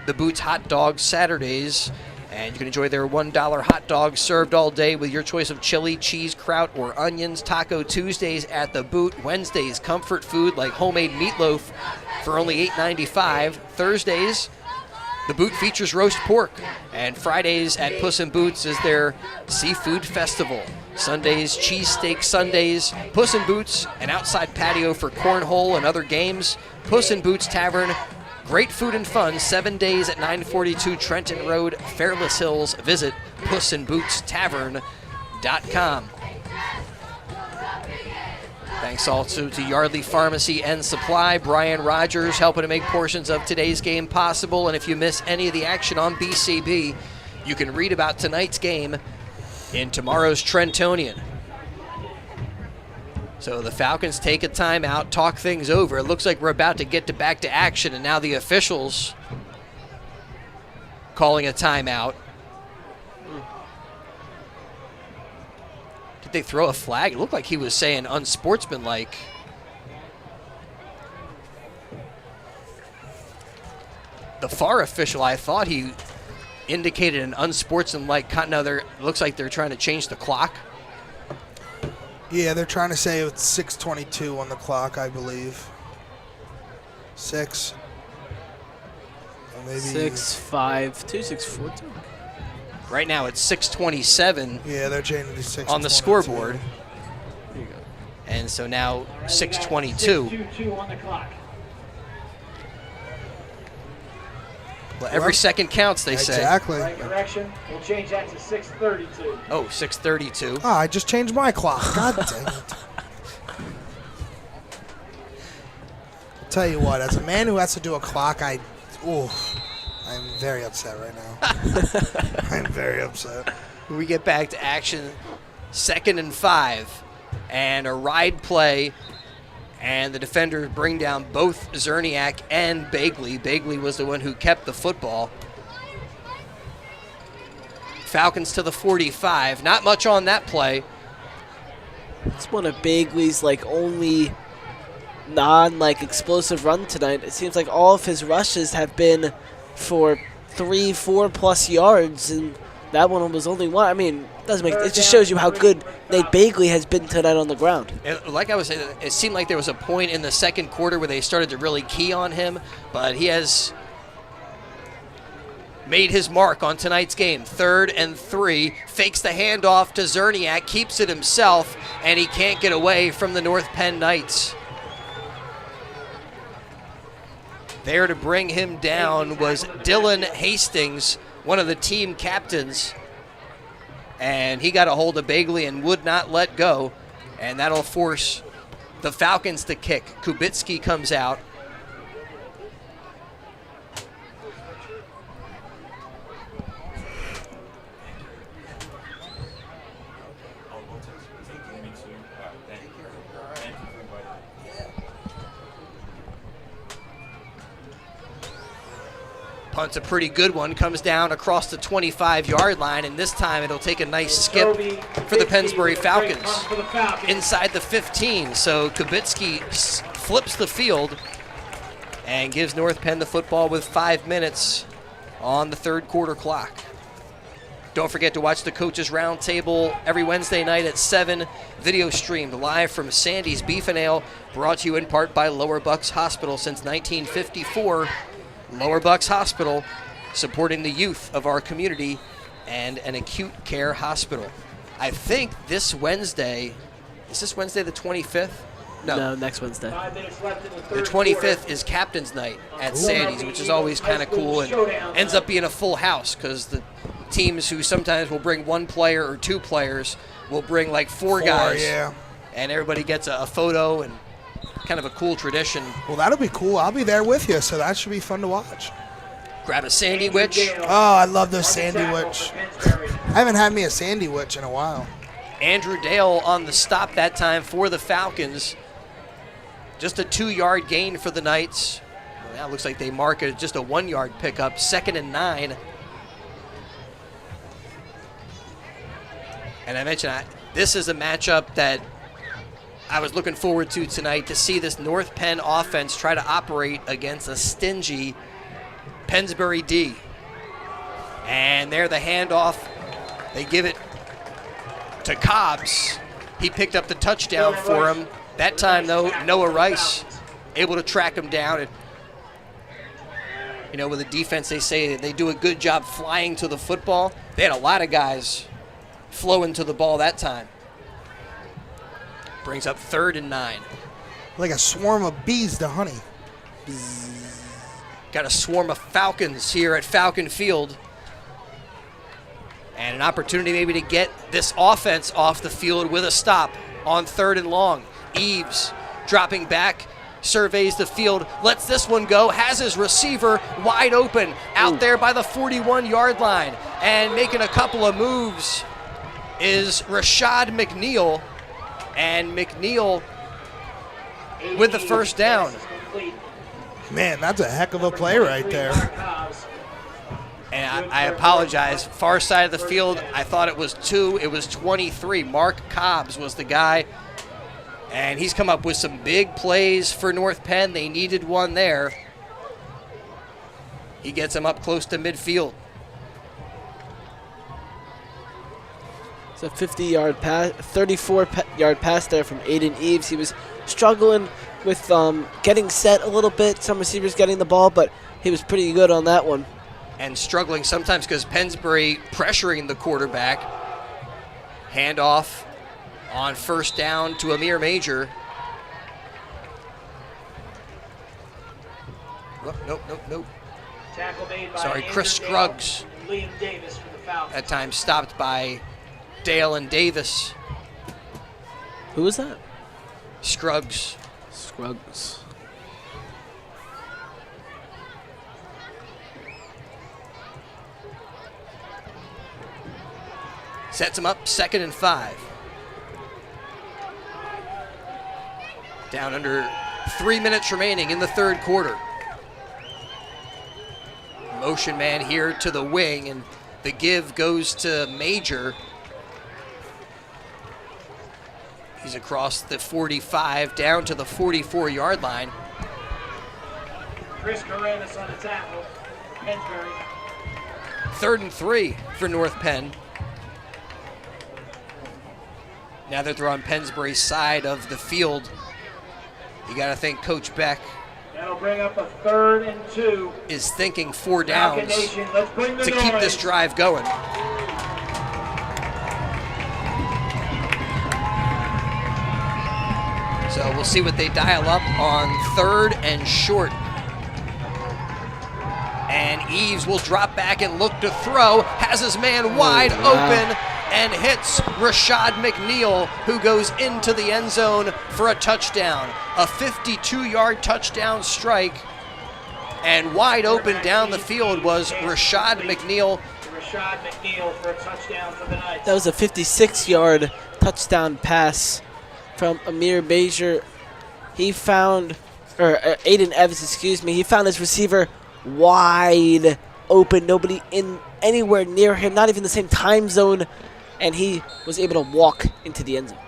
the Boots Hot Dog Saturdays. And you can enjoy their $1 hot dogs served all day with your choice of chili, cheese, kraut, or onions. Taco Tuesdays at the Boot. Wednesdays, comfort food like homemade meatloaf for only $8.95. Thursdays, the Boot features roast pork. And Fridays at Puss in Boots is their seafood festival. Sundays, cheesesteak Sundays. Puss in Boots, an outside patio for cornhole and other games. Puss in Boots Tavern. Great food and fun, 7 days at 942 Trenton Road, Fairless Hills. Visit pussandbootstavern.com. Thanks also to Yardley Pharmacy and Supply. Brian Rogers helping to make portions of today's game possible. And if you miss any of the action on BCB, you can read about tonight's game in tomorrow's Trentonian. So the Falcons take a timeout, talk things over. It looks like we're about to get back to action, and now the officials calling a timeout. Did they throw a flag? It looked like he was saying unsportsmanlike. The FAR official, I thought he indicated an unsportsmanlike conduct. No, it looks like they're trying to change the clock. Yeah, they're trying to say it's 6:22 on the clock, I believe. 6. Or maybe 6:52, 6:42. Right now it's 6:27. Yeah, they're changing to 6 on the scoreboard. There you go. And so now 6:22. 6:22 on the clock. Well, every second counts, they say. Exactly. Right, correction. We'll change that to 6:32. Oh, 6:32. Oh, I just changed my clock. God dang it. I'll tell you what, as a man who has to do a clock, I'm very upset right now. I'm very upset. We get back to action. 2nd and 5. And a ride play. And the defenders bring down both Zerniak and Bagley. Bagley was the one who kept the football. Falcons to the 45. Not much on that play. It's one of Bagley's only explosive run tonight. It seems like all of his rushes have been for 3-4 plus yards, and that one was only one. I mean, it just shows you how good Nate Bagley has been tonight on the ground. And like I was saying, it seemed like there was a point in the second quarter where they started to really key on him, but he has made his mark on tonight's game. 3rd and 3, fakes the handoff to Zerniak, keeps it himself, and he can't get away from the North Penn Knights. There to bring him down was Dylan Hastings, one of the team captains. And he got a hold of Bagley and would not let go. And that'll force the Falcons to kick. Kubitsky comes out. Punt's a pretty good one, comes down across the 25-yard line, and this time it'll take a nice skip for the Pennsbury Falcons inside the 15. So Kubitsky flips the field and gives North Penn the football with 5 minutes on the third quarter clock. Don't forget to watch the Coaches Roundtable every Wednesday night at 7, video streamed live from Sandy's Beef and Ale, brought to you in part by Lower Bucks Hospital since 1954. Lower Bucks Hospital, supporting the youth of our community and an acute care hospital. I think this Wednesday, is this Wednesday the 25th? No, next Wednesday. 5 minutes left in the The third quarter. 25th is Captain's Night at Sandy's, which is always kind of cool and ends up being a full house because the teams who sometimes will bring 1 player or 2 players will bring 4 guys. Yeah. And everybody gets a photo and kind of a cool tradition. Well, that'll be cool. I'll be there with you, so that should be fun to watch. Grab a Sandy Witch. Oh, I love those Sandy Witch. I haven't had me a Sandy Witch in a while. Andrew Dale on the stop that time for the Falcons. Just a 2-yard gain for the Knights. Well, now it looks like they mark it just a 1-yard pickup, 2nd and 9. And I mentioned this is a matchup that I was looking forward to tonight, to see this North Penn offense try to operate against a stingy Pennsbury D. And there the handoff. They give it to Cobbs. He picked up the touchdown for him. That time, though, Noah Rice able to track him down. And, you know, with the defense, they say they do a good job flying to the football. They had a lot of guys flowing to the ball that time. Brings up 3rd and 9. Like a swarm of bees to honey. Got a swarm of Falcons here at Falcon Field. And an opportunity maybe to get this offense off the field with a stop on 3rd and long. Eves dropping back, surveys the field, lets this one go, has his receiver wide open out there by the 41-yard line. And making a couple of moves is Rashad McNeil. And McNeil with the first down. Man, that's a heck of a play right there. And I apologize. Far side of the field, I thought it was 2. It was 23. Mark Cobbs was the guy. And he's come up with some big plays for North Penn. They needed one there. He gets him up close to midfield. It's a 50-yard pass, 34-yard pass there from Aiden Eves. He was struggling with getting set a little bit. Some receivers getting the ball, but he was pretty good on that one. And struggling sometimes because Pennsbury pressuring the quarterback. Handoff on 1st down to Amir Major. Nope. Tackle made by Sorry, Chris Scruggs. Liam Davis for the Falcons. At times stopped by Dale and Davis. Who was that? Scruggs. Sets him up 2nd and 5. Down under 3 minutes remaining in the 3rd quarter. Motion man here to the wing, and the give goes to Major. He's across the 45 down to the 44-yard line. Chris Carreras on the tackle. Pennsbury. 3rd and 3 for North Penn. Now that they're on Pennsbury's side of the field, you got to think Coach Beck That'll bring up a 3rd and 2. is thinking 4 downs Nation, let's bring the to noise. keep this drive going. So we'll see what they dial up on 3rd and short. And Eves will drop back and look to throw. Has his man wide open and hits Rashad McNeil, who goes into the end zone for a touchdown. A 52-yard touchdown strike. And wide open down the field was Rashad McNeil. Rashad McNeil for a touchdown for the Knights. That was a 56-yard touchdown pass from Amir Major. He found, or Aiden Evans, excuse me, he found his receiver wide open. Nobody in anywhere near him, not even the same time zone, and he was able to walk into the end zone.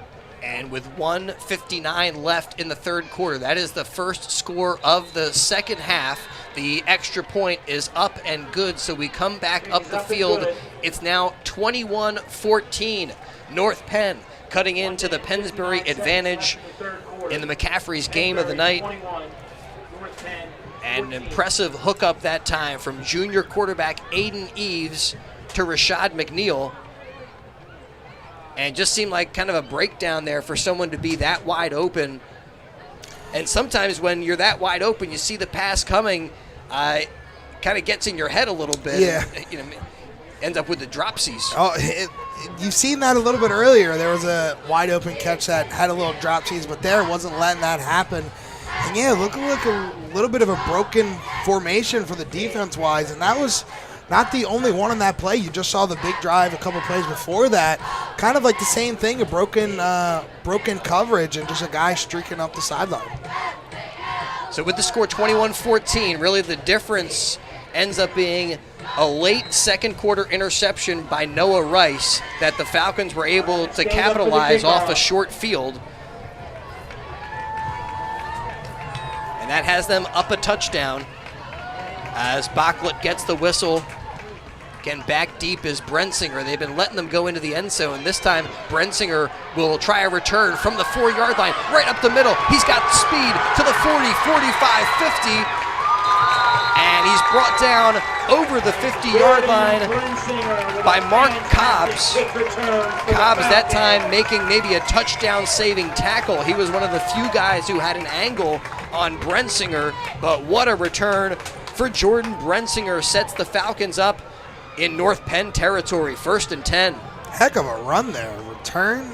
And with 1:59 left in the 3rd quarter, that is the first score of the 2nd half. The extra point is up and good, so we come back up the field. It's now 21-14. North Penn cutting into the Pennsbury advantage in the McCaffrey's game of the night. An impressive hookup that time from junior quarterback Aiden Eves to Rashad McNeil. And just seemed like kind of a breakdown there for someone to be that wide open. And sometimes when you're that wide open, you see the pass coming, kind of gets in your head a little bit. Yeah. And, ends up with the dropsies. Oh, you've seen that a little bit earlier. There was a wide open catch that had a little dropsies, but there wasn't letting that happen. And yeah, look like a little bit of a broken formation for the defense-wise, and that was not the only one on that play. You just saw the big drive a couple plays before that. Kind of like the same thing, a broken coverage and just a guy streaking up the sideline. So with the score 21-14, really the difference ends up being a late second quarter interception by Noah Rice that the Falcons were able to capitalize off a short field. And that has them up a touchdown as Bachlet gets the whistle. Again, back deep is Brensinger. They've been letting them go into the end zone. This time, Brensinger will try a return from the 4-yard line, right up the middle. He's got speed to the 40, 45, 50. And he's brought down over the 50-yard line by Mark Cobbs. Cobbs that time making maybe a touchdown-saving tackle. He was one of the few guys who had an angle on Brensinger, but what a return for Jordan Brensinger. Sets the Falcons up in North Penn territory, 1st and 10. Heck of a run there. Return,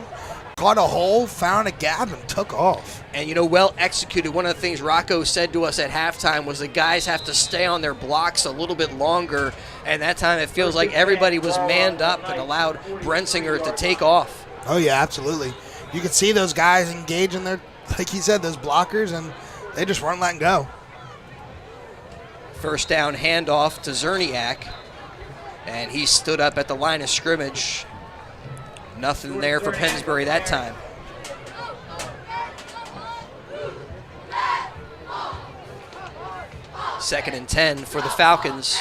caught a hole, found a gap, and took off. And, well executed. One of the things Rocco said to us at halftime was the guys have to stay on their blocks a little bit longer. And that time it feels like everybody was manned up and allowed Brensinger to take off. Oh, yeah, absolutely. You could see those guys engage in their, like he said, those blockers, and they just weren't letting go. First down handoff to Zerniak. And he stood up at the line of scrimmage. Nothing there for Pennsbury that time. Second and 10 for the Falcons.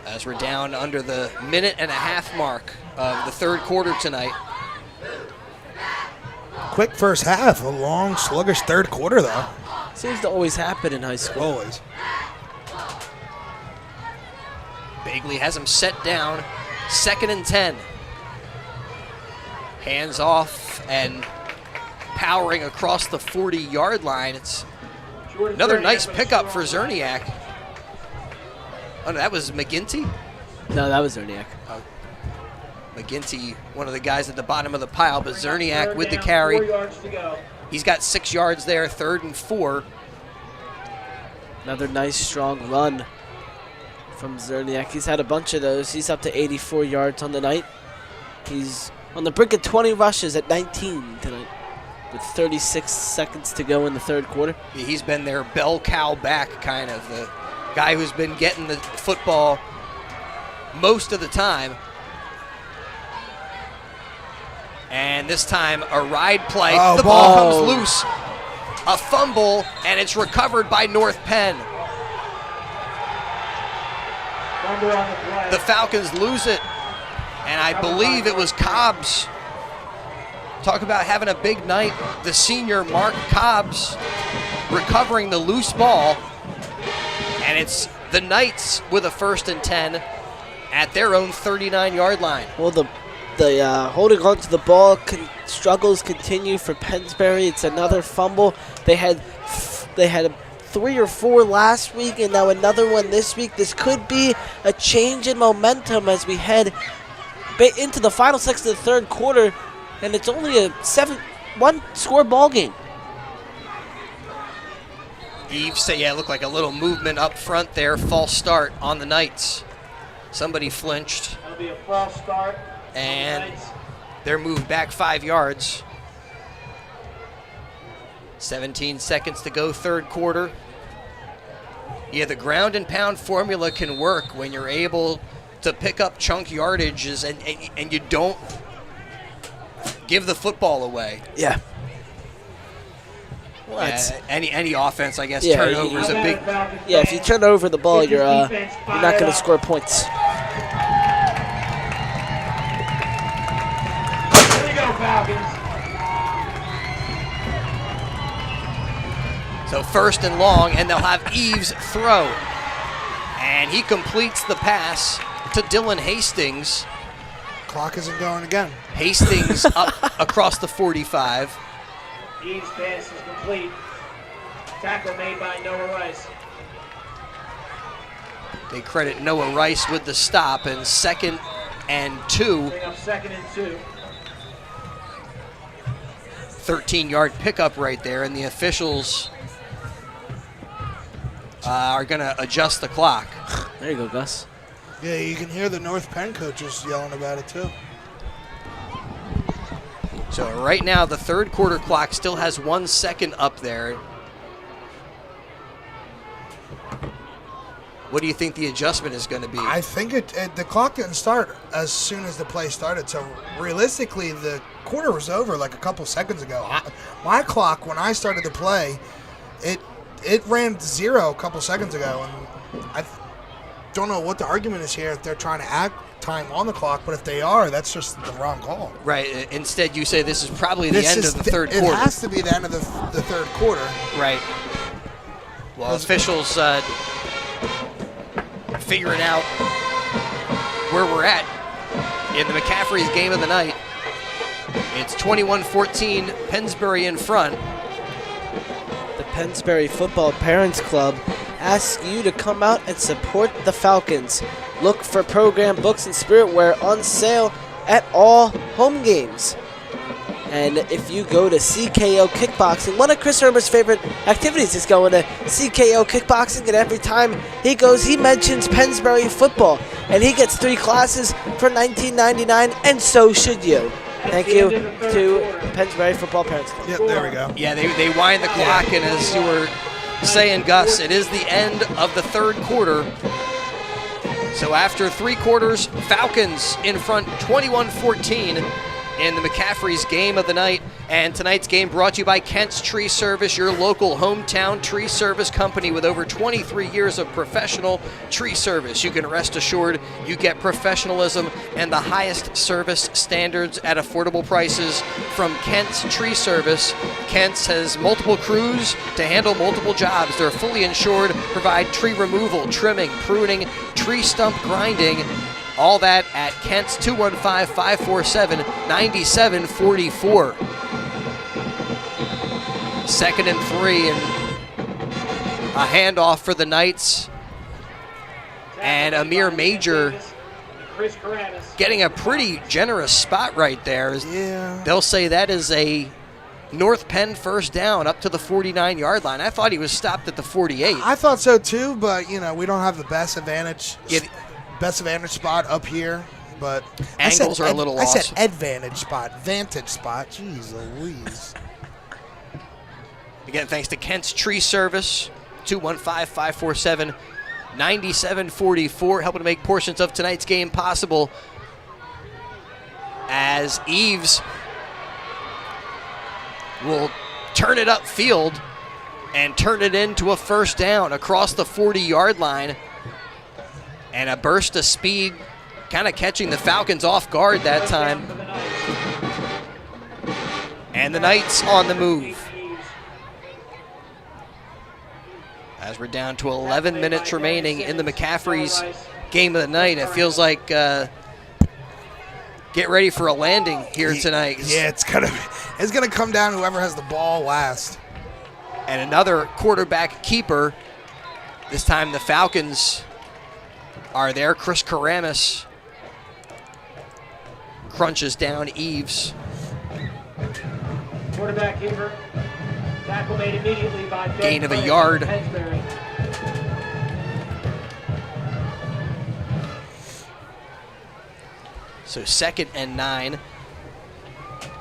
As we're down under the minute-and-a-half mark of the third quarter tonight. Quick first half, a long, sluggish third quarter, though. Seems to always happen in high school. Always. Bagley has him set down. 2nd and 10. Hands off and powering across the 40-yard line. It's another nice pickup for Zerniak. Oh, no, that was McGinty? No, that was Zerniak. Oh. McGinty, one of the guys at the bottom of the pile, but Zerniak with the carry. 4 yards to go. He's got 6 yards there, 3rd and 4. Another nice, strong run from Zerniak. He's had a bunch of those. He's up to 84 yards on the night. He's on the brink of 20 rushes at 19 tonight with 36 seconds to go in the third quarter. Yeah, he's been their bell cow back, kind of, the guy who's been getting the football most of the time. And this time, a ride play. The ball comes loose. A fumble, and it's recovered by North Penn. The Falcons lose it, and I believe it was Cobbs. Talk about having a big night. The senior Mark Cobbs recovering the loose ball, and it's the Knights with a 1st and 10 at their own 39-yard line. Well, the holding on to the ball struggles continue for Pennsbury. It's another fumble. They had 3 or 4 last week, and now another one this week. This could be a change in momentum as we head into the final section of the third quarter, and it's only a 1-score ball game. Eve said, yeah, it looked like a little movement up front there. False start on the Knights. Somebody flinched. That'll be a false start. And they're moved back 5 yards. 17 seconds to go, third quarter. Yeah, the ground and pound formula can work when you're able to pick up chunk yardages and you don't give the football away. Yeah. Well, any offense, I guess, turnover is a big. Yeah, if you turn over the ball, you're not going to score points. Here we go, Falcons. So 1st and long, and they'll have Eves throw. And he completes the pass to Dylan Hastings. Clock isn't going again. Hastings up across the 45. Eves' pass is complete. Tackle made by Noah Rice. They credit Noah Rice with the stop, and 2nd and 2. Bring up 2nd and 2. 13-yard pickup right there, and the officials are going to adjust the clock. There you go, Gus. Yeah, you can hear the North Penn coaches yelling about it too. So right now, the third quarter clock still has 1 second up there. What do you think the adjustment is going to be? I think the clock didn't start as soon as the play started. So realistically, the quarter was over like a couple seconds ago. My clock, when I started to play, it ran 0 a couple seconds ago. And I don't know what the argument is here if they're trying to add time on the clock, but if they are, that's just the wrong call. Right. Instead, you say this is probably the end of the third quarter. It has to be the end of the third quarter. Right. Well, officials figuring out where we're at in the McCaffrey's game of the night. It's 21-14, Pennsbury in front. The Pennsbury Football Parents Club asks you to come out and support the Falcons. Look for program books and spirit wear on sale at all home games. And if you go to CKO Kickboxing, one of Chris Irmer's favorite activities is going to CKO Kickboxing, and every time he goes, he mentions Pennsbury football, and he gets 3 classes for $19.99, and so should you. Thank you to Pennsbury Football Parents Club. Yep, there we go. Yeah, they wind the clock, and as you were saying, Gus, it is the end of the third quarter. So after 3 quarters, Falcons in front 21-14 in the McCaffrey's game of the night. And tonight's game brought to you by Kent's Tree Service, your local hometown tree service company with over 23 years of professional tree service. You can rest assured you get professionalism and the highest service standards at affordable prices from Kent's Tree Service. Kent's has multiple crews to handle multiple jobs. They're fully insured, provide tree removal, trimming, pruning, tree stump grinding. All that at Kent's 215-547-9744. 2nd and 3, and a handoff for the Knights. And Amir Major getting a pretty generous spot right there. Yeah. They'll say that is a North Penn first down up to the 49-yard line. I thought he was stopped at the 48. I thought so too, but we don't have the best advantage spot up here, but angles are a little lost. I said advantage spot, vantage spot. Jeez Louise. Again, thanks to Kent's Tree Service, 215-547-9744, helping to make portions of tonight's game possible. As Eves will turn it upfield and turn it into a first down across the 40-yard line. And a burst of speed, kind of catching the Falcons off guard that time. And the Knights on the move. As we're down to 11 minutes remaining in the McCaffrey's game of the night, it feels like get ready for a landing here tonight. Yeah, it's gonna come down to whoever has the ball last. And another quarterback keeper. This time the Falcons are there. Chris Karamis crunches down Eves. Quarterback keeper. Tackle made immediately by gain of a yard. Pennsbury. So 2nd and 9.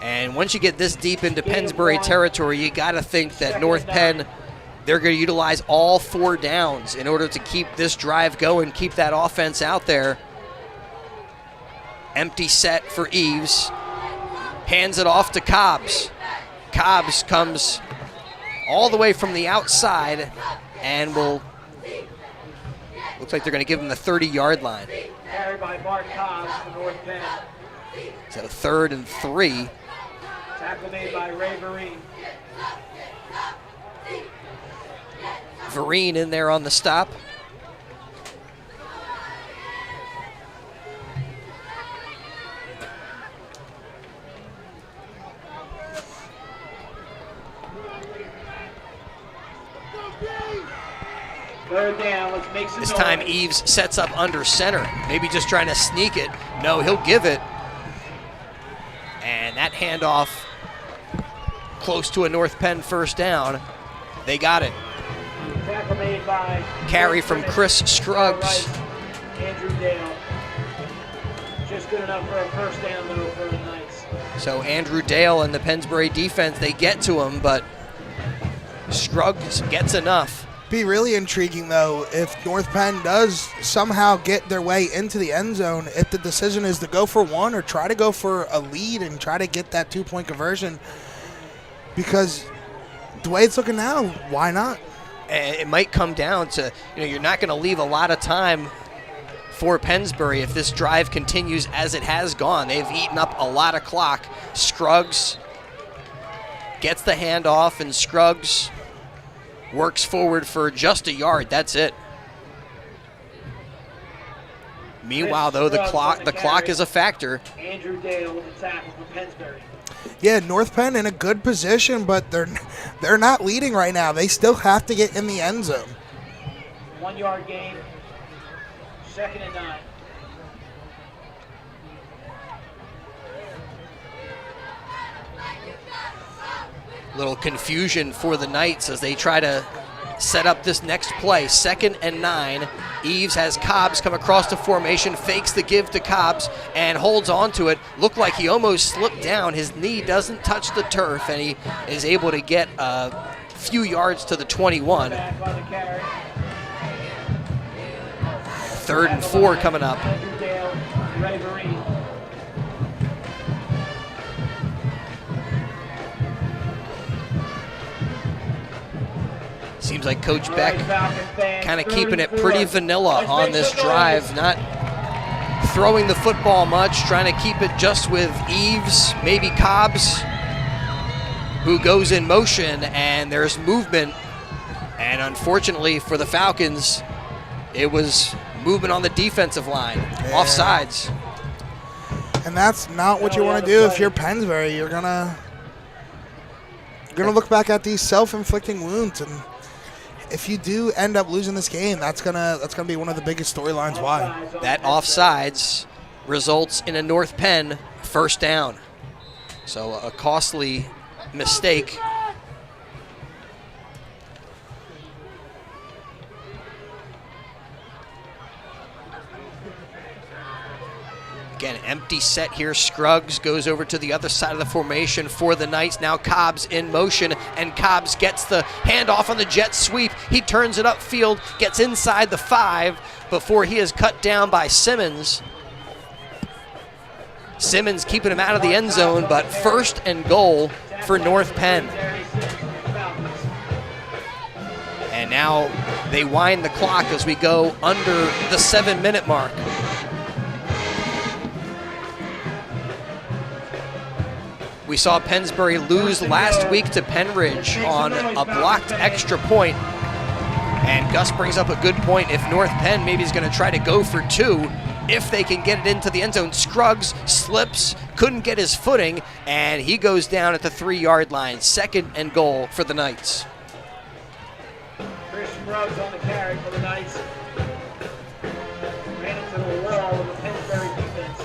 And once you get this deep into Pennsbury territory, you got to think that North Penn, they're going to utilize all 4 downs in order to keep this drive going, keep that offense out there. Empty set for Eves. Hands it off to Cobbs. Cobbs comes all the way from the outside and looks like they're going to give him the 30-yard line. Carried by Mark Cobbs for North Penn. So 3rd and 3. Tackle made by Ray Vereen. Vereen in there on the stop. Third down, let's make some This noise. time Eves sets up under center. Maybe just trying to sneak it. No, he'll give it. And that handoff close to a North Penn first down. They got it. Tackle made by Carry from Chris Scruggs. Andrew Dale. Just good enough for a first down, though, for the Knights. So Andrew Dale and the Pennsbury defense, they get to him, but Scruggs gets enough. Be really intriguing, though, if North Penn does somehow get their way into the end zone, if the decision is to go for one or try to go for a lead and try to get that 2-point conversion. Because the way it's looking now, why not? It might come down to, you're not going to leave a lot of time for Pennsbury if this drive continues as it has gone. They've eaten up a lot of clock. Scruggs gets the handoff, and Scruggs works forward for just a yard. That's it. Meanwhile, though, the clock is a factor. Andrew Dale with the tackle for Pennsbury. Yeah, North Penn in a good position, but they're not leading right now. They still have to get in the end zone. 1 yard gain. 2nd and 9. Little confusion for the Knights as they try to set up this next play. 2nd and 9. Eves has Cobbs come across the formation, fakes the give to Cobbs, and holds on to it. Looked like he almost slipped down. His knee doesn't touch the turf, and he is able to get a few yards to the 21. 3rd and 4 coming up. Seems like Coach Beck kind of keeping it pretty vanilla on this drive, not throwing the football much, trying to keep it just with Eves, maybe Cobbs, who goes in motion, and there's movement. And unfortunately for the Falcons, it was movement on the defensive line, offsides. And that's not what you want to do if you're Pennsbury. You're gonna look back at these self-inflicting wounds, and if you do end up losing this game, that's gonna be one of the biggest storylines. Why? That offsides results in a North Penn first down. So a costly mistake. Again, empty set here. Scruggs goes over to the other side of the formation for the Knights. Now Cobbs in motion, and Cobbs gets the handoff on the jet sweep. He turns it upfield, gets inside the 5 before he is cut down by Simmons. Simmons keeping him out of the end zone, but 1st and goal for North Penn. And now they wind the clock as we go under the 7-minute mark. We saw Pennsbury lose last week to Penridge on a blocked extra point. And Gus brings up a good point. If North Penn maybe is going to try to go for 2, if they can get it into the end zone. Scruggs slips, couldn't get his footing, and he goes down at the 3-yard line. 2nd and goal for the Knights. Chris Scruggs on the carry for the Knights. Ran into the wall of the Pennsbury defense.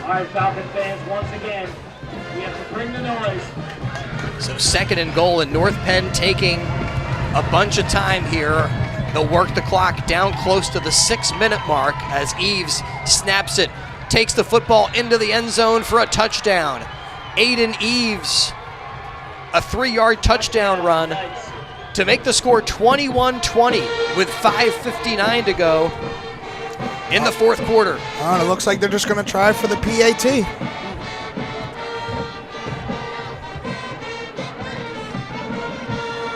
All right, Falcon fans, once again, we have to bring the noise. So 2nd and goal, and North Penn taking a bunch of time here. They'll work the clock down close to the 6-minute mark as Eves snaps it, takes the football into the end zone for a touchdown. Aiden Eves, a 3-yard touchdown run to make the score 21-20 with 5:59 to go in the 4th quarter. It looks like they're just going to try for the PAT.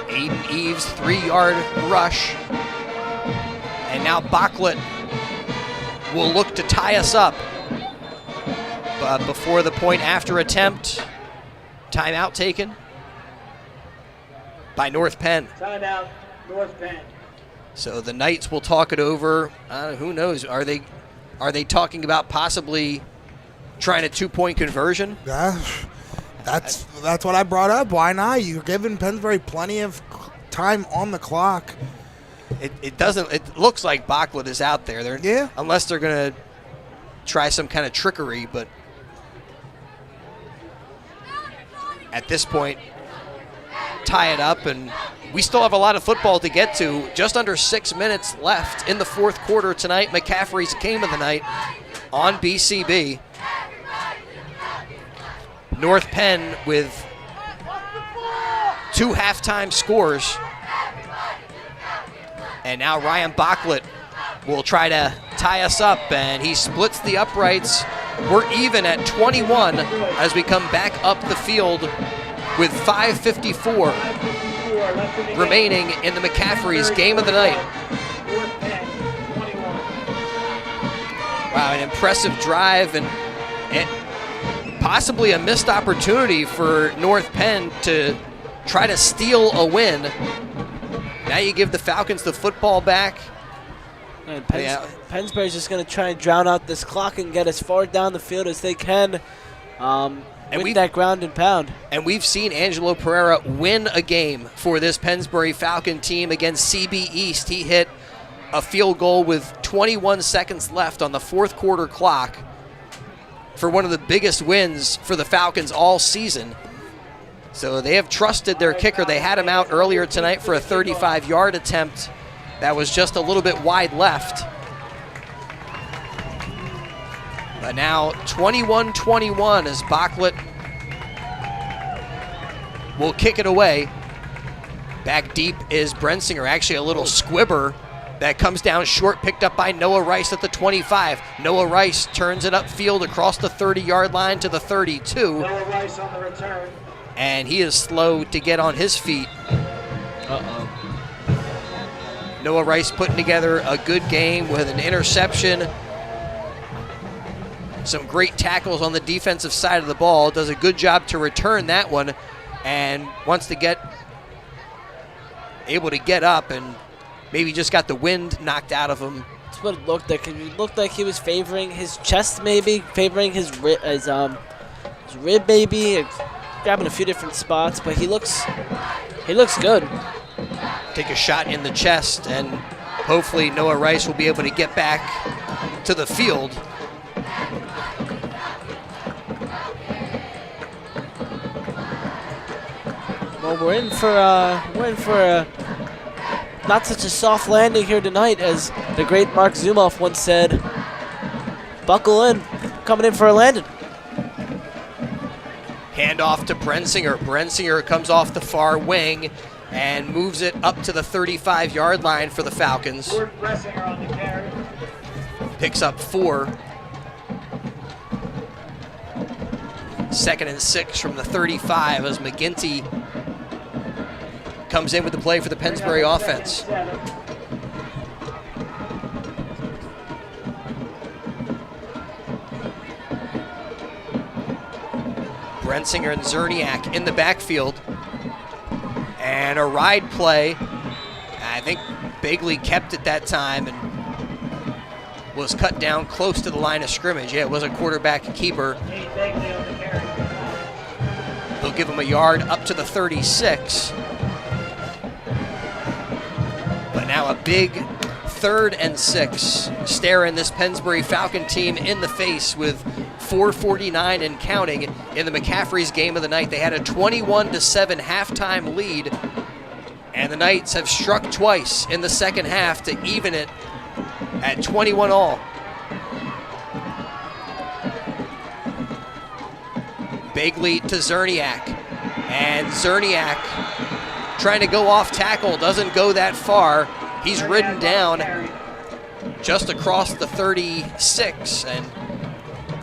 Aiden Eves, 3-yard rush. And now Bachlet will look to tie us up. But before the point after attempt, timeout taken by North Penn. Timeout, North Penn. So the Knights will talk it over. Who knows? Are they talking about possibly trying a 2-point conversion? Yeah, that's what I brought up. Why not? You're giving Pennsbury plenty of time on the clock. It doesn't. It looks like Bachlet is out there. Yeah. Unless they're going to try some kind of trickery, but at this point, tie it up, and we still have a lot of football to get to. Just under 6 minutes left in the fourth quarter tonight. McCaffrey's game of the night on BCB. North Penn with 2 halftime scores. And now Ryan Bachlet will try to tie us up, and he splits the uprights. We're even at 21 as we come back up the field with 5:54 remaining in the McCaffrey's game of the night. Wow, an impressive drive and possibly a missed opportunity for North Penn to try to steal a win. Now you give the Falcons the football back. And Pennsbury's just going to try and drown out this clock and get as far down the field as they can with that ground and pound. And we've seen Angelo Pereira win a game for this Pennsbury Falcon team against CB East. He hit a field goal with 21 seconds left on the fourth quarter clock for one of the biggest wins for the Falcons all season. So they have trusted their kicker. They had him out earlier tonight for a 35-yard attempt that was just a little bit wide left. But now 21-21 as Bachlet will kick it away. Back deep is Brensinger. Actually a little squibber that comes down short, picked up by Noah Rice at the 25. Noah Rice turns it upfield across the 30-yard line to the 32. Noah Rice on the return. And he is slow to get on his feet. Noah Rice putting together a good game with an interception. Some great tackles on the defensive side of the ball. Does a good job to return that one and wants to get able to get up, and maybe just got the wind knocked out of him. That's what it looked like. It looked like he was favoring his chest, maybe favoring his rib, maybe, grabbing a few different spots. But he looks good. Take a shot in the chest, and hopefully Noah Rice will be able to get back to the field. Well, we're in for a not such a soft landing here tonight, as the great Mark Zumoff once said. Buckle in, coming in for a landing. Hand off to Brensinger. Brensinger comes off the far wing and moves it up to the 35-yard line for the Falcons. Brensinger on the carry. Picks up 4. 2nd and 6 from the 35 as McGinty comes in with the play for the Pennsbury offense. Brensinger and Zerniak in the backfield. And a ride play. I think Bagley kept it that time and was cut down close to the line of scrimmage. Yeah, it was a quarterback keeper. They'll give him a yard up to the 36. But now a big 3rd and 6, staring this Pennsbury Falcon team in the face with 4:49 and counting in the McCaffrey's game of the night. They had a 21-7 halftime lead, and the Knights have struck twice in the second half to even it at 21 all. Bagley to Zerniak, and Zerniak trying to go off tackle, doesn't go that far. He's ridden down just across the 36, and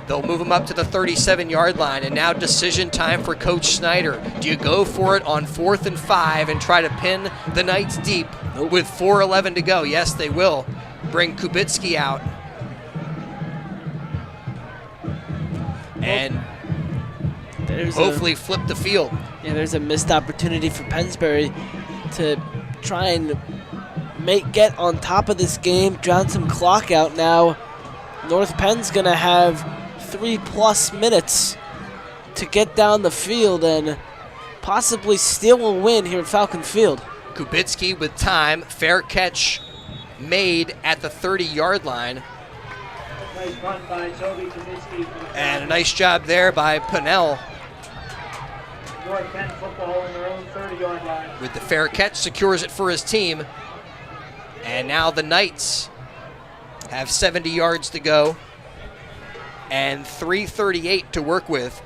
they'll move him up to the 37-yard line. And now decision time for Coach Snyder. Do you go for it on 4th and 5 and try to pin the Knights deep with 4:11 to go? Yes, they will. Bring Kubitsky out. And hopefully flip the field. Yeah, there's a missed opportunity for Pennsbury to try and get on top of this game, drown some clock out now. North Penn's going to have 3+ minutes to get down the field and possibly steal a win here at Falcon Field. Kubitsky with time, fair catch made at the 30-yard line. Nice run by Toby Kubitsky. And a nice job there by Pinnell. North Penn football on their own 30-yard line. With the fair catch, secures it for his team. And now the Knights have 70 yards to go and 3:38 to work with.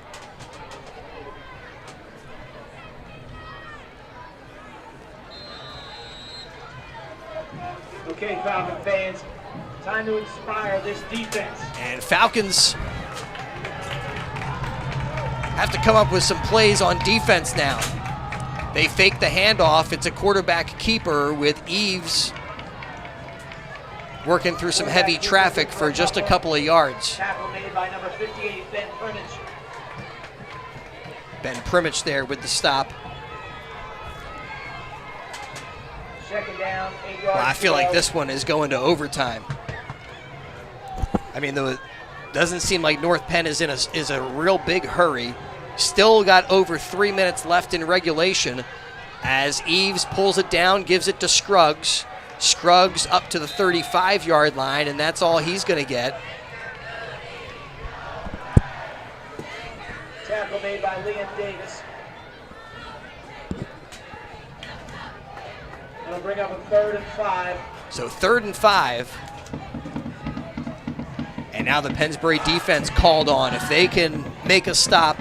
Okay, Falcon fans, time to inspire this defense. And Falcons have to come up with some plays on defense now. They fake the handoff. It's a quarterback keeper with Eves working through some heavy traffic for just a couple of yards. Tackle made by number 58, Ben Primich. Ben Primich there with the stop. Second down, 8 yards. Well, I feel like this one is going to overtime. I mean, doesn't seem like North Penn is in a real big hurry. Still got over 3 minutes left in regulation as Eves pulls it down, gives it to Scruggs. Scruggs up to the 35-yard line, and that's all he's going to get. Tackle made by Liam Davis. That'll bring up a 3rd and 5. So 3rd and 5. And now the Pennsbury defense called on. If they can make a stop,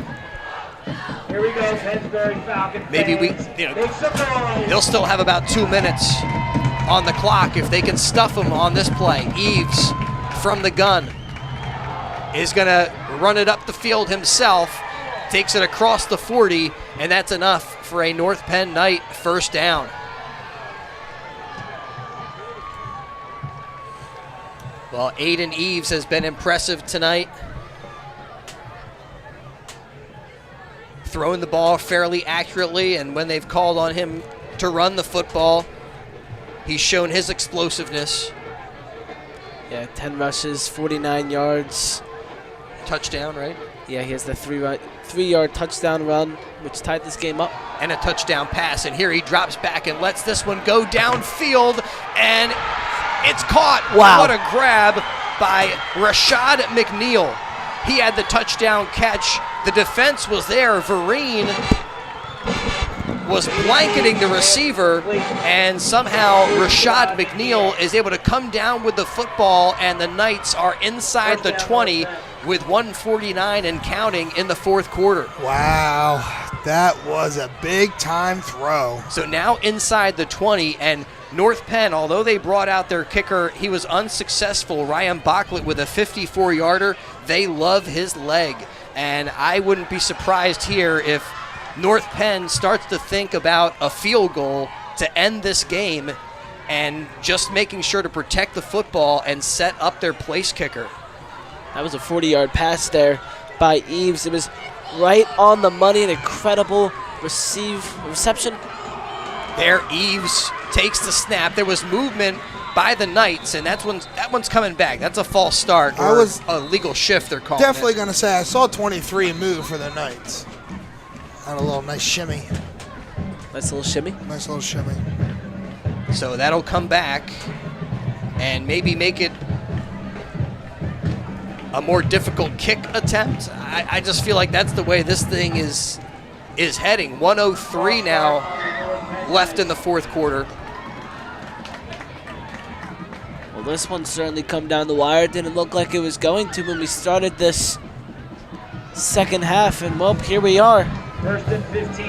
here we go, Pennsbury Falcons. Maybe they'll still have about 2 minutes on the clock if they can stuff them on this play. Eves from the gun is going to run it up the field himself, takes it across the 40, and that's enough for a North Penn Knight first down. Well, Aiden Eves has been impressive tonight. Throwing the ball fairly accurately, and when they've called on him to run the football, he's shown his explosiveness. Yeah, 10 rushes, 49 yards. Touchdown, right? Yeah, he has the 3-yard touchdown run, which tied this game up. And a touchdown pass, and here he drops back and lets this one go downfield, and it's caught. Wow. What a grab by Rashad McNeil. He had the touchdown catch. The defense was there. Vereen was blanketing the receiver, and somehow Rashad McNeil is able to come down with the football, and the Knights are inside the 20 with 1:49 and counting in the fourth quarter. Wow, that was a big-time throw. So now inside the 20, and North Penn, although they brought out their kicker, he was unsuccessful. Ryan Bachlet with a 54-yarder. They love his leg, and I wouldn't be surprised here if North Penn starts to think about a field goal to end this game and just making sure to protect the football and set up their place kicker. That was a 40-yard pass there by Eves. It was right on the money, an incredible reception. There, Eves takes the snap. There was movement by the Knights, and that one's coming back. That's a false start, or a legal shift, they're calling Definitely it. going to say I saw 23 move for the Knights. Had a little nice shimmy. Nice little shimmy? Nice little shimmy. So that'll come back and maybe make it a more difficult kick attempt. I just feel like that's the way this thing is heading. 1:03 now left in the fourth quarter. Well, this one certainly come down the wire. Didn't look like it was going to when we started this second half, and well, here we are. 1st and 15.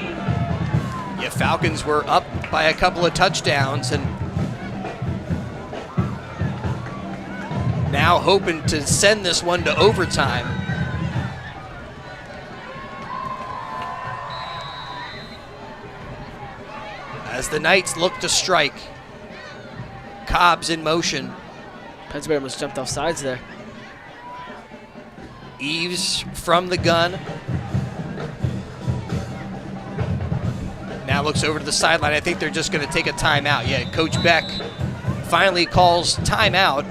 Yeah, Falcons were up by a couple of touchdowns, and now hoping to send this one to overtime. As the Knights look to strike. Cobb's in motion. Pennsbury almost jumped off sides there. Eves from the gun. Now looks over to the sideline. I think they're just going to take a timeout. Yeah, Coach Beck finally calls timeout.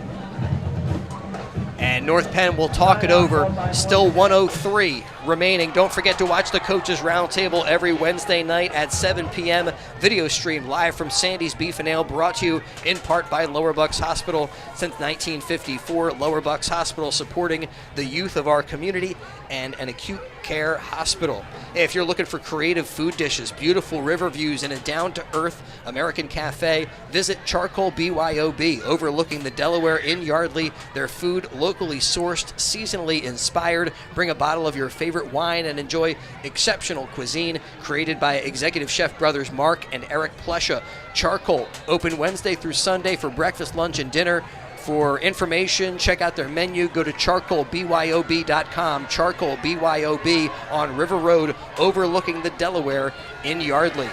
And North Penn will talk it over. Still 1:03 remaining. Don't forget to watch the Coaches Roundtable every Wednesday night at 7 p.m. Video stream live from Sandy's Beef and Ale, brought to you in part by Lower Bucks Hospital. Since 1954, Lower Bucks Hospital supporting the youth of our community and an acute care hospital. If you're looking for creative food dishes, beautiful river views, and a down-to-earth American cafe, visit Charcoal BYOB, overlooking the Delaware in Yardley. Their food locally sourced, seasonally inspired. Bring a bottle of your favorite wine and enjoy exceptional cuisine created by executive chef brothers Mark and Eric Plesha. Charcoal, open Wednesday through Sunday for breakfast, lunch, and dinner. For information, check out their menu. Go to charcoalbyob.com. Charcoal BYOB on River Road, overlooking the Delaware in Yardley.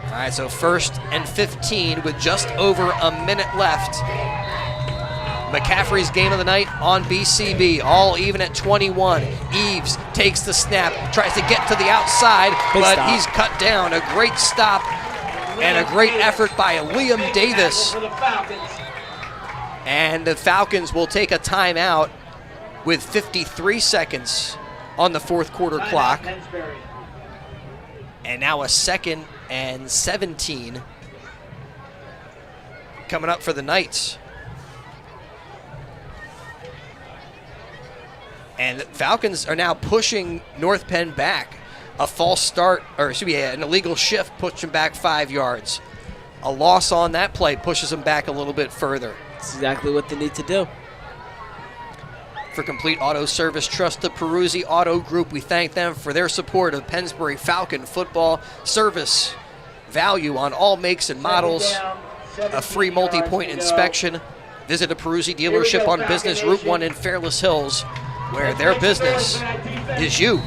All right, so 1st and 15 with just over a minute left. McCaffrey's game of the night on BCB, all even at 21. Eves takes the snap, tries to get to the outside, but he's cut down. A great stop and a great effort by Liam Davis. And the Falcons will take a timeout with 53 seconds on the fourth quarter clock. And now a 2nd and 17 coming up for the Knights. And the Falcons are now pushing North Penn back. A false start, or excuse me, an illegal shift pushed him back 5 yards. A loss on that play pushes him back a little bit further. That's exactly what they need to do. For complete auto service, trust the Peruzzi Auto Group. We thank them for their support of Pennsbury Falcon football. Service value on all makes and models. A free multi-point inspection. Visit a Peruzzi dealership on Business Route 1 in Fairless Hills, where their business is you.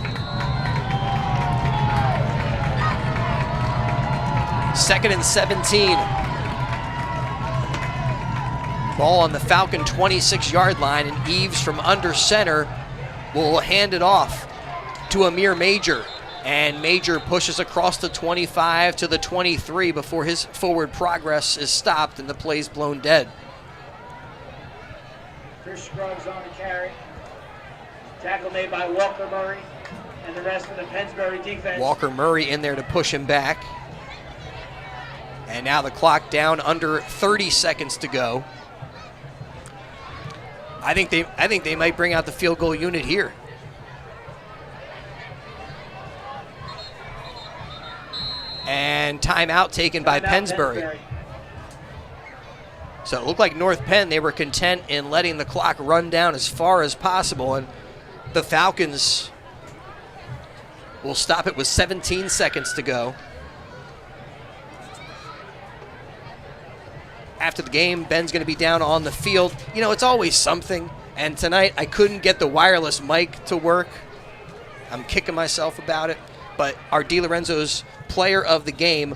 2nd and 17. Ball on the Falcon 26-yard line, and Eves from under center will hand it off to Amir Major. And Major pushes across the 25 to the 23 before his forward progress is stopped and the play's blown dead. Chris Scruggs on the carry. Tackle made by Walker Murray and the rest of the Pennsbury defense. Walker Murray in there to push him back. And now the clock down, under 30 seconds to go. I think they might bring out the field goal unit here. And timeout taken by Pennsbury. So it looked like North Penn, they were content in letting the clock run down as far as possible, and the Falcons will stop it with 17 seconds to go. After the game, Ben's going to be down on the field. You know, it's always something. And tonight, I couldn't get the wireless mic to work. I'm kicking myself about it. But our DiLorenzo's player of the game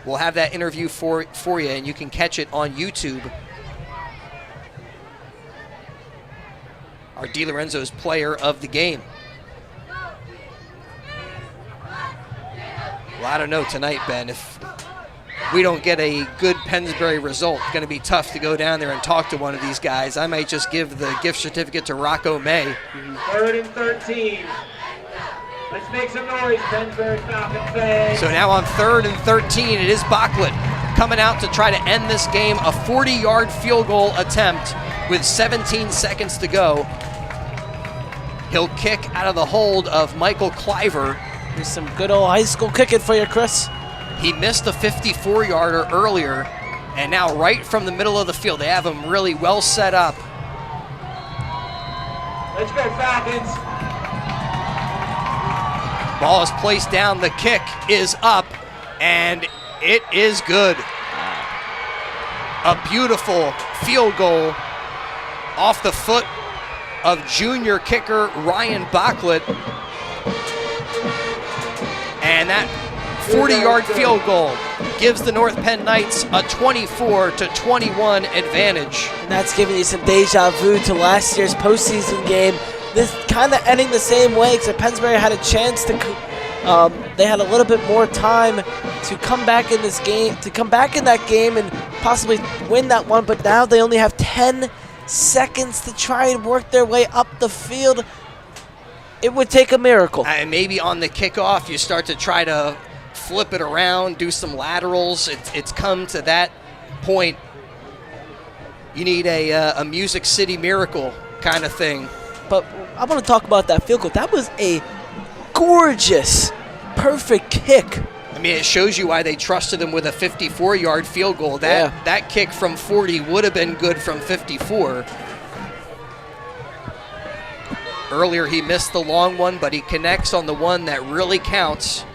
will have that interview for you, and you can catch it on YouTube. Our DiLorenzo's player of the game. Well, I don't know tonight, Ben, if we don't get a good Pennsbury result. It's going to be tough to go down there and talk to one of these guys. I might just give the gift certificate to Rocco May. 3rd and 13. Let's make some noise, Pennsbury Falcon fans. So now on 3rd and 13, it is Backlund coming out to try to end this game. A 40-yard field goal attempt with 17 seconds to go. He'll kick out of the hold of Michael Cliver. Here's some good old high school kicking for you, Chris. He missed a 54-yarder earlier, and now right from the middle of the field, they have him really well set up. Let's go, Falcons. Ball is placed down, the kick is up, and it is good. A beautiful field goal off the foot of junior kicker Ryan Backlund. And that 40-yard field goal gives the North Penn Knights a 24-21 advantage. And that's giving you some deja vu to last year's postseason game. This kind of ending the same way, except Pennsbury had a chance to, they had a little bit more time to come back in this game, to come back in that game and possibly win that one, but now they only have 10 seconds to try and work their way up the field. It would take a miracle. And maybe on the kickoff, you start to try to flip it around, do some laterals. It's come to that point. You need a Music City miracle kind of thing. But I want to talk about that field goal. That was a gorgeous, perfect kick. I mean, it shows you why they trusted him with a 54-yard field goal. That kick from 40 would have been good from 54. Earlier he missed the long one, but he connects on the one that really counts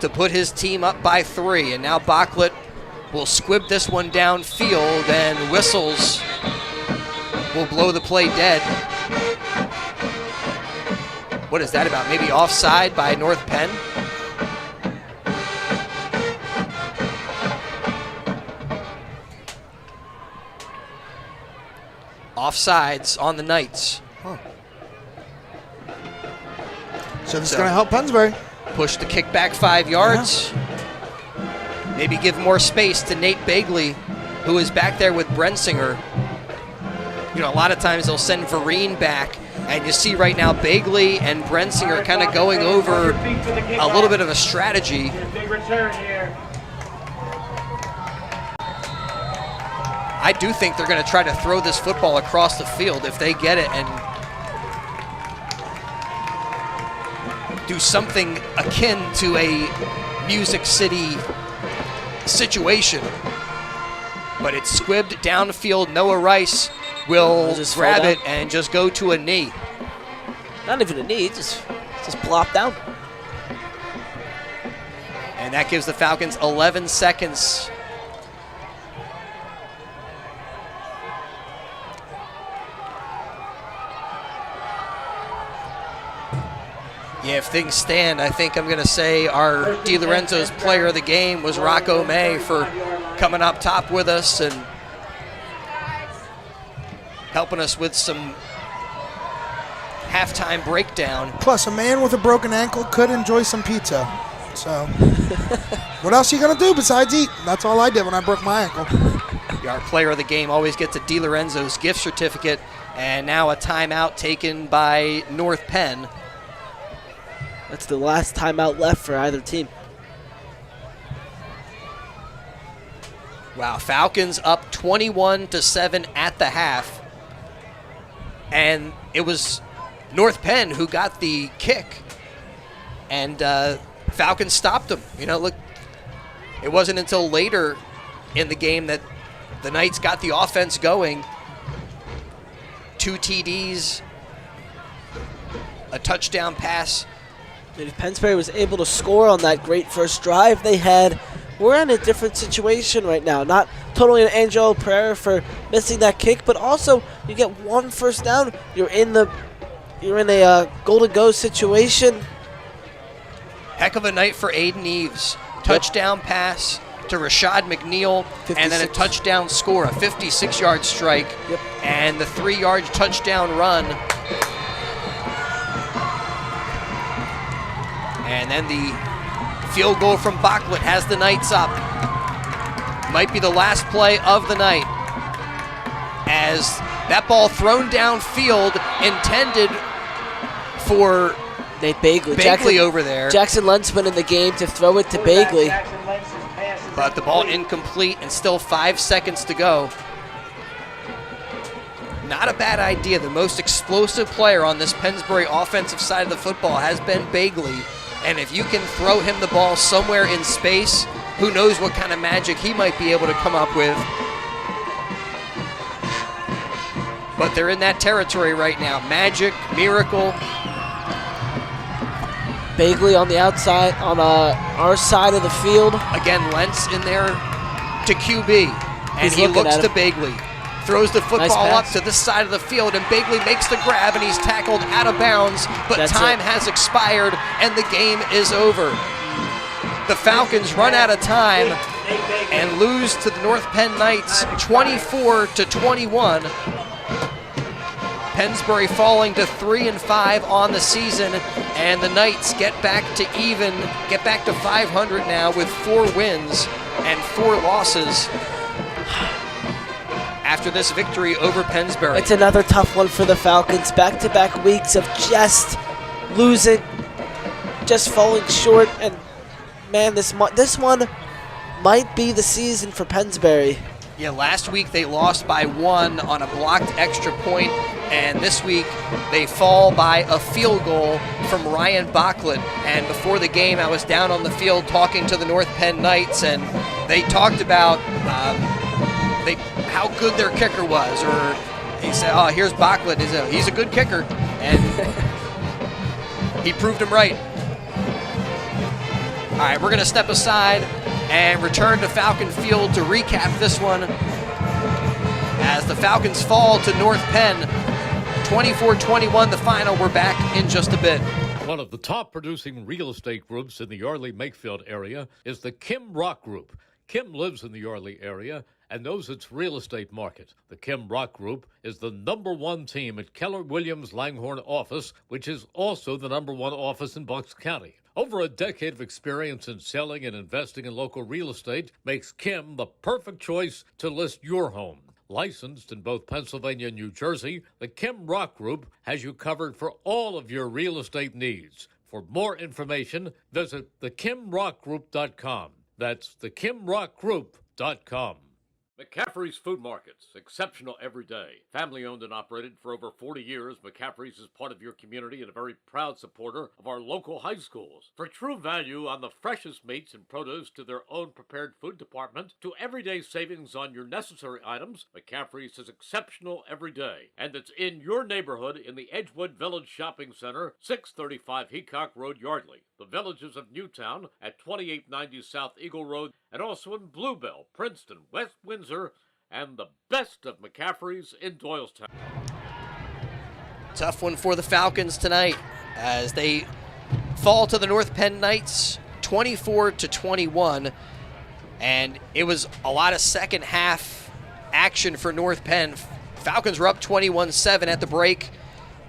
to put his team up by 3. And now Bachlet will squib this one downfield, and whistles will blow the play dead. What is that about? Maybe offside by North Penn? Offsides on the Knights. Huh. So this is going to help Pennsbury. Push the kick back 5 yards. Yeah. Maybe give more space to Nate Bagley, who is back there with Brensinger. You know, a lot of times they'll send Vereen back, and you see right now Bagley and Brensinger kind of going over a little bit of a strategy. Big return here. I do think they're going to try to throw this football across the field if they get it and do something akin to a Music City situation. But it's squibbed downfield. Noah Rice will grab it and just go to a knee. Not even a knee, just plop down. And that gives the Falcons 11 seconds. Yeah, if things stand, I think I'm going to say our DiLorenzo's player of the game was Rocco May for coming up top with us and helping us with some halftime breakdown. Plus, a man with a broken ankle could enjoy some pizza. So, what else are you going to do besides eat? That's all I did when I broke my ankle. Our player of the game always gets a DiLorenzo's gift certificate, and now a timeout taken by North Penn. That's the last timeout left for either team. Wow, Falcons up 21-7 at the half. And it was North Penn who got the kick. And Falcons stopped them. You know, look, it wasn't until later in the game that the Knights got the offense going. 2 TDs, a touchdown pass. And if Pennsbury was able to score on that great first drive they had, we're in a different situation right now. Not totally an Angelo Pereira for missing that kick, but also you get 1 first down. You're in a goal-to-go situation. Heck of a night for Aiden Eves. Touchdown pass to Rashad McNeil, 56. And then a touchdown score, a 56-yard strike, and the 3-yard touchdown run. And then the field goal from Bachlet has the Knights up. Might be the last play of the night, as that ball thrown downfield intended for Nate Bagley. Bagley over there. Jackson Lensman in the game to throw it to Bagley. But the ball incomplete and still 5 seconds to go. Not a bad idea. The most explosive player on this Pennsbury offensive side of the football has been Bagley. And if you can throw him the ball somewhere in space, who knows what kind of magic he might be able to come up with. But they're in that territory right now. Magic, miracle. Bagley on the outside, on our side of the field. Again, Lentz in there to QB. And he looks to Bagley. Throws the football up to this side of the field, and Bagley makes the grab, and he's tackled out of bounds, but time has expired, and the game is over. The Falcons run out of time and lose to the North Penn Knights 24-21. Pennsbury falling to 3-5 on the season, and the Knights get back to 500 now with 4 wins and 4 losses. after this victory over Pennsbury. It's another tough one for the Falcons. Back-to-back weeks of just losing, just falling short, and man, this one might be the season for Pennsbury. Yeah, last week they lost by 1 on a blocked extra point, and this week they fall by a field goal from Ryan Bachlet. And before the game, I was down on the field talking to the North Penn Knights, and they talked about how good their kicker was. Or he said, "Oh, here's Bachlet. He's a good kicker," and he proved him right. All right, we're going to step aside and return to Falcon Field to recap this one as the Falcons fall to North Penn. 24-21 the final. We're back in just a bit. One of the top producing real estate groups in the Yardley-Makefield area is the Kim Rock Group. Kim lives in the Yardley area and knows its real estate market. The Kim Rock Group is the #1 team at Keller Williams Langhorne office, which is also the #1 office in Bucks County. Over a decade of experience in selling and investing in local real estate makes Kim the perfect choice to list your home. Licensed in both Pennsylvania and New Jersey, the Kim Rock Group has you covered for all of your real estate needs. For more information, visit thekimrockgroup.com. That's thekimrockgroup.com. McCaffrey's Food Markets, exceptional every day. Family owned and operated for over 40 years, McCaffrey's is part of your community and a very proud supporter of our local high schools. For true value on the freshest meats and produce to their own prepared food department, to everyday savings on your necessary items, McCaffrey's is exceptional every day. And it's in your neighborhood in the Edgewood Village Shopping Center, 635 Heacock Road, Yardley. The Villages of Newtown at 2890 South Eagle Road, and also in Bluebell, Princeton, West Windsor, and the best of McCaffrey's in Doylestown. Tough one for the Falcons tonight as they fall to the North Penn Knights 24-21. And it was a lot of second half action for North Penn. Falcons were up 21-7 at the break.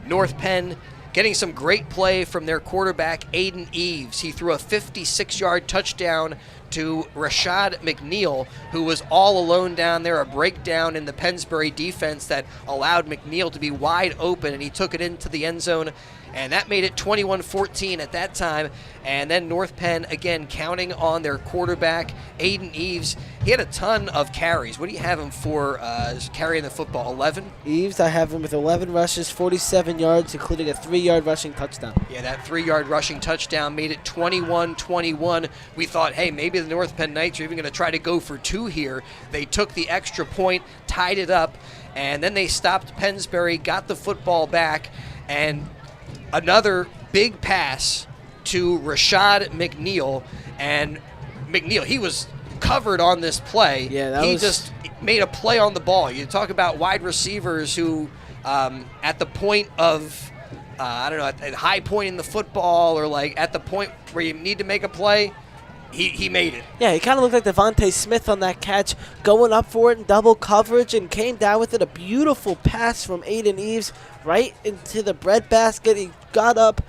North Penn getting some great play from their quarterback, Aiden Eves. He threw a 56-yard touchdown to Rashad McNeil, who was all alone down there, a breakdown in the Pennsbury defense that allowed McNeil to be wide open, and he took it into the end zone, and that made it 21-14 at that time. And then North Penn, again, counting on their quarterback, Aiden Eves. He had a ton of carries. What do you have him for carrying the football, 11? Eves, I have him with 11 rushes, 47 yards, including a 3-yard rushing touchdown. Yeah, that 3-yard rushing touchdown made it 21-21. We thought, hey, maybe the North Penn Knights are even going to try to go for 2 here. They took the extra point, tied it up, and then they stopped Pennsbury, got the football back, and another big pass to Rashad McNeil. And McNeil, he was covered on this play. Yeah, he just made a play on the ball. You talk about wide receivers who, at the point of, at the high point in the football, or like at the point where you need to make a play, he made it. Yeah, he kind of looked like Devontae Smith on that catch, going up for it in double coverage, and came down with it. A beautiful pass from Aiden Eves right into the breadbasket. He got up,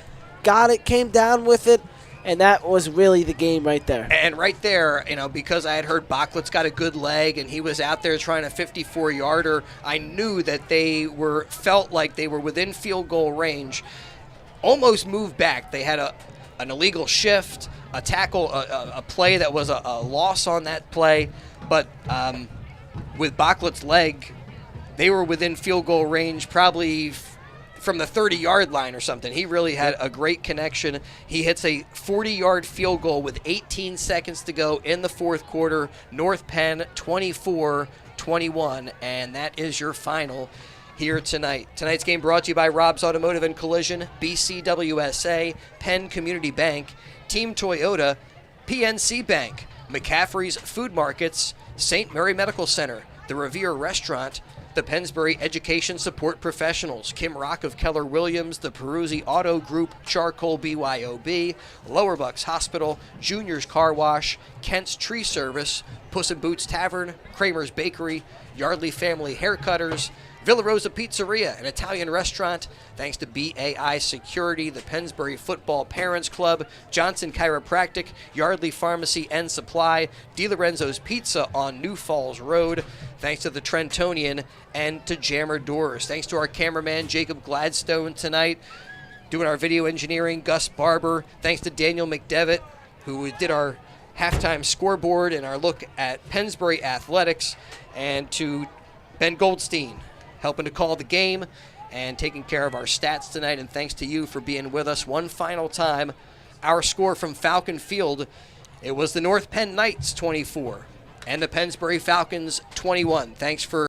got it, came down with it, and that was really the game right there. And right there, because I had heard Bachlet's got a good leg and he was out there trying a 54-yarder, I knew that they felt like they were within field goal range. Almost moved back. They had an illegal shift, a tackle, a play that was a loss on that play. But with Bachlet's leg, they were within field goal range, probably from the 30-yard line or something. He really had a great connection. He hits a 40-yard field goal with 18 seconds to go in the fourth quarter. North Penn 24-21, and that is your final here tonight. Tonight's game brought to you by Rob's Automotive and Collision, BCWSA, Penn Community Bank, Team Toyota, PNC Bank, McCaffrey's Food Markets, St. Mary Medical Center, the Revere Restaurant, the Pennsbury Education Support Professionals, Kim Rock of Keller Williams, the Peruzzi Auto Group, Charcoal BYOB, Lower Bucks Hospital, Junior's Car Wash, Kent's Tree Service, Puss in Boots Tavern, Kramer's Bakery, Yardley Family Haircutters, Villa Rosa Pizzeria, an Italian restaurant, thanks to BAI Security, the Pennsbury Football Parents Club, Johnson Chiropractic, Yardley Pharmacy and Supply, DiLorenzo's Pizza on New Falls Road, thanks to the Trentonian, and to Jammer Doors. Thanks to our cameraman, Jacob Gladstone, tonight, doing our video engineering, Gus Barber. Thanks to Daniel McDevitt, who did our halftime scoreboard and our look at Pennsbury Athletics, and to Ben Goldstein, helping to call the game and taking care of our stats tonight. And thanks to you for being with us one final time. Our score from Falcon Field, it was the North Penn Knights 24 and the Pennsbury Falcons 21. Thanks for